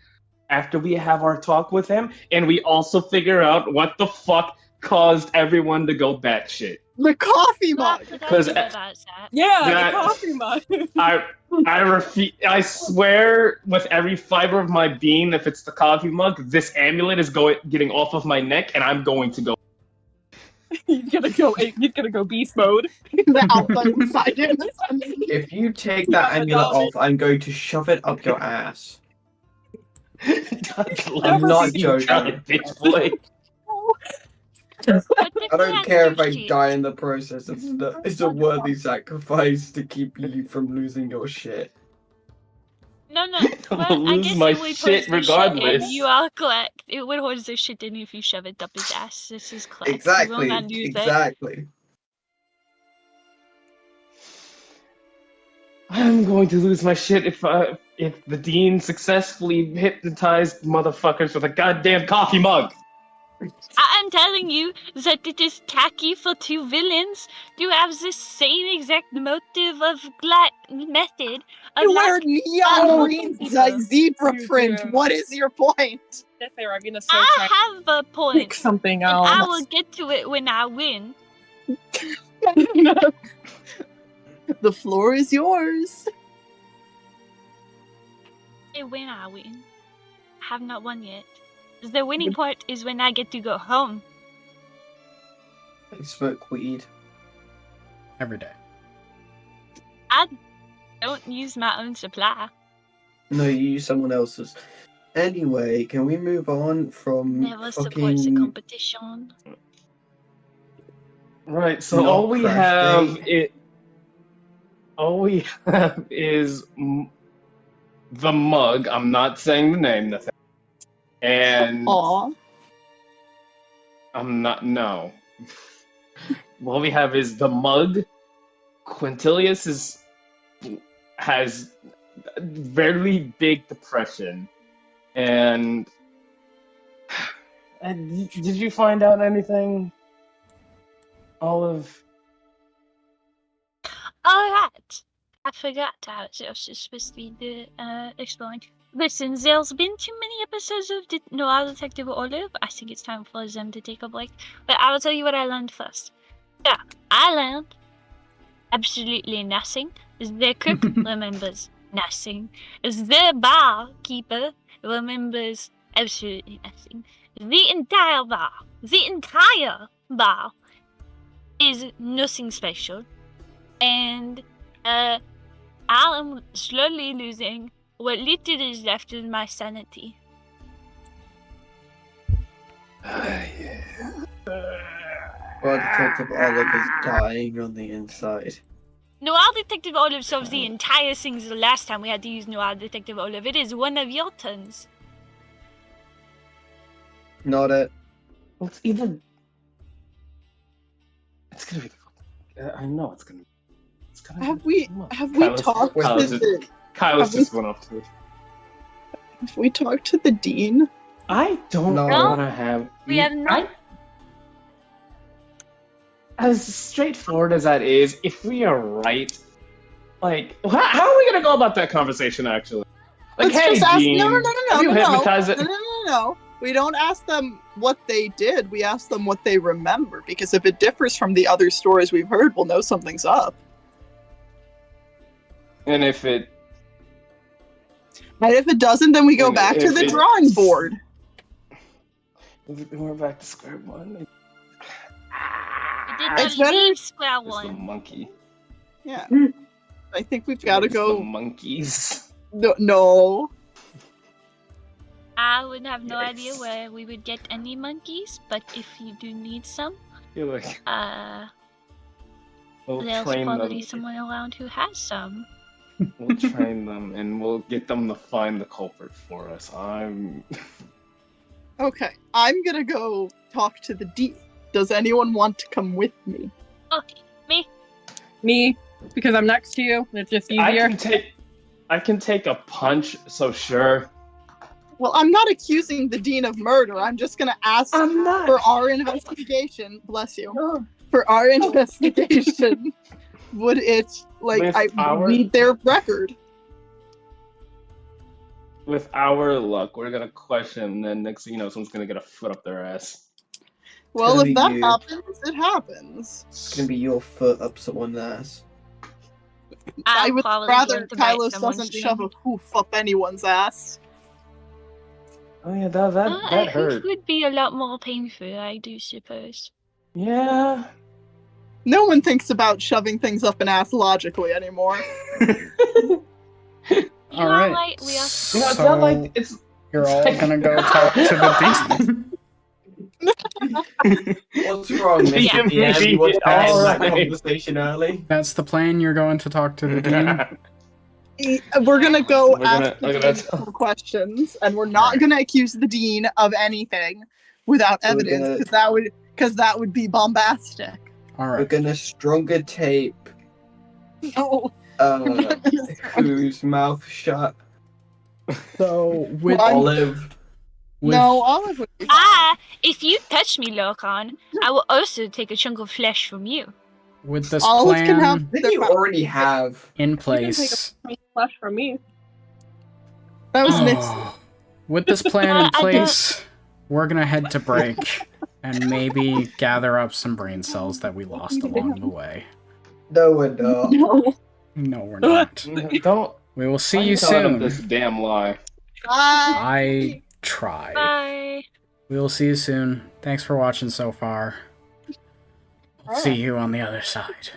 after we have our talk with him, and we also figure out what the fuck caused everyone to go batshit. The coffee mug. Because Yeah, That- the coffee mug. I swear with every fiber of my being, if it's the coffee mug, this amulet is getting off of my neck, and I'm going to go. He's gonna go beast mode. The outlet inside him. If you take that amulet off, I'm going to shove it up your ass. I'm not joking. Bitch boy. I don't care if I die in the process. It's a worthy sacrifice to keep you from losing your shit. No. I'll Well, I lose guess my it would shit hold the regardless. and you are correct. It would hold the shit in if you shove it up his ass. This is correct. We Exactly. will not use it. Exactly. I'm going to lose my shit if the dean successfully hypnotized motherfuckers with a goddamn coffee mug. I am telling you that it is tacky for two villains to have the same exact motive of method. Of You wear like, neon green zebra print. do. What is your point? That's fair. I'm gonna I have a point. pick something And else. I will get to it when I win. The floor is yours. And when I win. I have not won yet. The winning part is when I get to go home. I smoke weed. Every day. I don't use my own supply. No, you use someone else's. Anyway, can we move on from Never supports the fucking competition. Right. So Not all we Crash have Date. is the mug. I'm not saying the name, Nathaniel. And Aw. I'm not. No. What we have is the mug. Quintilius has very big depression, and did you find out anything, Olive? Alright. I forgot how it was supposed to be explained. Listen, there's been too many episodes of Noir Detective Olive. I think it's time for them to take a break. But I will tell you what I learned first. Yeah, I learned absolutely nothing. The cook remembers nothing. The barkeeper remembers absolutely nothing. The entire bar is nothing special. And I am slowly losing what little is left of my sanity. Well, Detective Olive is dying on the inside. Noir Detective Olive solves the entire things the last time we had to use Noir Detective Olive. It is one of your turns. Not it. Well, it's either. It's gonna be. I know it's gonna. It's gonna. Have we Kyle's- talked Kyle's to just- the Kyle's have just we- went up to it. have we talked to the dean? I don't No. want to have. We have not. As straightforward as that is, if we are right, like, how are we gonna go about that conversation? Actually, like, Let's hey, just ask. Dean, No. have you No. hypnotized it? No. We don't ask them what they did. We ask them what they remember. Because if it differs from the other stories we've heard, we'll know something's up. And if it, And if it doesn't, then we go And back to if the it- drawing board. we're back to square one. We did It's not better- leave square It's the one. monkey. Yeah. I think we've got to It's the go. monkeys. No. I would have no idea Yes. where we would get any monkeys, but if you do need some, You're like, we'll there's train probably them. someone around who has some. We'll train them, and we'll get them to find the culprit for us. Okay. I'm going to go talk to the dean. Does anyone want to come with me? Okay, me. Me, because I'm next to you. It's just easier. I can take a punch. So sure. Well, I'm not accusing the dean of murder. I'm just going to ask I'm not. for our investigation. Bless you. For our investigation, would it, like, With I our- need their record. With our luck, we're gonna question, and then next thing you know, someone's gonna get a foot up their ass. Well, Gonna if be that you. happens, it happens. It's gonna be your foot up someone's ass. I I'm would probably rather going to bite Kylos someone's doesn't knee. shove a hoof up anyone's ass. Oh yeah, that hurt. It would be a lot more painful, I do suppose. Yeah. No one thinks about shoving things up an ass logically anymore. You All are right. right, we are. You know, it's So not like it's. you're all gonna go talk to the dean. What's wrong, Mr. Yeah. DM? You want to end that Alright. conversation early? That's the plan. You're going to talk to the dean. We're gonna go We're gonna- ask the we're dean gonna- some questions, and we're not gonna accuse the dean of anything without We're evidence, gonna- because that would be bombastic. All We're right. gonna stronger tape No. whose mouth shut. So with Well, Olive. with Olive would be fine. If you touch me, Lorcan, I will also take a chunk of flesh from you. with this Olive can have plan I think you already have. in place. Flesh from me. That was Nixon. With this plan in I don't- place, we're gonna head to break and maybe gather up some brain cells that we lost along the way. No, we're not. No. No, we're not. Don't. We will see I'm you telling them soon. this damn lie. I tried. Bye. We will see you soon. Thanks for watching so far. See you on the other side.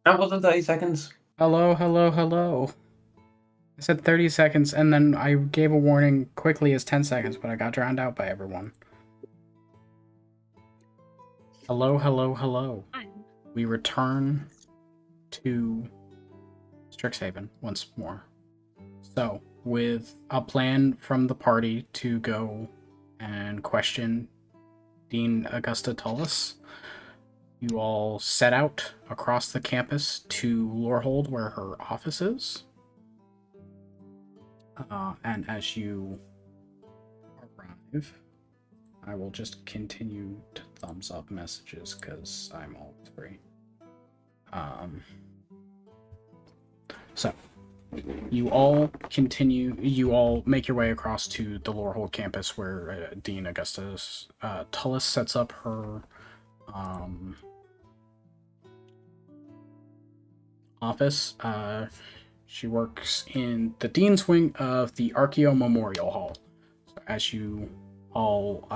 That wasn't 30 seconds. Hello, hello, hello. I said 30 seconds, and then I gave a warning quickly as 10 seconds, but I got drowned out by everyone. Hello, hello, hello. We return to Strixhaven once more. So, with a plan from the party to go and question Dean Augusta Tullis, you all set out across the campus to Lorehold, where her office is. And as you arrive, I will just continue to thumbs up messages because I'm always free. So, you all make your way across to the Lorehold campus where Dean Augustus Tullis sets up her office. She works in the Dean's Wing of the Archeo Memorial Hall. So as you all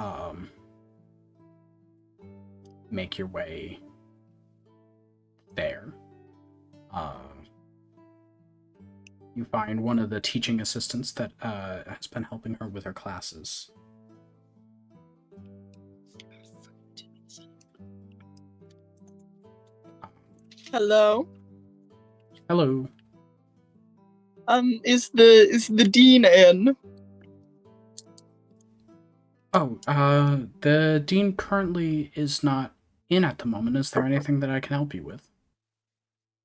make your way there, you find one of the teaching assistants that has been helping her with her classes. Hello. Hello. Is the dean in? Oh, the dean currently is not in at the moment. Is there anything that I can help you with?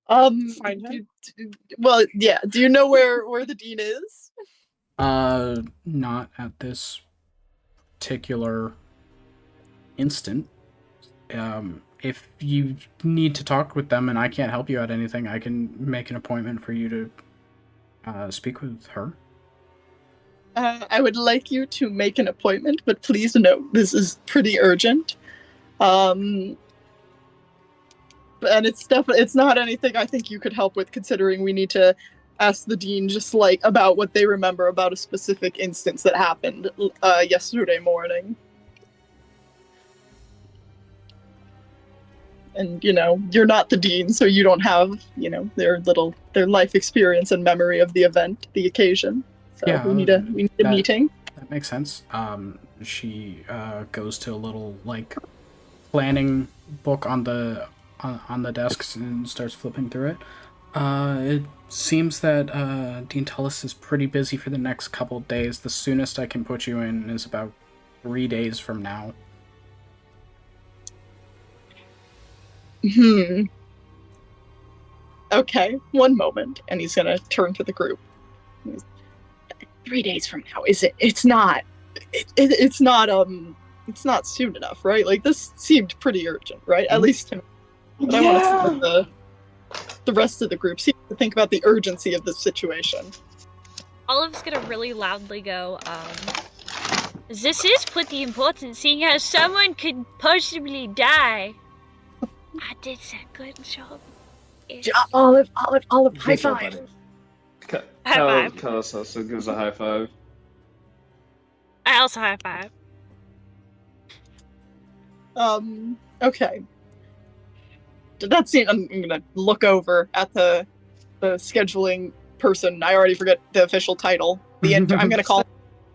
Find him. Well, yeah. Do you know where the dean is? Not at this particular instant. If you need to talk with them and I can't help you at anything, I can make an appointment for you to speak with her. I would like you to make an appointment, but please note this is pretty urgent. And it's not anything I think you could help with, considering we need to ask the dean just like about what they remember about a specific instance that happened yesterday morning. And you're not the dean, so you don't have their life experience and memory of the event, the occasion. So yeah, we need a meeting. That makes sense. She goes to a little planning book on the desks and starts flipping through it. It seems that Dean Tullis is pretty busy for the next couple of days. The soonest I can put you in is about 3 days from now. Okay, one moment, and he's gonna turn to the group. 3 days from now, is it? It's not. It's not soon enough, right? Like, this seemed pretty urgent, right? At least to me. But I want to see what the rest of the group seems to think about the urgency of this situation. Olive's gonna really loudly go, this is pretty important, seeing as someone could possibly die. I did a good job. Olive, high five. High five. Kellis also gives a high five. I also high five. Okay. That scene, I'm gonna look over at the scheduling person. I already forget the official title. I'm gonna call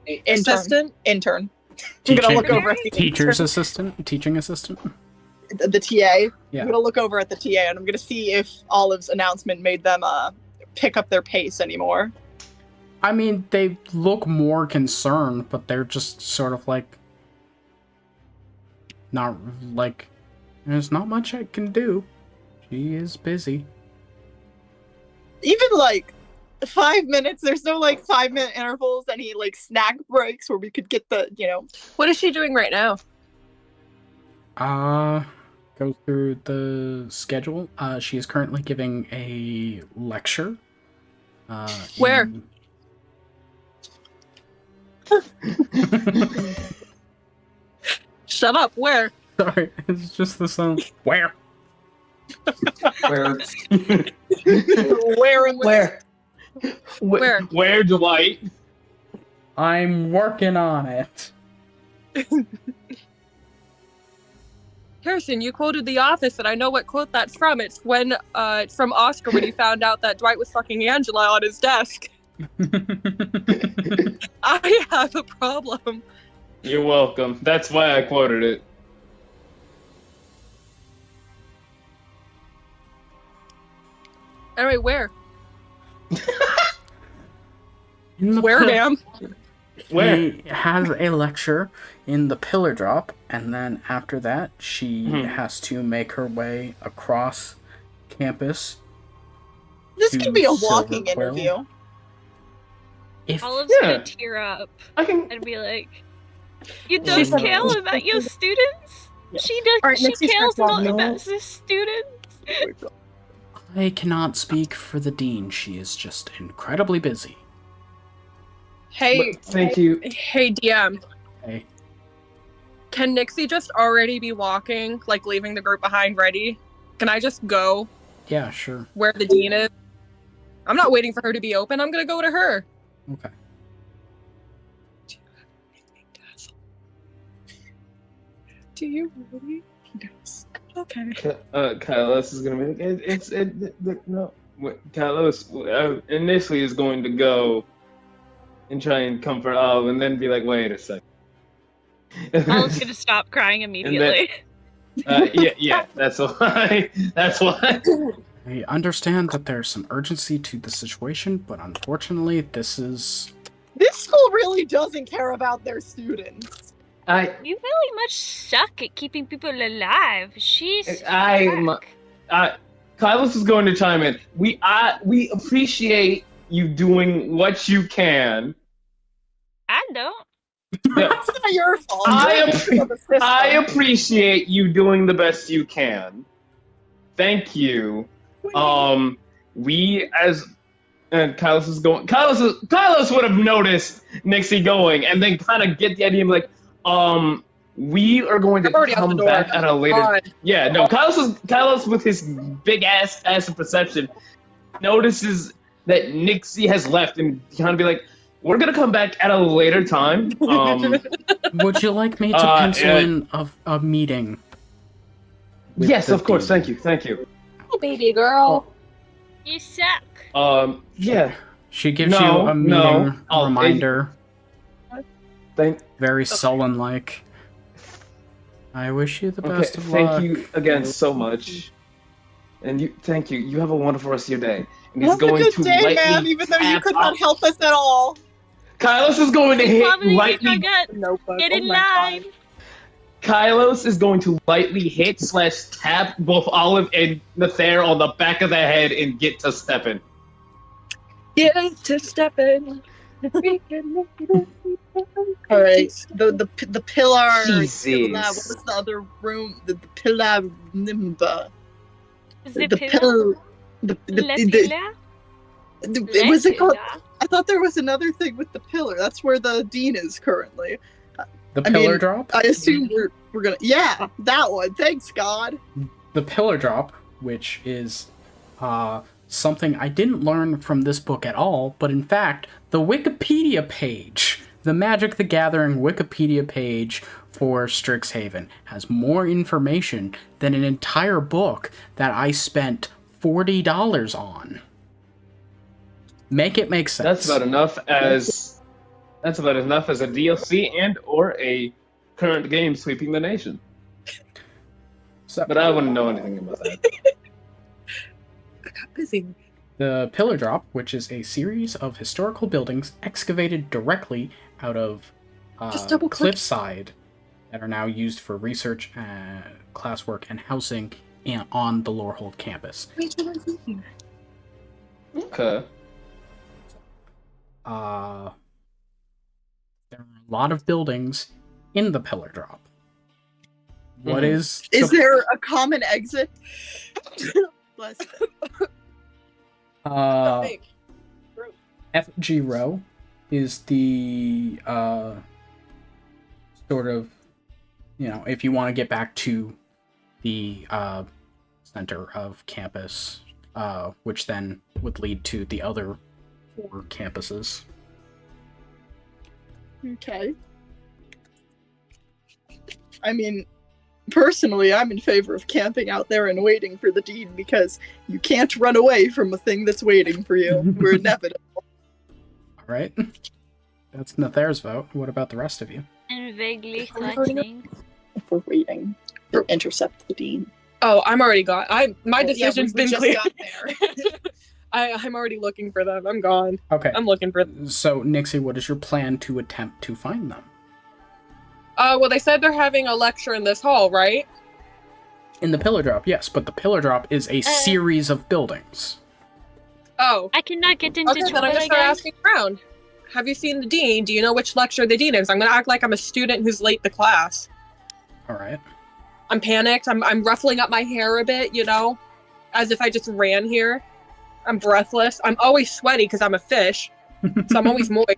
it intern. I'm gonna look over at the teacher's assistant, teaching assistant. The TA. Yeah. I'm gonna look over at the TA and I'm gonna see if Olive's announcement made them pick up their pace anymore. I mean, they look more concerned, but they're just sort of not there's not much I can do. She is busy. Even 5 minutes, there's no 5-minute intervals, any snack breaks where we could get the What is she doing right now? Go through the schedule. She is currently giving a lecture. Where? Shut up. Where? Sorry, it's just the sound. Where? Where? Where? Where, Dwight? I'm working on it. Harrison, you quoted The Office, and I know what quote that's from. It's from Oscar when he found out that Dwight was fucking Angela on his desk. I have a problem. You're welcome. That's why I quoted it. Anyway, where? Where, ma'am? Where? He has a lecture in the pillar drop, and then after that, she has to make her way across campus. This to could be a walking Silver Quill. interview. If Olive's gonna tear up and be like, "You don't She's like- care about your students? Yeah. She does. Alright, She Nixie cares starts not walking. about the students." I cannot speak for the dean, she is just incredibly busy. Hey, Thank you. hey, DM. Hey. Can Nixie just already be walking, like leaving the group behind ready? Can I just go Yeah, sure. where the dean is? I'm not waiting for her to be open. I'm gonna go to her. Okay. Do you really? He does. Okay. Kylos is gonna be no. Kylos initially is going to go and try and comfort Olive, and then be like, "Wait a second." Olive's gonna stop crying immediately. Yeah, that's why. That's why. I understand that there's some urgency to the situation, but unfortunately, this school really doesn't care about their students. You really much suck at keeping people alive. She's. Kylos is going to chime in. We appreciate you doing what you can. I don't. That's not your fault. I appreciate you doing the best you can. Thank you. We as and Kylos is going. Kylos would have noticed Nixie going, and then kind of get the idea of like, we are going to come back at a later. Yeah, no. Kylos with his big ass of perception notices that Nixie has left, and kind of be like, we're gonna come back at a later time. Would you like me to pencil in a meeting? Yes, of course. Thank you. Oh, baby girl. You suck. Yeah. She gives you a meeting reminder. Thank Very sullen-like. I wish you the best of luck. Thank you again so much. And thank you. You have a wonderful rest of your day. And he's Have a going good to day, lightly ma'am, even though you tap could not up. help us at all. Kylos is going to hit lightly. Get in line. Kylos is going to lightly hit / tap both Olive and Nathair on the back of the head and get to stepping. Get to stepping. All right, the pillar. Jesus. What was the other room? The pillar. The pillar. It was it called? I thought there was another thing with the pillar. That's where the dean is currently. The pillar drop? I assume we're gonna. Yeah, that one. Thanks, God. The pillar drop, which is something I didn't learn from this book at all, but in fact, the Wikipedia page, the Magic the Gathering Wikipedia page for Strixhaven, has more information than an entire book that I spent $40 on. Make it make sense. That's about enough as a DLC and or a current game sweeping the nation. So, but I wouldn't know anything about that. I got busy. The Pillar Drop, which is a series of historical buildings excavated directly out of cliffside that are now used for research, classwork, and housing on the Lorehold campus. Okay. There are a lot of buildings in the Pillar Drop. What is there a common exit? Bless you. FG Row is the sort of, if you want to get back to the center of campus, which then would lead to the other 4 campuses. Okay. I mean, Personally, I'm in favor of camping out there and waiting for the dean because you can't run away from a thing that's waiting for you. We're inevitable. All right. That's Nether's vote. What about the rest of you? And vaguely threatening. If we're waiting, or intercept the dean. Oh, I'm already gone. My decision's we been just clear. got there. I'm already looking for them. I'm gone. Okay. I'm looking for them. So, Nixie, what is your plan to attempt to find them? Well, they said they're having a lecture in this hall, right? In the pillar drop, yes, but the pillar drop is a series of buildings. Oh. I cannot get into Okay, then I'm Twitter gonna start again. asking around. Have you seen the dean? Do you know which lecture the dean is? I'm gonna act like I'm a student who's late to class. All right. I'm panicked. I'm ruffling up my hair a bit, you know, as if I just ran here. I'm breathless. I'm always sweaty because I'm a fish, so I'm always moist.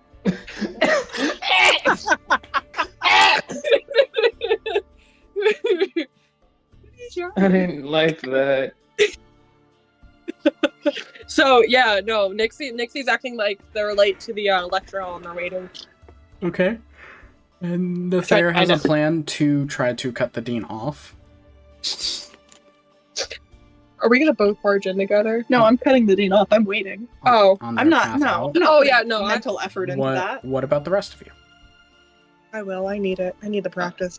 I didn't like that. So yeah, no, Nixie's acting like they're late to the lecture hall and they're waiting. Okay. And Nether has a plan to try to cut the dean off. Are we gonna both barge in together? No, I'm cutting the dean off. I'm waiting. Oh, on I'm their not. path No. out. I'm not Oh, yeah, putting no, mental effort into that. What about the rest of you? I will. I need it. I need the practice.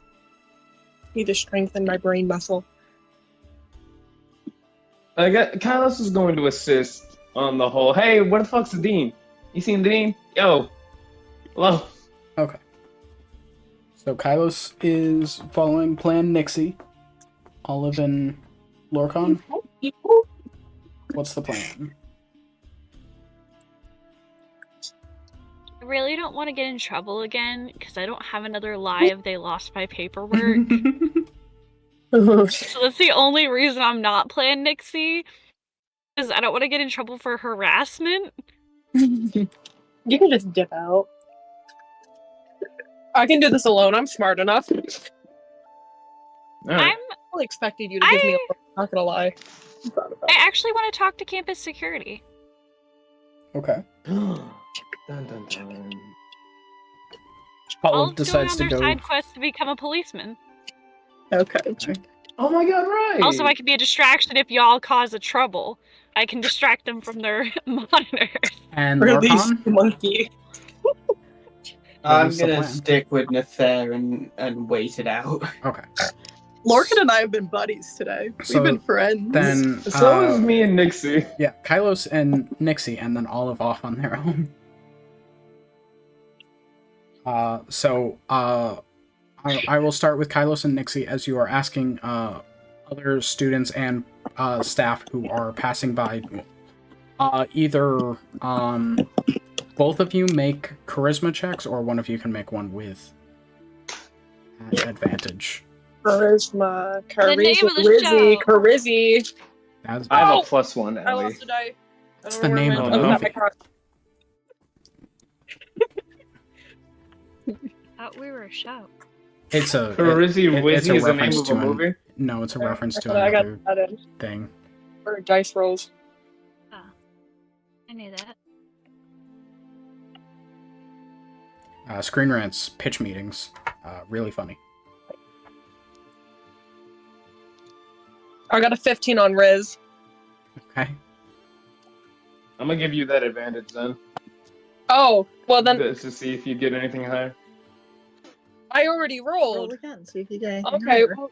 Need to strengthen my brain muscle. Kylos is going to assist on the whole. Hey, where the fuck's the dean? You seen the dean? Yo, hello. Okay. So Kylos is following Plan Nixie. Olive and Lorcan. What's the plan? I really don't want to get in trouble again because I don't have another lie of they lost my paperwork. So that's the only reason I'm not playing Nixie. Is I don't want to get in trouble for harassment. You can just dip out. I can do this alone. I'm smart enough. All right. I fully expected you to give me a look, not gonna lie. I actually want to talk to campus security. Okay. Dun, dun, dun. I'll Olive decides do to another go. side quest to become a policeman. Okay. Oh my god, right. Also, I can be a distraction if y'all cause a trouble. I can distract them from their monitors. And Release Lorcan? the monkey. I'm What's the gonna plan? stick with Nether and wait it out. Okay. Lorcan and I have been buddies today. So We've been friends. Then, So is me and Nixie. yeah, Kylos and Nixie, and then Olive off on their own. I will start with Kylos and Nixie as you are asking other students and staff who are passing by. Either both of you make charisma checks, or one of you can make one with advantage. Charisma, The name of the show. Charizzy. As, I have Oh! a +1, I Ellie. lost a die. It's the name of the movie. Thought we were a show. It's a Charizzy it's Wizzy a is the name reference of to a movie? No, it's a reference to I got another that in. thing. Or dice rolls. I knew that. Screen Rant's pitch meetings, really funny. I got a 15 on Riz. Okay. I'm gonna give you that advantage then. Oh, well then Just to see if you get anything higher. I already Roll rolled. again. See if you get anything Okay, higher. well,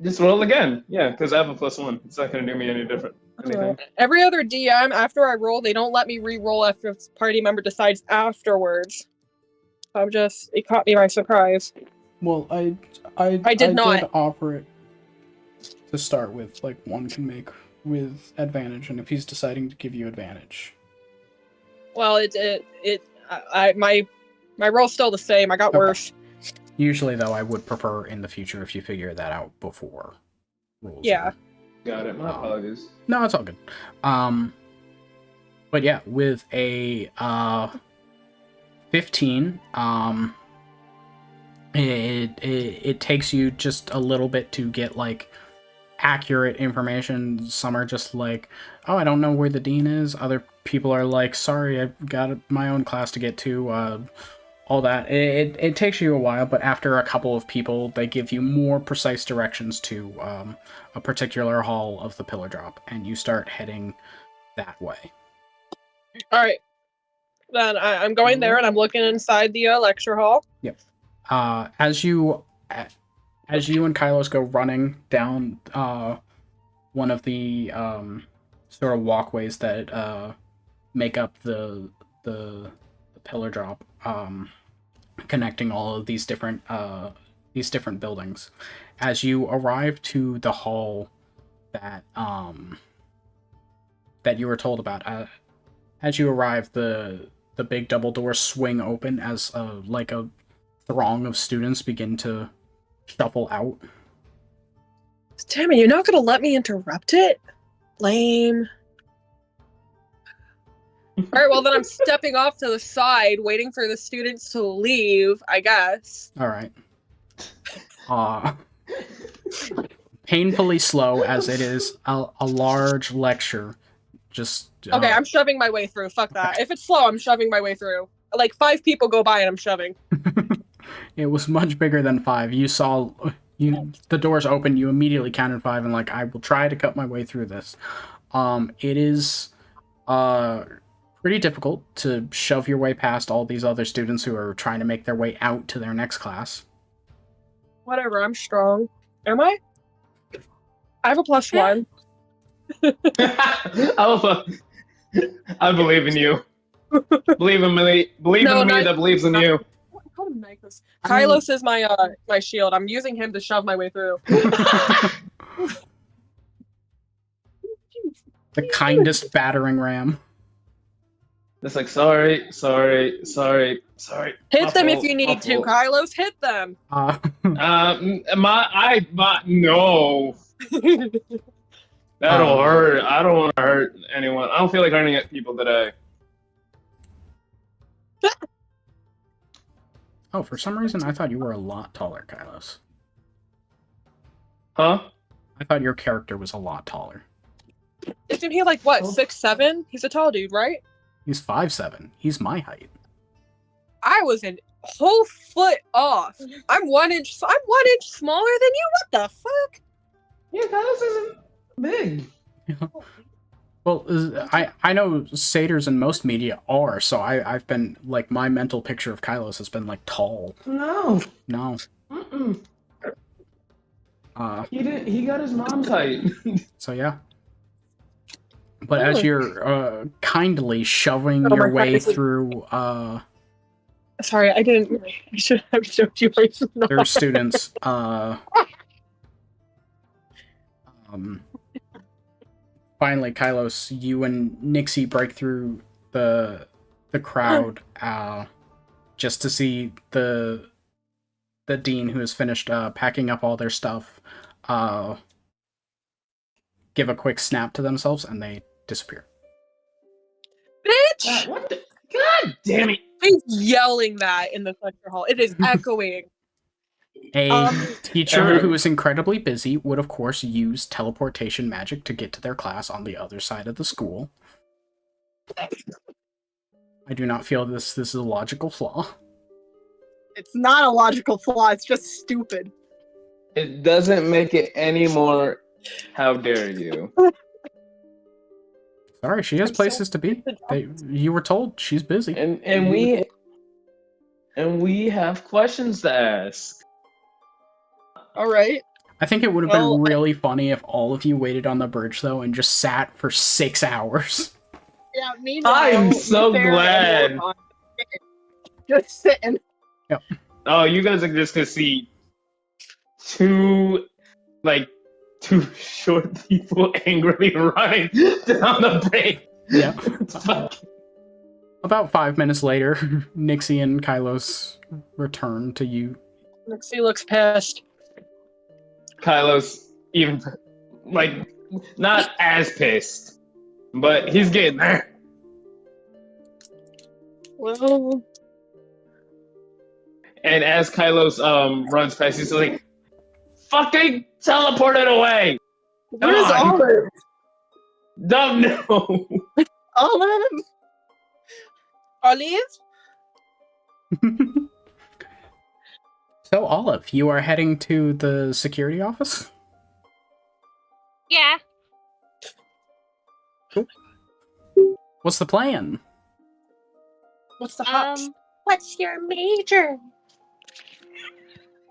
Just roll again. Yeah, because I have a +1. It's not gonna do me any different. Anything. every other DM, after I roll, they don't let me re-roll after a party member decides afterwards. It caught me by surprise. Well, I did not. did offer it to start with. Like, one can make with advantage, and if he's deciding to give you advantage. Well, my roll's still the same. I got Okay. worse. Usually, though, I would prefer in the future if you figure that out before rules. Yeah. Got it. My apologies. No, it's all good. But yeah, with a 15, it takes you just a little bit to get like accurate information. Some are just like, oh, I don't know where the dean is. Other people are like, sorry, I've got my own class to get to. all that. It takes you a while, but after a couple of people, they give you more precise directions to a particular hall of the pillar drop, and you start heading that way. All right. Then I'm going there and I'm looking inside the lecture hall. Yep. As you and Kylos go running down one of the sort of walkways that make up the pillar drop, connecting all of these different buildings. As you arrive to the hall that you were told about, as you arrive, the big double doors swing open as like a throng of students begin to shuffle out. Damn it, you're not gonna let me interrupt it? Lame. Alright, well then I'm stepping off to the side, waiting for the students to leave, I guess. Alright. Painfully slow, as it is a large lecture. Just okay, I'm shoving my way through. Fuck that. If it's slow, I'm shoving my way through. Like 5 people go by and I'm shoving. It was much bigger than 5. You saw the doors open, you immediately counted 5 and like, I will try to cut my way through this. It is pretty difficult to shove your way past all these other students who are trying to make their way out to their next class. Whatever, I'm strong. Am I? I have a +1. I believe in you. Believe in me. Believe in me that believes in you. Kylos is my my shield. I'm using him to shove my way through. The kindest battering ram. It's like sorry. Hit them if you need to, Kylos. Hit them. No. That'll hurt. I don't want to hurt anyone. I don't feel like hurting people today. Oh, for some reason, I thought you were a lot taller, Kylos. Huh? I thought your character was a lot taller. Isn't he like, what, 6'7"? He's a tall dude, right? He's 5'7". He's my height. I was a whole foot off. I'm 1 inch smaller than you? What the fuck? Yeah, Kylos isn't big. Well, I know satyrs in most media are, so I've been, like, my mental picture of Kylos has been, like, tall. No. Mm-mm. He got his mom's height. So, yeah. But as you're kindly shoving your way through... Sorry, I didn't... I should have showed you my There are students, finally, Kylos, you and Nixie break through the crowd just to see the dean, who has finished packing up all their stuff, give a quick snap to themselves, and they disappear. Bitch! What the? God damn it! He's yelling that in the lecture hall. It is echoing. A teacher who is incredibly busy would, of course, use teleportation magic to get to their class on the other side of the school. I do not feel this is a logical flaw. It's not a logical flaw, it's just stupid. It doesn't make it any more. How dare you? Sorry, she has places to be. You were told she's busy. And we have questions to ask. Alright. I think it would have been really funny if all of you waited on the bridge, though, and just sat for 6 hours. Yeah, meanwhile, I'm so glad. Just sitting. Yep. Oh, you guys are just gonna see two short people angrily running down the bank. Yeah. About 5 minutes later, Nixie and Kylos return to you. Nixie looks pissed. Kylos, even, not as pissed, but he's getting there. Well... And as Kylos runs past, he's like, fucking teleport it away! Where's Olive? Don't know. Olive? Olive? So, Olive, you are heading to the security office? Yeah. What's the plan? What's the hot? What's your major?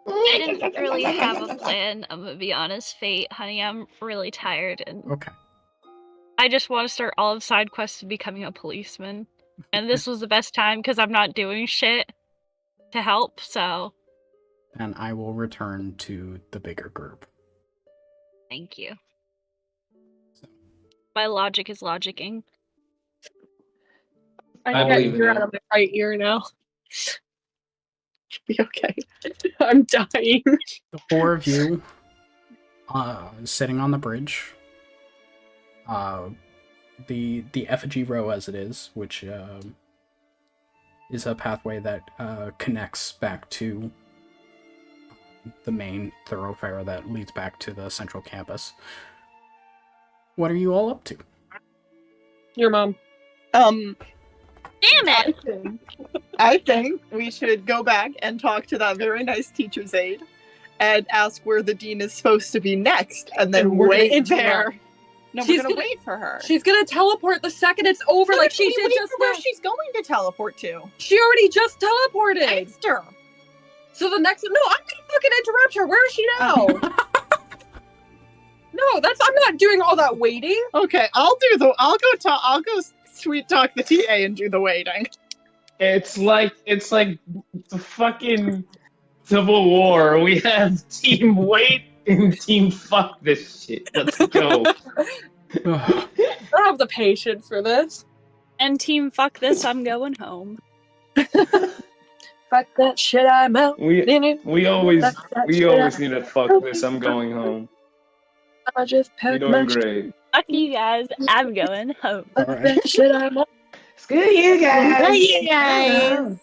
I didn't really have a plan, I'm gonna be honest, Fate. Honey, I'm really tired, and Okay. I just want to start Olive's side quest of becoming a policeman. And this was the best time, because I'm not doing shit to help, so... And I will return to the bigger group. Thank you. My logic is logicking. I I got believe in ear you. out of my right ear now. Be okay. I'm dying. The four of you, sitting on the bridge, the effigy row as it is, which is a pathway that connects back to the main thoroughfare that leads back to the central campus. What are you all up to? Your mom. Damn it! I think we should go back and talk to that very nice teacher's aide and ask where the dean is supposed to be next, and then And we're gonna wait interrupt. there. No, She's we're gonna gonna- wait for her. She's gonna teleport the second it's over, like she did wait just for where now. she's going to teleport to. She already just teleported. Text her. So the next, no, I'm gonna fucking interrupt her. Where is she now? No, I'm not doing all that waiting. Okay, I'll go sweet talk the TA and do the waiting. It's like the fucking Civil War. We have team wait and team fuck this shit. Let's go. I don't have the patience for this. And team, fuck this, I'm going home. Fuck that shit, I'm out. We always Fuck that need shit, to fuck this. I'm going home. I just You're packed my doing great. Fuck you guys, I'm going home. Fuck Alright. that shit, I'm out. Screw you guys.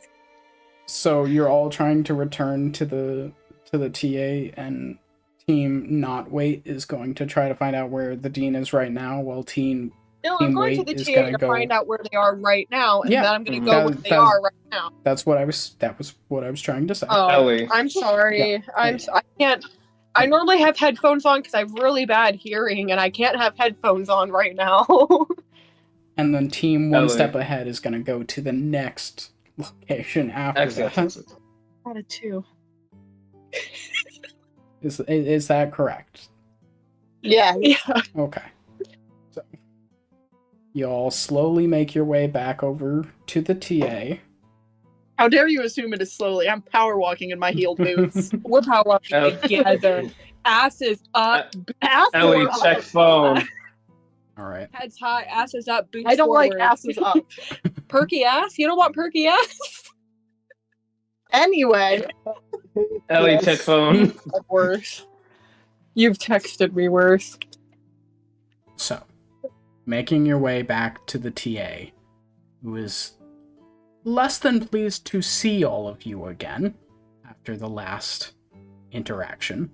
So you're all trying to return to the TA, and Team Not Wait is going to try to find out where the dean is right now, while Team No, Team I'm going to Wait the is TA gonna to go- find out where they are right now, and Yeah, then I'm gonna go that- where they that- are right now. That was what I was trying to say. Oh, Ellie. I'm sorry. Yeah. I can't. I normally have headphones on because I have really bad hearing, and I can't have headphones on right now. And then Team One Ellie. Step Ahead is going to go to the next location after Excellent. that. excellent. Out of two. Is that correct? Yeah. Yeah. Okay. So you all slowly make your way back over to the TA. How dare you assume it is slowly? I'm power walking in my heeled boots. We're power walking El- together. Asses up, Ellie, check phone. All right. heads high, asses up, boots I don't like forward. asses up. Perky ass? You don't want perky ass? Anyway. Ellie, check phone. Worse. You've texted me worse. So, making your way back to the TA, who is less than pleased to see all of you again after the last interaction.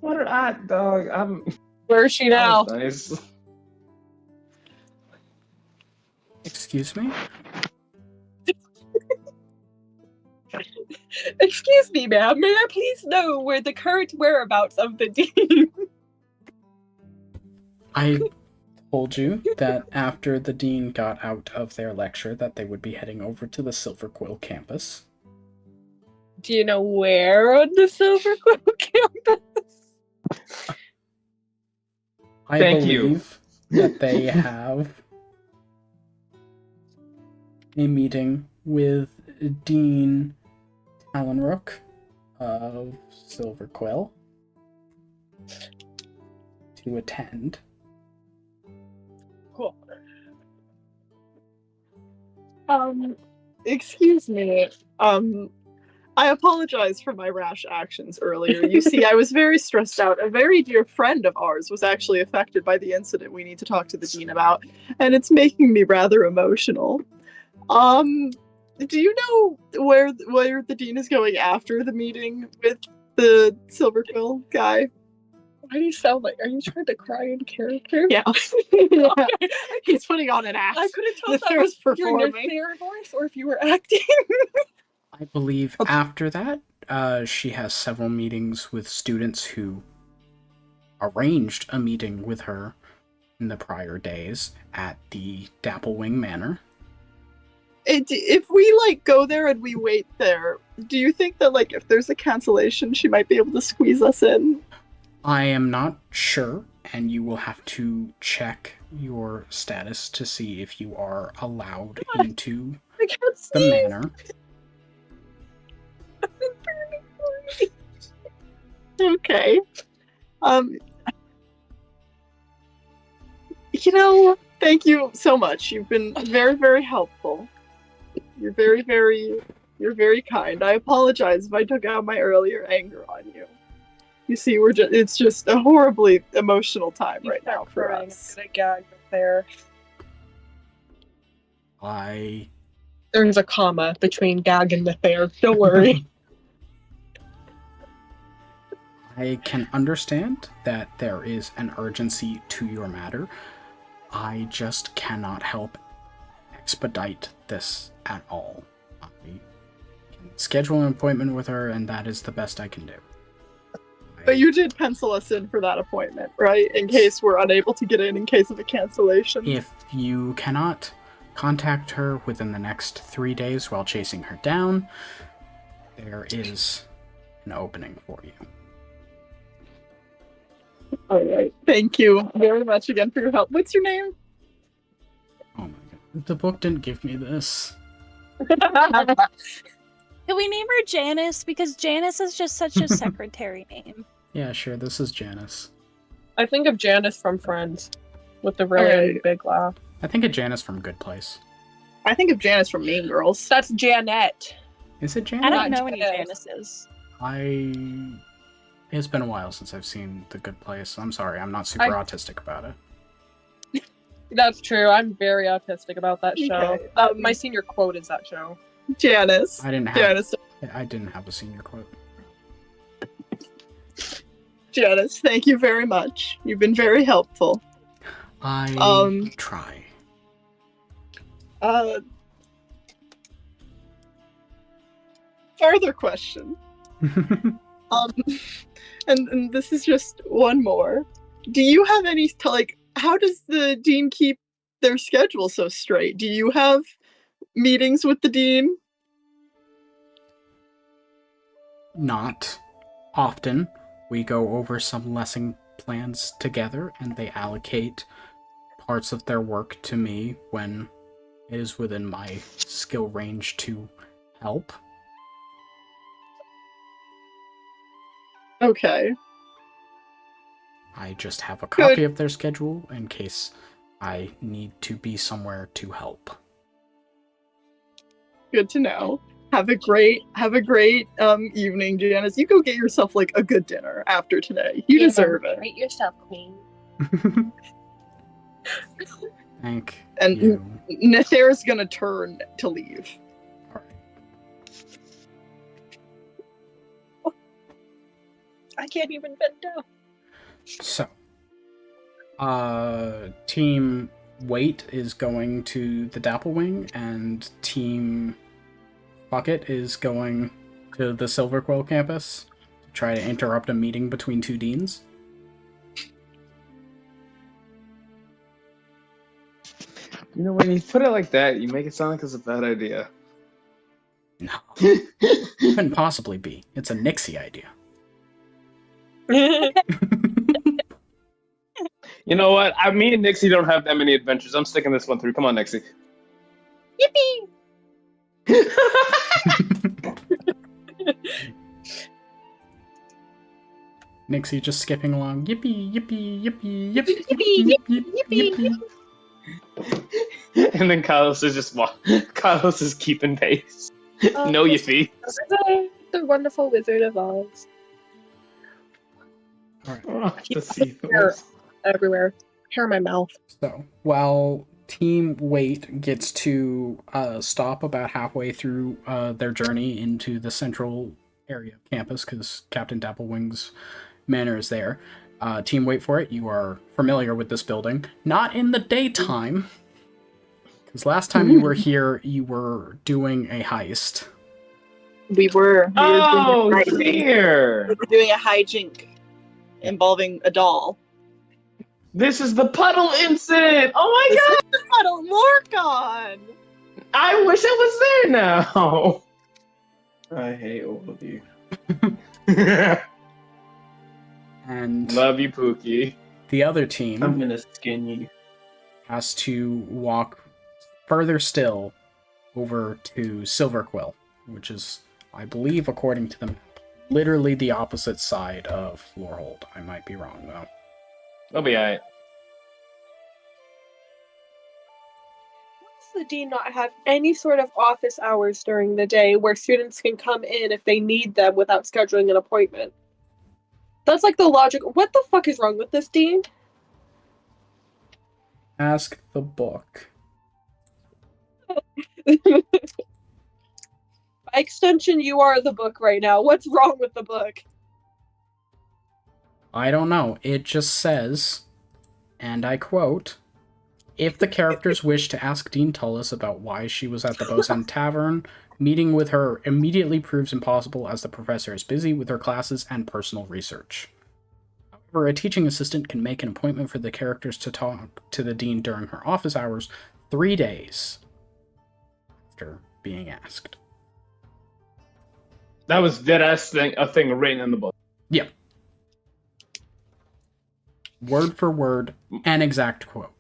What did I, dog? I'm. Where is she now? Nice. Excuse me? Excuse me, ma'am. May I please know where the current whereabouts of the dean? I told you that after the dean got out of their lecture that they would be heading over to the Silver Quill campus. Do you know where on the Silver Quill campus? I Thank you. believe that they have a meeting with Dean Talonrook of Silver Quill to attend. Cool. Excuse me. I apologize for my rash actions earlier. You see, I was very stressed out. A very dear friend of ours was actually affected by the incident we need to talk to the dean about, and it's making me rather emotional. Do you know where the dean is going after the meeting with the Silver Quill guy? Why do you sound like? Are you trying to cry in character? Yeah. Okay. He's putting on an act. I couldn't tell if that Nether's was your performing. Nether voice or if you were acting. I believe after that, she has several meetings with students who arranged a meeting with her in the prior days at the Dapplewing Manor. If we like go there and we wait there, do you think that like if there's a cancellation, she might be able to squeeze us in? I am not sure, and you will have to check your status to see if you are allowed into I can't the see. manor. Okay. Thank you so much. You've been very, very helpful. You're very kind. I apologize if I took out my earlier anger on you. You see, it's just a horribly emotional time right now for us. I'm gonna gag there. There's a comma between gag and the fair. Don't worry. I can understand that there is an urgency to your matter. I just cannot help expedite this at all. I can schedule an appointment with her, and that is the best I can do. But you did pencil us in for that appointment, right? In case we're unable to get in case of a cancellation. If you cannot contact her within the next 3 days while chasing her down, there is an opening for you. All right. Thank you very much again for your help. What's your name? Oh my god. The book didn't give me this. Can we name her Janice? Because Janice is just such a secretary name. Yeah, sure, this is Janice. I think of Janice from Friends with the really big laugh. I think of Janice from Good Place. I think of Janice from Mean Girls. That's Janette. Is it Janice? I don't know any Janices. It's been a while since I've seen The Good Place. I'm sorry, I'm not super autistic about it. That's true. I'm very autistic about that show. Okay. My senior quote is that show. Janice. I didn't have a senior quote. Janice, thank you very much. You've been very helpful. I try. Further question. And this is just one more. Do you have any how does the dean keep their schedule so straight? Do you have meetings with the dean? Not often. We go over some lesson plans together, and they allocate parts of their work to me when it is within my skill range to help. Okay. I just have a copy of their schedule in case I need to be somewhere to help. Good to know. Have a great evening, Janice. You go get yourself a good dinner after today. You deserve it. Treat yourself, queen. Thank and you. Nether's gonna turn to leave. I can't even bend down. So, Team Wait is going to the Dapplewing, and Team Bucket is going to the Silverquill campus to try to interrupt a meeting between two deans. You know, when you put it like that, you make it sound like it's a bad idea. No. Couldn't possibly be. It's a Nixie idea. You know what? Me and Nixie don't have that many adventures. I'm sticking this one through. Come on, Nixie. Yippee! Nixie just skipping along. Yippee, yippee, yippee, yippee, Yippee, yippee, yippee. And then Carlos is just Carlos is keeping pace. No yippee. The wonderful Wizard of Oz. Hair everywhere. Hair in my mouth. So, while Team Wait gets to stop about halfway through their journey into the central area of campus, because Captain Dapplewing's manor is there, Team, wait for it. You are familiar with this building. Not in the daytime. Because last time you were here, you were doing a heist. We were. Oh, We here! were doing a hijink involving a doll. This is the puddle incident! Oh my god! This is Puddle Morcon! I wish I was there now! I hate all of you. And Love you, Pookie. the other I'm team gonna skin you. has to walk further still over to Silverquill, which is, I believe, according to the map, literally the opposite side of Lorehold. I might be wrong, though. I'll be alright. Does the dean not have any sort of office hours during the day where students can come in if they need them without scheduling an appointment? That's like the logic. What the fuck is wrong with this dean? Ask the book. By extension, you are the book right now. What's wrong with the book? I don't know. It just says, and I quote, if the characters wish to ask Dean Tullis about why she was at the Bosan Tavern, meeting with her immediately proves impossible as the professor is busy with her classes and personal research. However, a teaching assistant can make an appointment for the characters to talk to the dean during her office hours 3 days after being asked. That was deadass a thing written in the book. Yep. Word for word, an exact quote.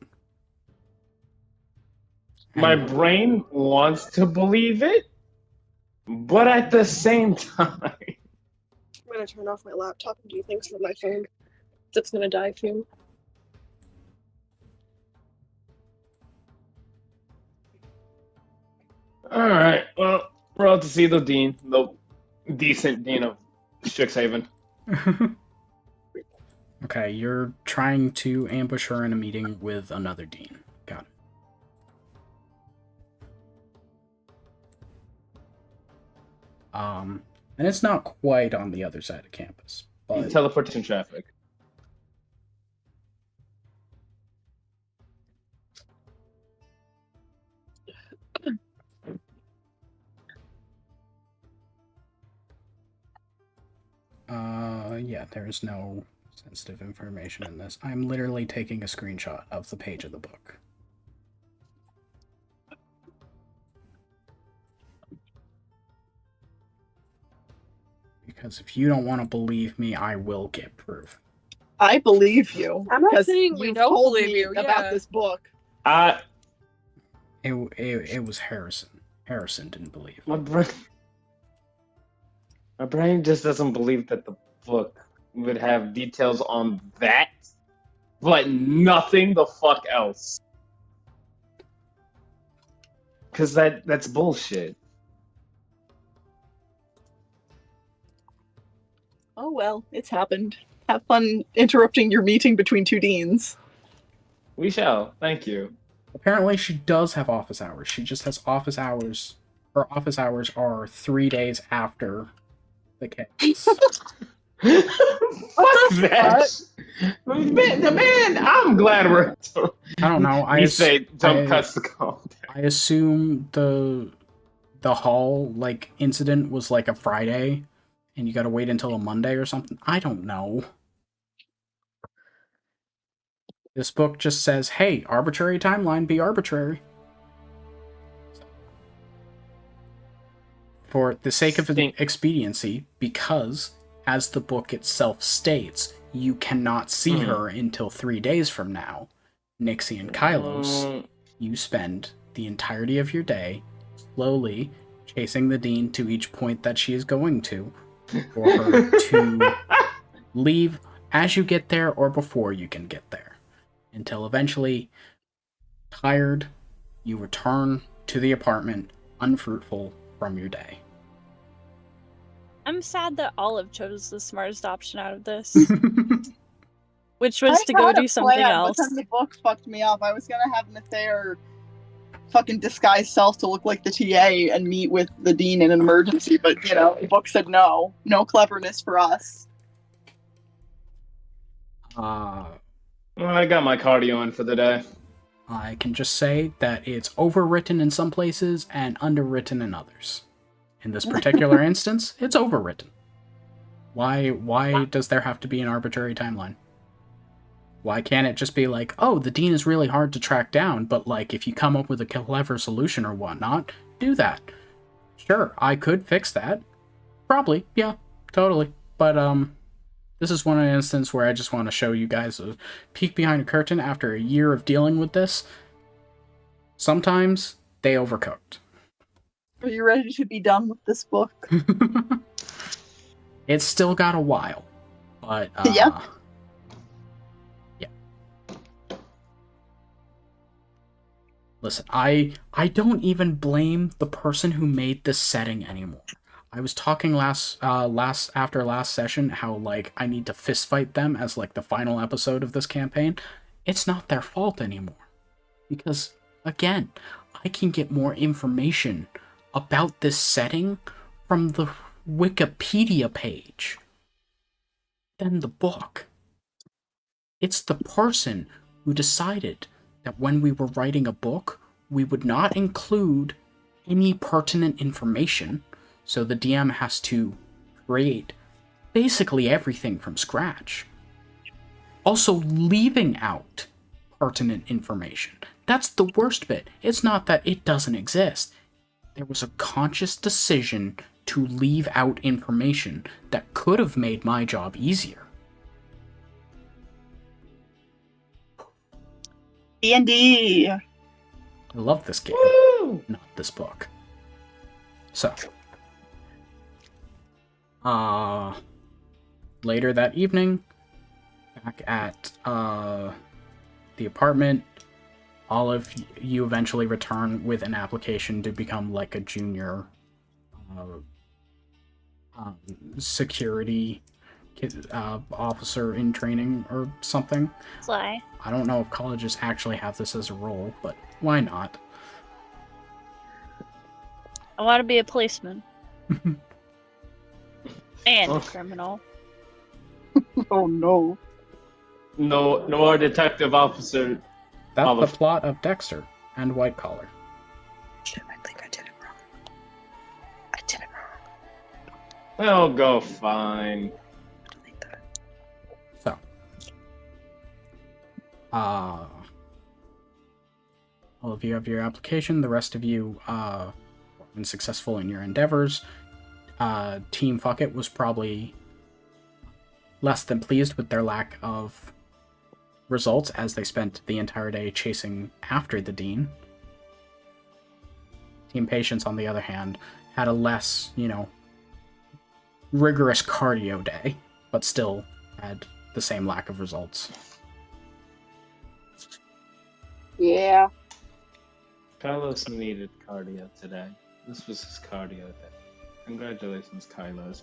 My brain wants to believe it, but at the same time... I'm gonna turn off my laptop and do things with my phone. It's gonna die soon. Alright, well, we're out to see the dean, the decent dean of Strixhaven. Okay, you're trying to ambush her in a meeting with another dean. Got it. And it's not quite on the other side of campus, but Teleportation traffic. yeah, there's no sensitive information in this. I'm literally taking a screenshot of the page of the book. Because if you don't want to believe me, I will get proof. I believe you. I'm not 'cause saying we you've don't told believe me you, about yeah. this book. It was Harrison. Harrison didn't believe. My brain just doesn't believe that the book would have details on that, but nothing the fuck else. Because that's bullshit. Oh well, it's happened. Have fun interrupting your meeting between two deans. We shall. Thank you. Apparently she does have office hours. She just has office hours. Her office hours are 3 days after the case. Fuck that! Man, I'm glad we're... I don't know. You say, don't cuss the call. I assume the hall incident was like a Friday, and you gotta wait until a Monday or something. I don't know. This book just says, hey, arbitrary timeline, be arbitrary. For the sake of expediency, because, as the book itself states, you cannot see her until 3 days from now. Nixie and Kylos, you spend the entirety of your day slowly chasing the dean to each point that she is going to, for her to leave as you get there or before you can get there. Until eventually, tired, you return to the apartment, unfruitful from your day. I'm sad that Olive chose the smartest option out of this, which was to go had a do something plan, else. But then the book fucked me up. I was gonna have Nathair fucking disguise self to look like the TA and meet with the dean in an emergency, but the book said no. No cleverness for us. Uh, Well, I got my cardio in for the day. I can just say that it's overwritten in some places and underwritten in others. In this particular instance, it's overwritten. Why does there have to be an arbitrary timeline? Why can't it just be like, oh, the dean is really hard to track down, but like if you come up with a clever solution or whatnot, do that. Sure, I could fix that. Probably, yeah, totally. But this is one instance where I just want to show you guys a peek behind a curtain after a year of dealing with this. Sometimes they overcooked. Are you ready to be done with this book? It's still got a while, but Yeah. Listen, I don't even blame the person who made this setting anymore. I was talking after last session how like I need to fist fight them as like the final episode of this campaign. It's not their fault anymore. Because again, I can get more information about this setting from the Wikipedia page than the book. It's the person who decided that when we were writing a book, we would not include any pertinent information, so the DM has to create basically everything from scratch. Also leaving out pertinent information. That's the worst bit. It's not that it doesn't exist. There was a conscious decision to leave out information that could have made my job easier. D&D. I love this game, not this book. So, later that evening, back at the apartment, all of you eventually return with an application to become like a junior security officer in training or something. Sly. I don't know if colleges actually have this as a role, but why not? I want to be a policeman. And a criminal. Oh no. No, detective officer. That's the plot of Dexter and White Collar. Shit, I think I did it wrong. I did it wrong. They'll go fine. Delete that. So, all of you have your application. The rest of you have been successful in your endeavors. Team Fuck It was probably less than pleased with their lack of results as they spent the entire day chasing after the dean. Team Patience, on the other hand, had a less, rigorous cardio day, but still had the same lack of results. Yeah. Kylos needed cardio today. This was his cardio day. Congratulations, Kylos.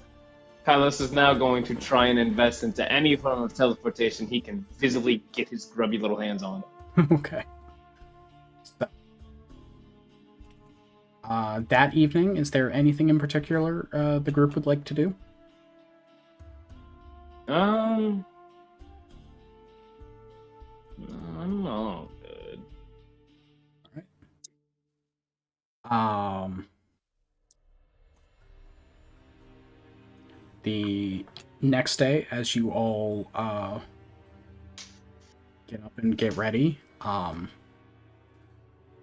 Kylos is now going to try and invest into any form of teleportation he can visibly get his grubby little hands on. Okay. So, that evening, is there anything in particular the group would like to do? I'm all good. Alright. The next day, as you all get up and get ready,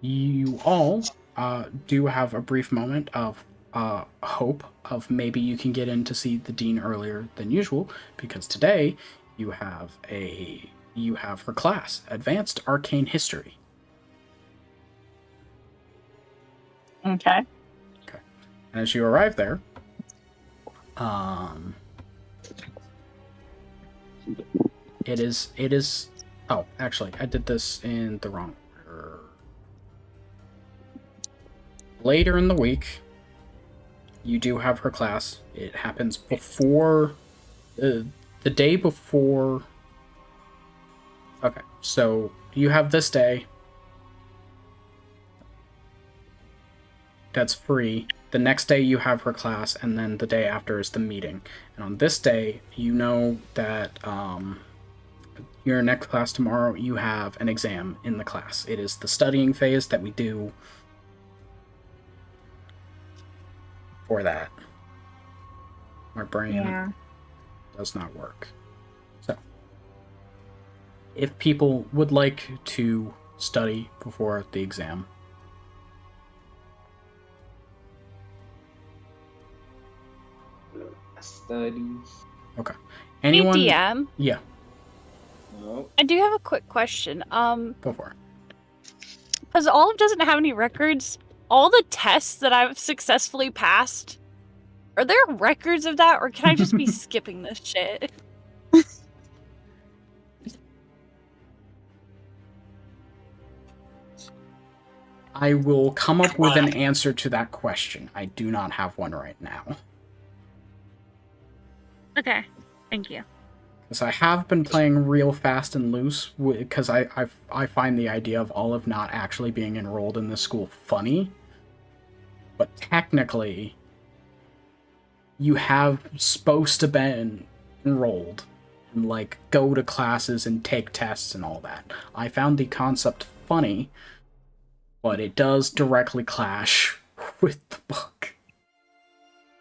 you all do have a brief moment of hope of maybe you can get in to see the dean earlier than usual, because today you have her class, Advanced Arcane History. Okay. And as you arrive there, it is oh, actually, I did this in the wrong order. Later in the week, you do have her class. It happens before the day before. Okay, so you have this day that's free. The next day you have her class, and then the day after is the meeting. And on this day, you know that your next class tomorrow, you have an exam in the class. It is the studying phase that we do for that. My brain does not work. So, if people would like to study before the exam, Studies. okay. Anyone? Hey, DM. Yeah, No. I do have a quick question. go for it. Because Olive doesn't have any records, all the tests that I've successfully passed, are there records of that, or can I just be skipping this shit? I will come up with an answer to that question. I do not have one right now. Okay, thank you. Because I have been playing real fast and loose, because I find the idea of Olive not actually being enrolled in this school funny. But technically, you have supposed to be enrolled and, like, go to classes and take tests and all that. I found the concept funny, but it does directly clash with the book.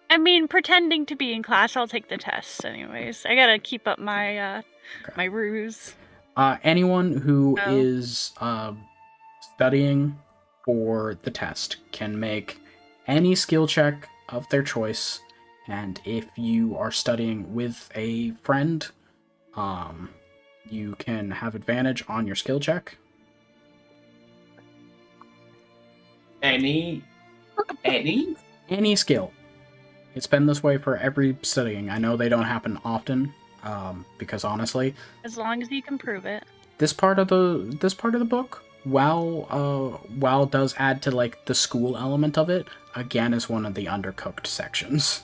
I mean, pretending to be in class, I'll take the tests anyways. I gotta keep up my my ruse. Anyone who is studying for the test can make any skill check of their choice, and if you are studying with a friend, you can have advantage on your skill check. Any skill. It's been this way for every studying. I know they don't happen often, because honestly, As long as you can prove it. this part of the book, while does add to, like, the school element of it, again is one of the undercooked sections.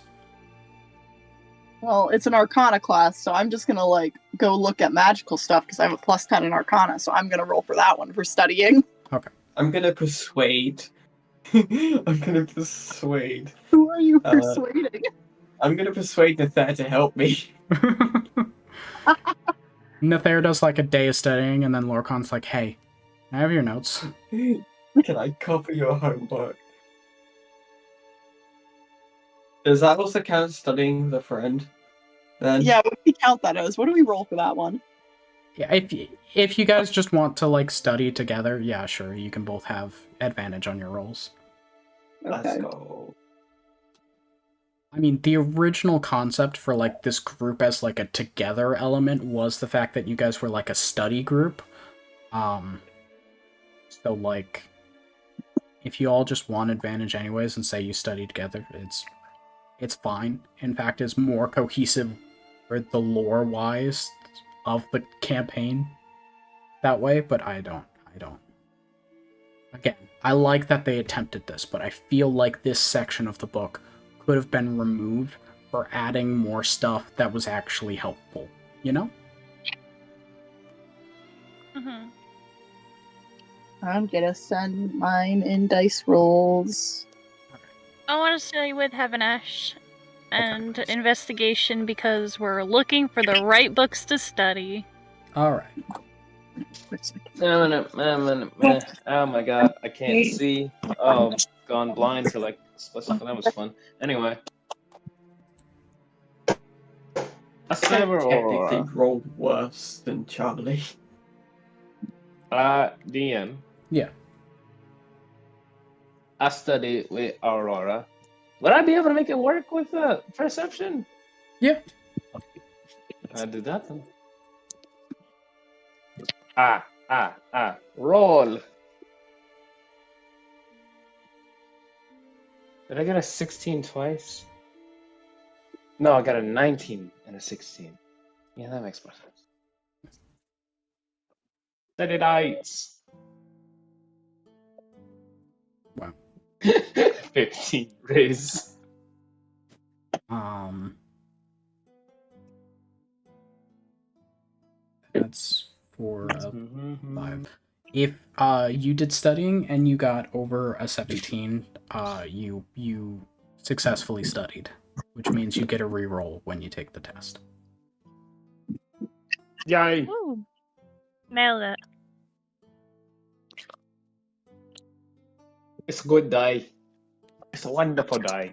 Well, it's an Arcana class, so I'm just gonna, like, go look at magical stuff because I have a +10 in Arcana, so I'm gonna roll for that one for studying. Okay. I'm gonna persuade. I'm gonna persuade. Who are you persuading? I'm gonna persuade Nether to help me. Nether does, like, a day of studying, and then Lorcan's like, hey, I have your notes. Can I copy your homework? Does that also count studying the friend? Then? Yeah, what do we count that as? What do we roll for that one? Yeah, if you guys just want to, like, study together, yeah, sure, you can both have advantage on your rolls. Let's Okay. go. I mean, the original concept for, like, this group as, like, a together element was the fact that you guys were, like, a study group. So, like, if you all just want advantage anyways and say you study together, it's fine. In fact, it's more cohesive for the lore-wise of the campaign that way, but I don't. Again, I like that they attempted this, but I feel like this section of the book could have been removed for adding more stuff that was actually helpful, you know? Mm-hmm. I'm gonna send mine in dice rolls. I want to stay with Heavenesh and investigation because we're looking for the right books to study. Alright. Oh my god, I can't see. Oh, gone blind for like a split second. That was fun. Anyway. A cyber Technically aurora. rolled worse than Charlie. DM. Yeah. I study with Aurora. Would I be able to make it work with perception? Yeah. I do that then. Roll. Did I get a 16 twice? No, I got a 19 and a 16. Yeah, that makes more sense. Steady dice. Wow. 15 raise. That's 4 of 5. If you did studying and you got over a 17, you successfully studied, which means you get a reroll when you take the test. Yay! Ooh. Nailed it. It's a good die. It's a wonderful die.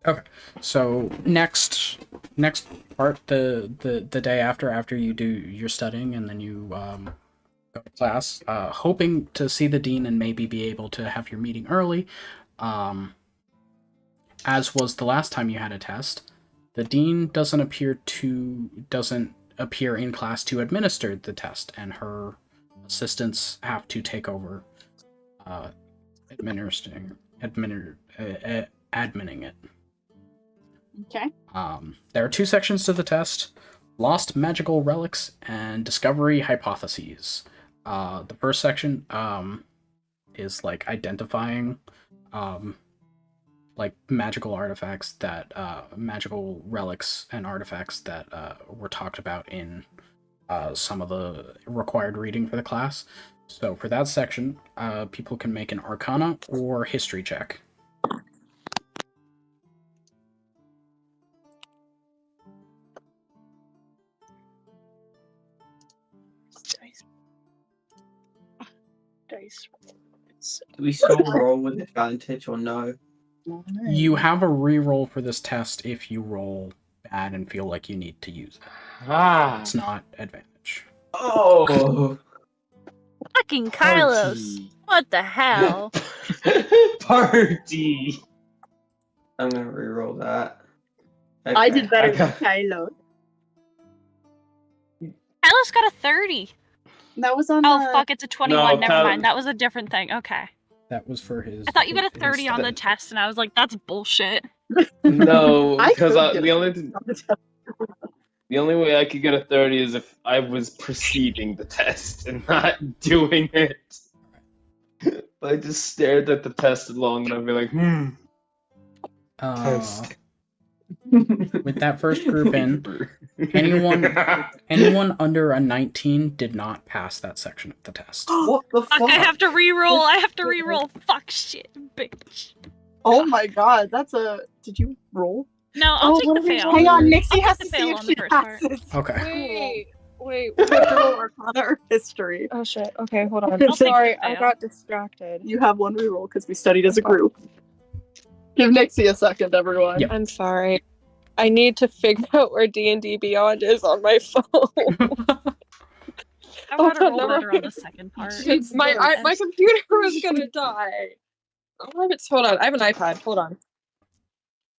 Okay. So next part, the day after you do your studying, and then you go to class, hoping to see the dean and maybe be able to have your meeting early. As was the last time you had a test, the dean doesn't appear in class to administer the test, and her assistants have to take over admining it. Okay. There are two sections to the test: Lost Magical Relics and Discovery Hypotheses. The first section is like identifying like magical artifacts that magical relics and artifacts that were talked about in some of the required reading for the class. So for that section, people can make an Arcana or History check. Dice. Do we still roll with advantage or no? You have a reroll for this test if you roll bad and feel like you need to use it. Ah. It's not advantage. Oh. Fucking Kylos. What the hell? Party. I'm gonna reroll that. I did better I than got- Kylo. Kylos got a 30. That was on. Oh, fuck, it's a 21. No, Never Kylo- mind. That was a different thing. Okay. That was for his. I thought you got a his 30 on the study. test, and I was like, that's bullshit. No, I because could get the it. only way I could get a 30 is if I was preceding the test and not doing it. I just stared at the test long and I'd be like, test. With that first group in, anyone under a 19 did not pass that section of the test. What the Fuck, fuck? I have to reroll. I have to reroll. Fuck, shit, bitch. Oh my god, that's a. Did you roll? No, I'll take the fail. Hang on, Nixie I'll has take to the see fail if on she the first part. passes. Okay. Wait. We have to roll Arcana or History. Oh shit. Okay, hold on. I'll take Sorry, the I fail. got distracted. You have one reroll because we studied as a group. Give Nixie a second, everyone. Yep. I'm sorry. I need to figure out where D&D Beyond is on my phone. I want to Oh, roll no. better on the second part. my computer was gonna die. Hold on, I have an iPad. Hold on.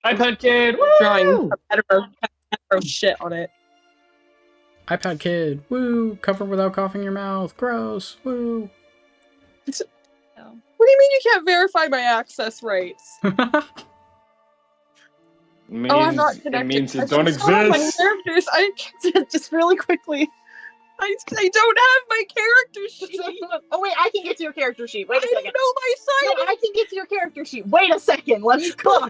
iPad kid! Drawing hetero shit on it. iPad kid, woo! Cover without coughing your mouth, gross, woo! What do you mean you can't verify my access rights? I'm not connected. It means you I don't just saw my exist. characters. I Just really quickly. don't have my character sheet. Oh wait, I can get to your character sheet. Wait a I second. don't know my No, sign. I can get to your character sheet. Wait a second. Let's go.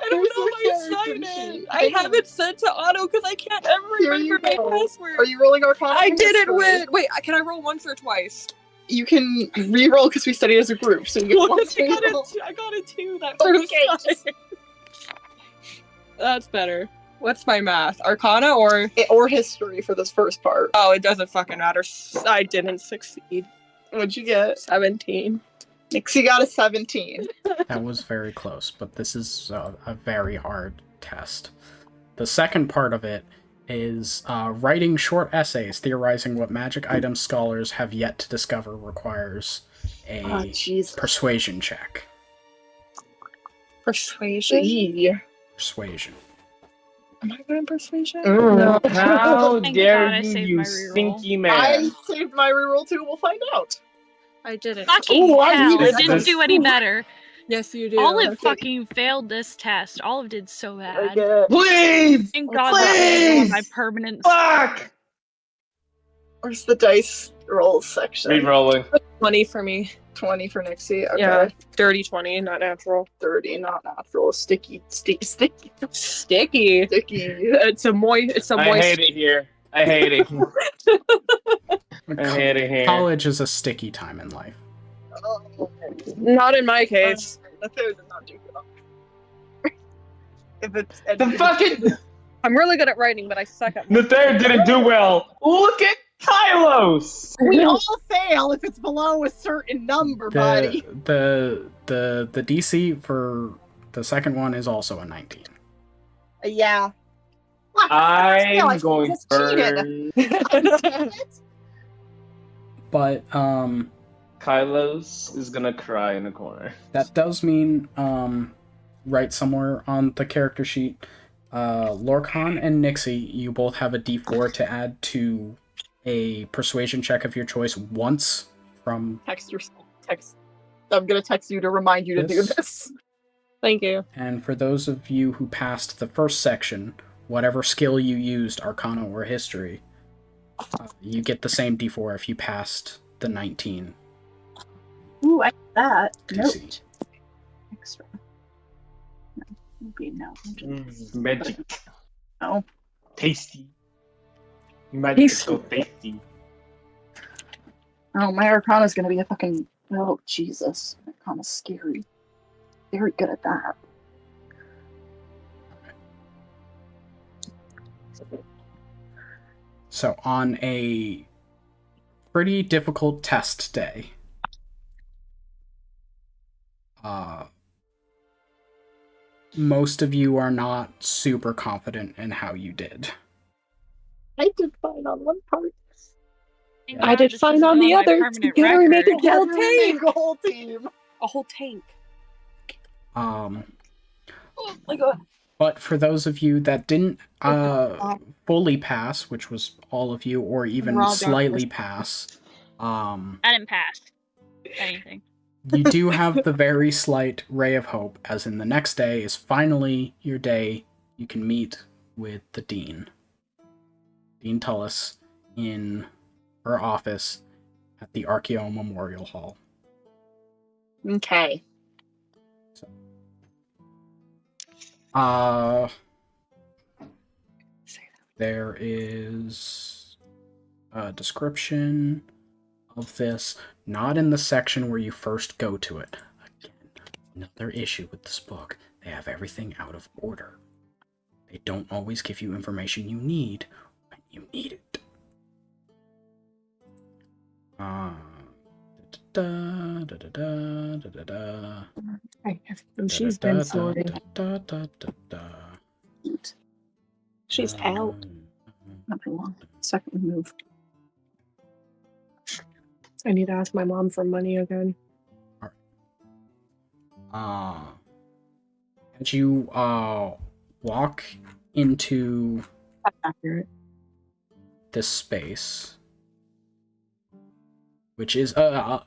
I don't know my sign in. I have it set to auto because I can't ever Here you remember my go. password. Are you rolling Arcana? I or did it History? with. Wait, can I roll once or twice? You can re-roll because we studied as a group, so you get one I got a 2 that Okay. first time. That's better. What's my math? Arcana or? or History for this first part. Oh, it doesn't fucking matter. I didn't succeed. What'd you get? 17. Nixie got a 17. That was very close, but this is a very hard test. The second part of it is writing short essays theorizing what magic items scholars have yet to discover requires a jeez. persuasion check. Persuasion? Persuasion. Am I good in persuasion? No. How Thank dare God I you, saved you my reroll. stinky I man. saved my reroll too. We'll find out. I didn't. Fucking Ooh, I hell, needed it didn't this. do any better. Yes, you do. Olive Okay. fucking failed this test. Olive did so I bad. get. Please! Thank God that was on my permanent. Fuck! Where's the dice roll section? Re-rolling. 20 for me. 20 for Nixie. Okay. Yeah. Dirty 20, not natural. 30, not natural. Sticky. Sticky. Sticky. It's a moist. I hate it here. I hate it. I hate it here. College is a sticky time in life. Not in my case. The third did not do good. If it's The fucking I'm really good at writing, but I suck at Nathair didn't do well. Look at Kylos. we all fail if it's below a certain number, buddy. The DC for the second one is also a 19. Yeah. I'm going just cheated. burn. But Kylos is gonna cry in the corner. that does mean right somewhere on the character sheet, Lorcan and Nixie, you both have a D4 to add to a persuasion check of your choice once from Text yourself. Text. I'm gonna text you to remind you to do this. Thank you. And for those of you who passed the first section, whatever skill you used, Arcana or History, you get the same D4 if you passed the 19. Ooh, I got that. DC. Note. Extra. No. Maybe no. Magic. No. Tasty. Magic is so tasty. Oh, my Arcana's gonna be a fucking... Oh, Jesus. Arcana's scary. Very good at that. So on a pretty difficult test day, most of you are not super confident in how you did. I did fine on one part. Thank I God did this fine isn't on the my other. permanent Together we record. make a whole tank. The whole team. A whole tank. Um, Oh my god. but for those of you that didn't fully pass, which was all of you, or even Raw slightly darkness. pass, I didn't pass anything. you do have the very slight ray of hope, as in the next day is finally your day you can meet with the Dean. Dean Tullis in her office at the Archeo Memorial Hall. Okay. There is a description of this, not in the section where you first go to it. Again, another issue with this book. They have everything out of order. They don't always give you information you need when you need it. She's been sorry. She's out. Not very long. Second move. I need to ask my mom for money again. As you walk into That's accurate. this space, which is a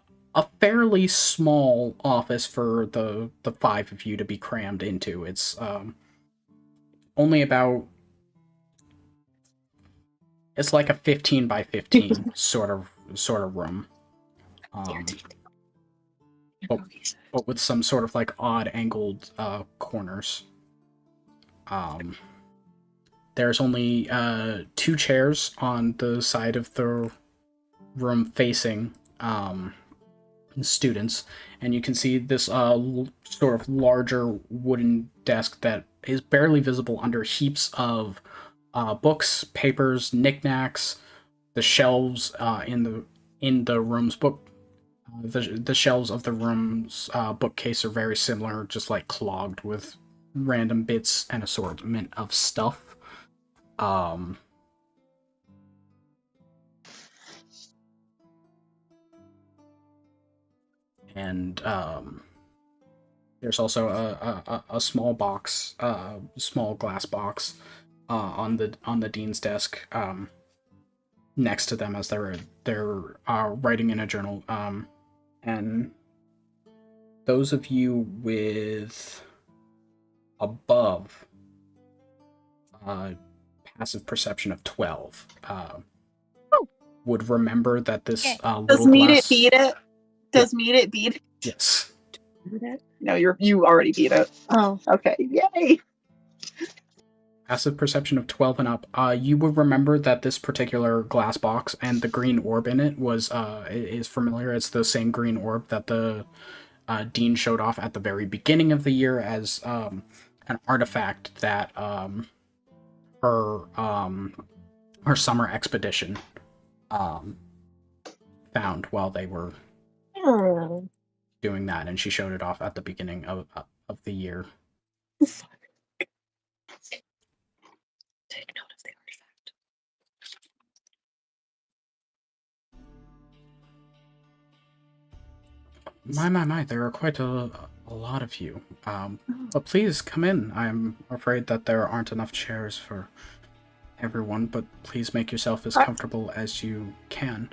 fairly small office for the five of you to be crammed into. It's only about, it's like a 15 by 15 sort of room, but with some sort of like odd angled corners. There's only 2 chairs on the side of the room facing students, and you can see this sort of larger wooden desk that is barely visible under heaps of books, papers, knickknacks. The shelves in the room's book, the shelves of the room's bookcase are very similar, just like clogged with random bits and assortment of stuff. And there's also a small box, small glass box, on the dean's desk, next to them as they're writing in a journal. And those of you with above passive perception of 12 would remember that this Does Meet It beat it? Does Meet It beat it? Yes. No, you already beat it. Oh, okay. Yay! Passive perception of 12 and up. You would remember that this particular glass box and the green orb in it is familiar. It's the same green orb that the Dean showed off at the very beginning of the year as an artifact that her summer expedition found while they were doing that, and she showed it off at the beginning of the year. Take note of the artifact. My, there are quite a lot of you. But please come in. I'm afraid that there aren't enough chairs for everyone, but please make yourself as comfortable as you can.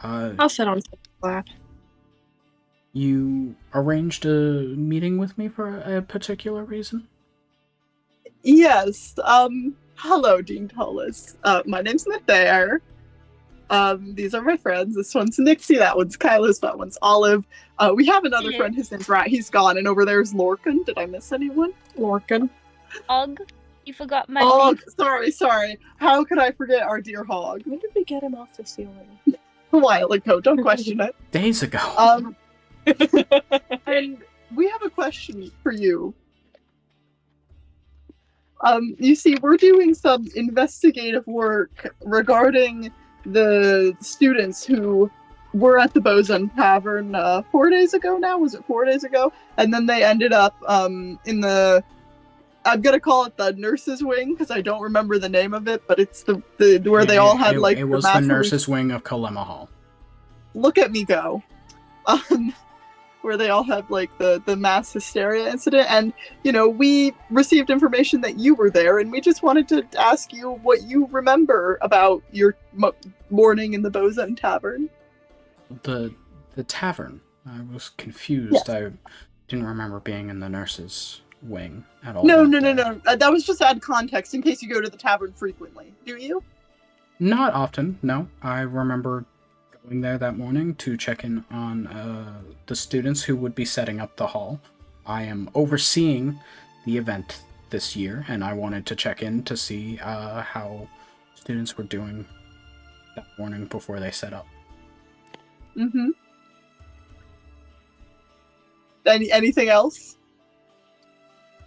I'll sit on the lap. You arranged a meeting with me for a particular reason? Yes. Hello, Dean Tullis. My name's Nathaire. These are my friends. This one's Nixie, that one's Kylos, that one's Olive. We have another friend, his name's Rat. He's gone, and over there's Lorcan. Did I miss anyone? Lorcan. Og, you forgot my Oh, sorry. How could I forget our dear Hog? When did we get him off the ceiling? A while ago, don't question it. Days ago. And we have a question for you. You see, we're doing some investigative work regarding the students who were at the Bosun Tavern 4 days ago now? Was it 4 days ago? And then they ended up in the... I'm gonna call it the nurses' wing, because I don't remember the name of it, but it's the where they all had like... It was the nurses' wing of Kalema Hall. Look at me go. Where they all had like the mass hysteria incident, and you know, we received information that you were there, and we just wanted to ask you what you remember about your morning in the Bosun Tavern. The tavern. I was confused. Yes. I didn't remember being in the nurses' wing at all. No. That was just to add context in case you go to the tavern frequently. Do you? Not often, no. I remember going there that morning to check in on the students who would be setting up the hall. I am overseeing the event this year, and I wanted to check in to see how students were doing that morning before they set up. Mm-hmm. Anything else?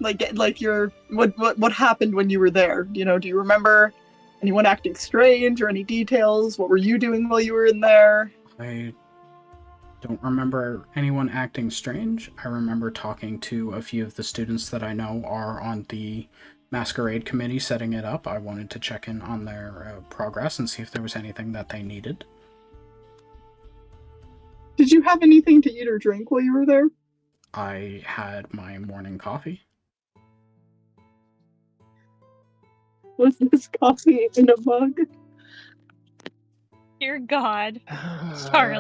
Like your what happened when you were there? You know, do you remember anyone acting strange or any details? What were you doing while you were in there? I don't remember anyone acting strange. I remember talking to a few of the students that I know are on the masquerade committee setting it up. I wanted to check in on their progress and see if there was anything that they needed. Did you have anything to eat or drink while you were there? I had my morning coffee. Was this coffee in a mug? Dear God. Charlie.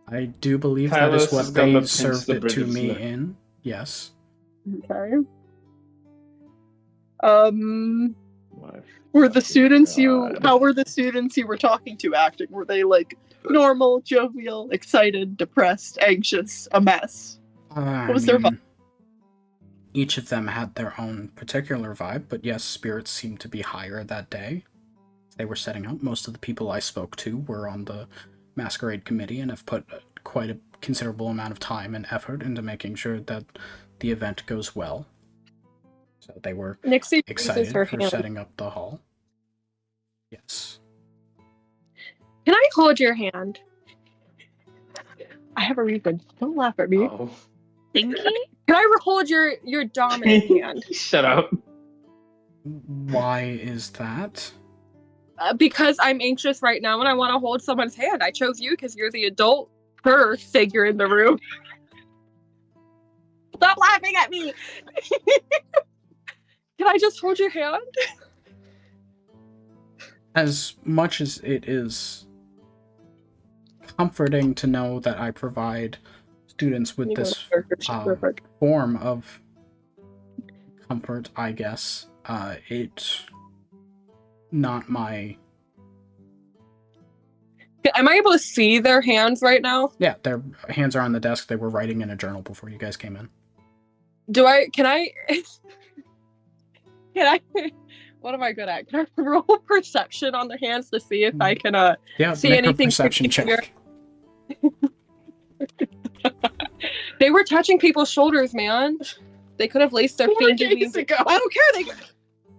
I do believe Kylos that is has what done they the served pinch it the to bridges me lick. in. Yes. Okay. Were the students how were the students you were talking to acting? Were they like normal, jovial, excited, depressed, anxious, a mess? What was their vibe? Each of them had their own particular vibe, but yes, spirits seemed to be higher that day. They were setting up. Most of the people I spoke to were on the masquerade committee and have put quite a considerable amount of time and effort into making sure that the event goes well. So they were Nixie excited her for hand. setting up the hall. Yes. Can I hold your hand? I have a reason. Don't laugh at me. Oh. Thinky? Can I hold your dominant hand? Shut up. Why is that? Because I'm anxious right now and I want to hold someone's hand. I chose you because you're the adult her figure in the room. Stop laughing at me! Can I just hold your hand? As much as it is comforting to know that I provide students with this form of comfort, I guess, it's not my... Am I able to see their hands right now? Yeah, their hands are on the desk. They were writing in a journal before you guys came in. Can I Can I? What am I good at? Can I roll perception on their hands to see if I can Yeah, see make anything? a perception check. They were touching people's shoulders, man. They could have laced their 4 fingers. days ago. I don't care.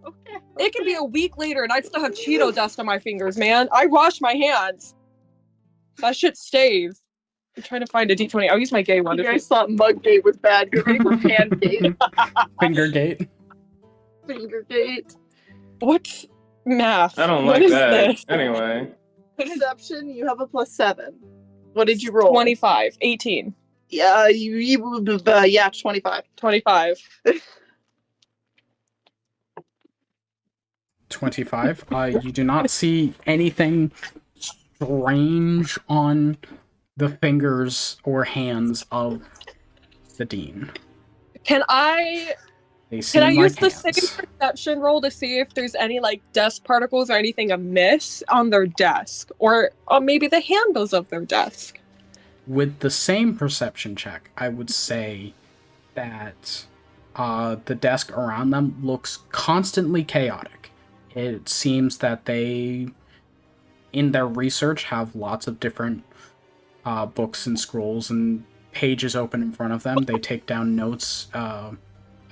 Okay. It could be a week later, and I'd still have Cheeto dust on my fingers, man. I wash my hands. That shit stays. I'm trying to find a D20. I'll use my gay one. You guys thought Muggate was bad. You're being Handgate. Fingergate. Fingergate. What's math? I don't What like is that. this? Anyway. Perception, you have a +7. What did you roll? 25. 18. Yeah, yeah, 25. 25. 25. You do not see anything strange on the fingers or hands of the dean. Can I They seem Can I like use the hands. same perception roll to see if there's any like dust particles or anything amiss on their desk, or maybe the handles of their desk? With the same perception check, I would say that the desk around them looks constantly chaotic. It seems that they, in their research, have lots of different books and scrolls and pages open in front of them. They take down notes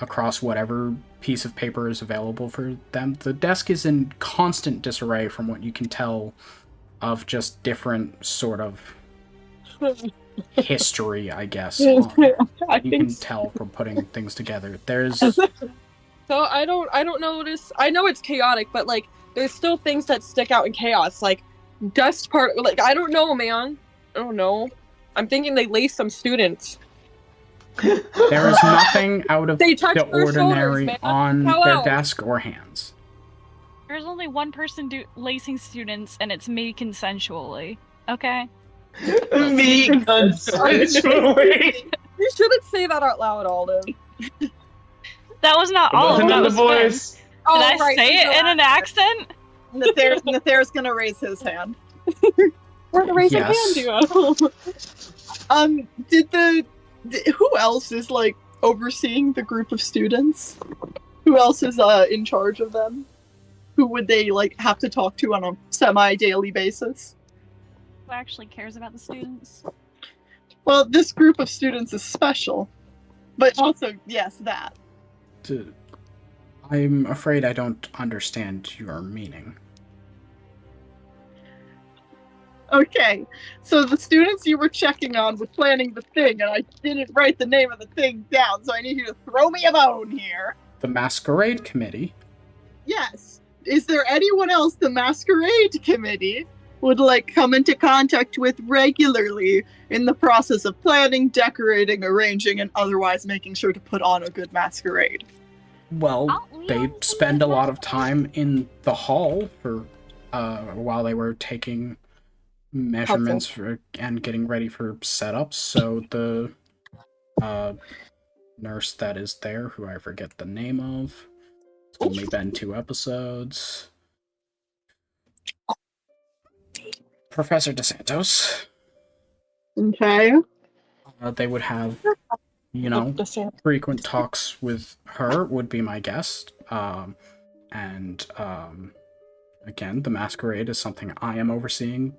across whatever piece of paper is available for them. The desk is in constant disarray from what you can tell of just different sort of history, I guess. You can tell from putting things together. There's So I don't notice. I know it's chaotic, but like there's still things that stick out in chaos, like dust part. Like I don't know, man. I don't know. I'm thinking they laced some students. there is nothing out of They touch the their ordinary shoulders, man. on How their else? desk or hands. There's only one person lacing students, and it's me consensually. Okay. Me consensually. You shouldn't say that out loud, Alden. That was not all of Listen it. to That the was Finn. voice. Did Oh, I right, say there's it no in an accent? Nathair's gonna raise his hand. We're gonna raise Yes. a hand, dude. Who else is like overseeing the group of students? Who else is in charge of them? Who would they like have to talk to on a semi-daily basis? Who actually cares about the students? Well, this group of students is special, but also yes, that. I'm afraid I don't understand your meaning. Okay, so the students you were checking on were planning the thing, and I didn't write the name of the thing down, so I need you to throw me a bone here. The Masquerade Committee. Yes. Is there anyone else the Masquerade Committee would like come into contact with regularly in the process of planning, decorating, arranging, and otherwise making sure to put on a good masquerade? Well, they spend a lot of time in the hall for while they were taking measurements for and getting ready for setups. So the nurse that is there, who I forget the name of, it's only been 2 episodes. Professor DeSantos. Okay. They would have, frequent talks with her, would be my guess. Again, the Masquerade is something I am overseeing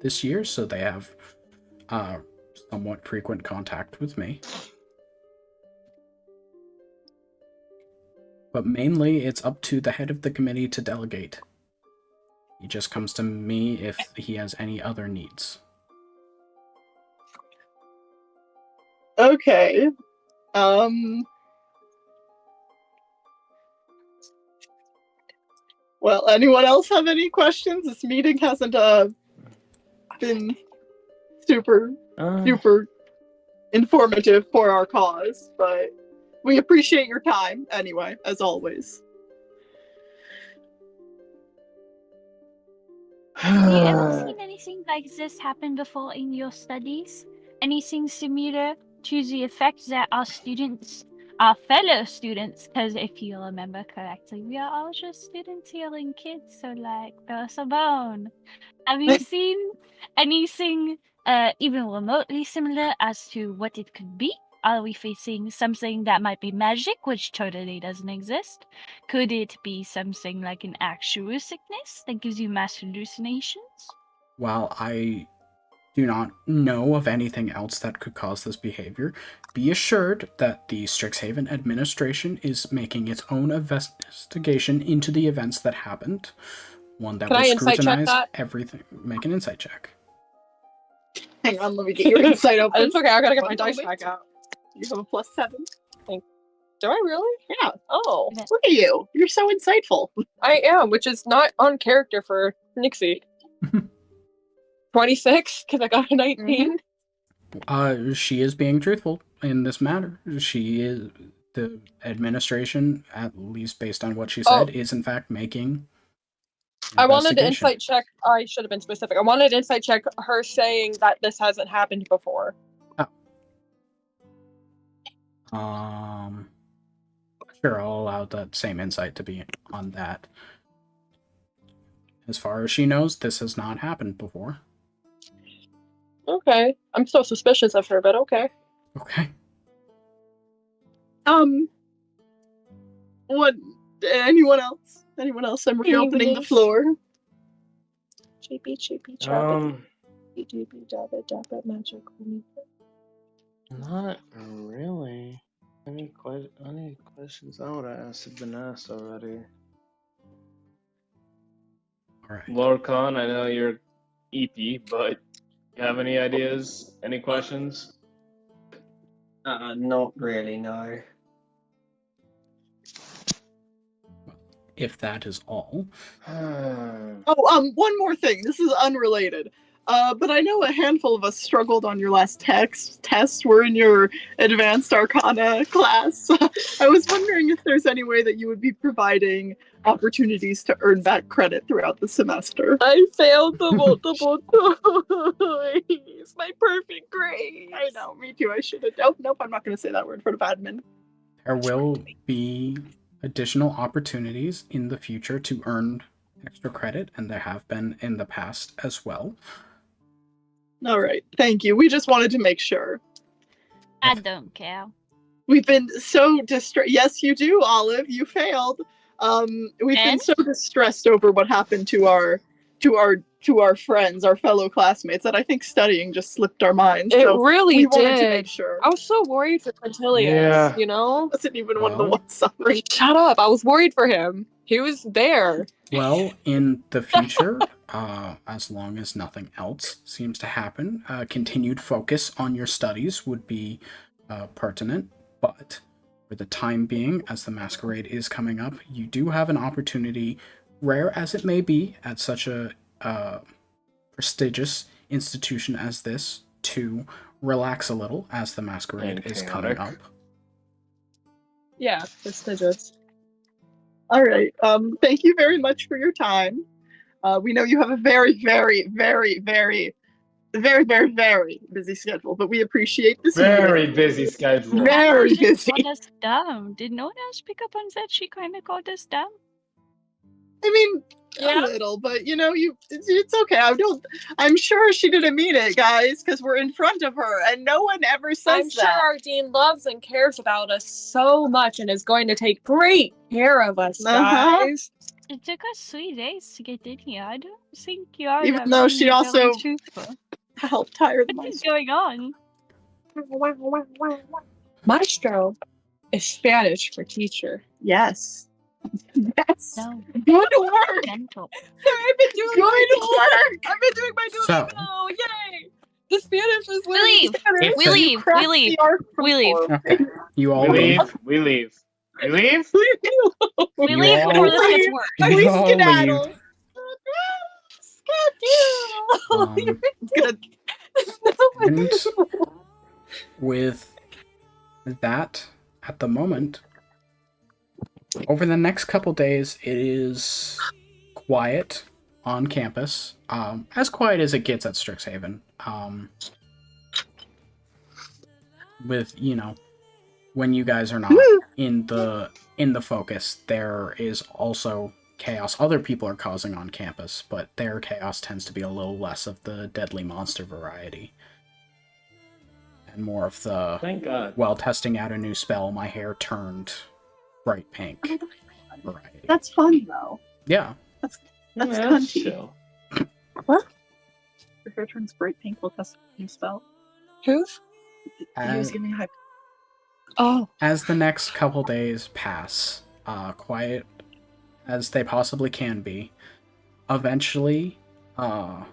this year, so they have somewhat frequent contact with me. But mainly, it's up to the head of the committee to delegate. He just comes to me if he has any other needs. Okay. Well, anyone else have any questions? This meeting hasn't been super informative for our cause, but we appreciate your time anyway, as always. Have you ever seen anything like this happen before in your studies? Anything similar to the effect that our students, our fellow students, because if you remember correctly, we are all just students healing kids, so like, throw us a bone. Have you seen anything even remotely similar as to what it could be? Are we facing something that might be magic, which totally doesn't exist? Could it be something like an actual sickness that gives you mass hallucinations? While I do not know of anything else that could cause this behavior, be assured that the Strixhaven administration is making its own investigation into the events that happened. One that Can will I insight check scrutinize that? everything. Make an insight check. Hang on, let me get your insight open. It's okay, I gotta get my One dice moment. back out. You have a +7. Do I really? Yeah. Oh, Look at you. You're so insightful. I am, which is not on character for Nixie. 26, because I got a 19. She is being truthful in this matter. She is the administration, at least based on what she said, is in fact making. I wanted to investigation. insight check. I should have been specific. I wanted to insight check her saying that this hasn't happened before. Sure, I'll allow that same insight to be on that. As far as she knows, this has not happened before. Okay. I'm still suspicious of her, but okay. Okay. What? Anyone else? Anyone else? I'm reopening the floor. Chippy, chippy, magic. Not really. Any questions I would ask have been asked already. Alright. Lorcan, I know you're EP, but you have any ideas? Any questions? Not really, no. If that is all. Oh, one more thing. This is unrelated. But I know a handful of us struggled on your last test. We're in your Advanced Arcana class. I was wondering if there's any way that you would be providing opportunities to earn back credit throughout the semester. I failed the multiple times. My perfect grade. I know, me too. I should have. Oh, nope, I'm not going to say that word in front of admin. There will be additional opportunities in the future to earn extra credit, and there have been in the past as well. All right, thank you. We just wanted to make sure. I don't care. We've been so distressed. Yes, you do, Olive. You failed. We've been so distressed over what happened to our friends, our fellow classmates, that I think studying just slipped our minds. It So really we did. wanted to make sure. I was so worried for Quintilius, you know? Wasn't even one of the ones suffering. Shut up. I was worried for him. He was there. Well, in the future, as long as nothing else seems to happen, continued focus on your studies would be pertinent, but for the time being, as the masquerade is coming up, you do have an opportunity, rare as it may be, at such a prestigious institution as this, to relax a little as the masquerade is coming up. Yeah, prestigious. All right. Thank you very much for your time. We know you have a very, very, very, very, very, very, very busy schedule, but we appreciate this. Very busy schedule. Very busy. Called us dumb. Did no one else pick up on that? She kind of called us dumb. I mean, a little, but you know, it's okay. I'm sure she didn't mean it, guys, because we're in front of her, and no one ever says I'm sure our dean loves and cares about us so much and is going to take great care of us, guys. It took us 3 days to get in here. I don't think you are. Even though she also truthful. helped hire the What is maestro. going on? Maestro is Spanish for teacher. Yes. Yes. No. Good work. Gentle. Sorry, I've been doing Good work. I've been doing my So- Duolingo. Yay! The Spanish is We leave. Spanish. We leave. We leave. We leave. Okay. You all We leave. leave. We leave. We leave. We You leave all before this leave. gets worse. You all leave. And with that, at the moment, over the next couple days, it is quiet on campus, as quiet as it gets at Strixhaven. With, you know, when you guys are not in the focus, there is also chaos other people are causing on campus, but their chaos tends to be a little less of the deadly monster variety. and more of the, Thank God. while testing out a new spell, my hair turned bright pink. Right. That's fun though. Yeah. That's Yeah, cunty. chill. What? Your hair turns bright pink. We'll test a new spell. Who's? He was As, giving me hype. Oh. as the next couple days pass, quiet as they possibly can be, eventually, on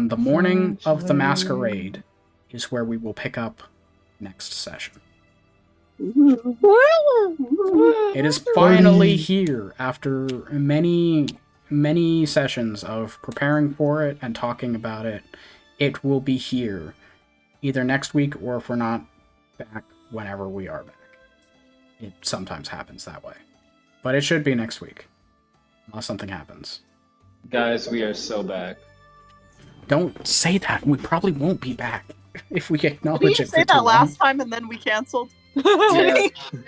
the morning of the masquerade is where we will pick up next session. It is finally here after many, many sessions of preparing for it and talking about it. It will be here either next week or if we're not back, whenever we are back. It sometimes happens that way. But it should be next week. Unless something happens. Guys, we are so back. Don't say that. We probably won't be back if we Did acknowledge you it for say too that long. last time and then we canceled?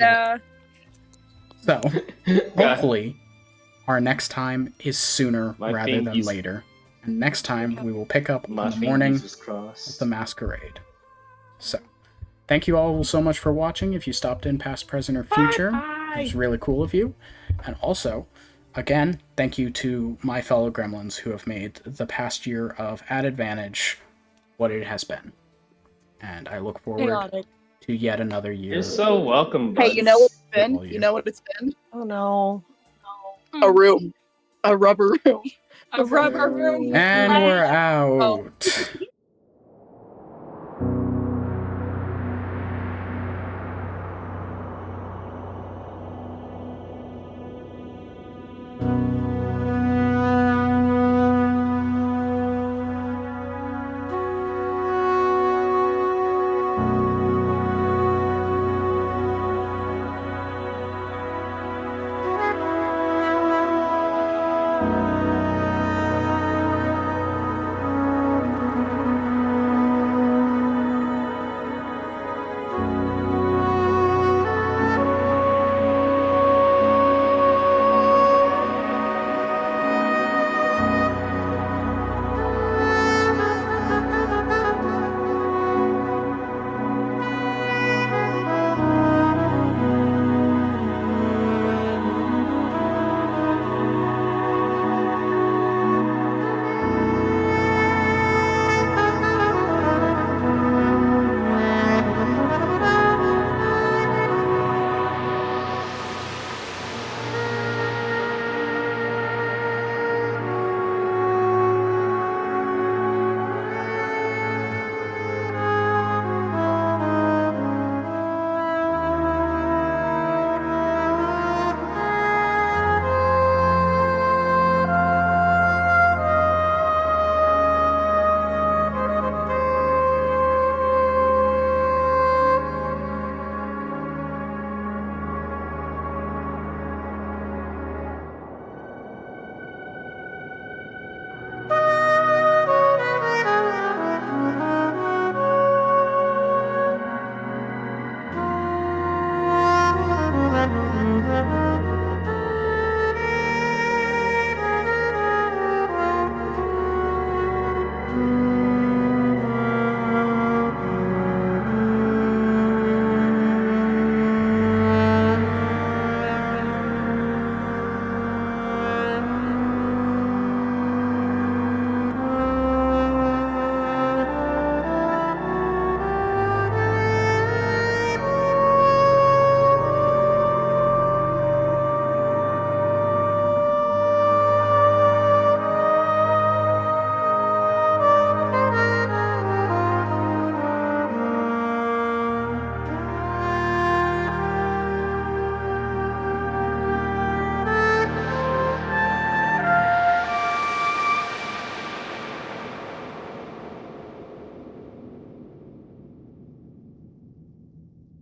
Yeah. So, hopefully, our next time is sooner My rather than fingers- later. And next time, we will pick up My on the morning fingers was of crossed. the masquerade. So, thank you all so much for watching. If you stopped in past, present, or future, it was really cool of you. And also, again, thank you to my fellow gremlins who have made the past year of At Advantage what it has been. And I look forward Chaotic. to yet another year. You're so welcome, Hey, buds. you know what it's All been? you. You know what it's been? Oh no. A room. A rubber room. A rubber room. And we're out. Oh.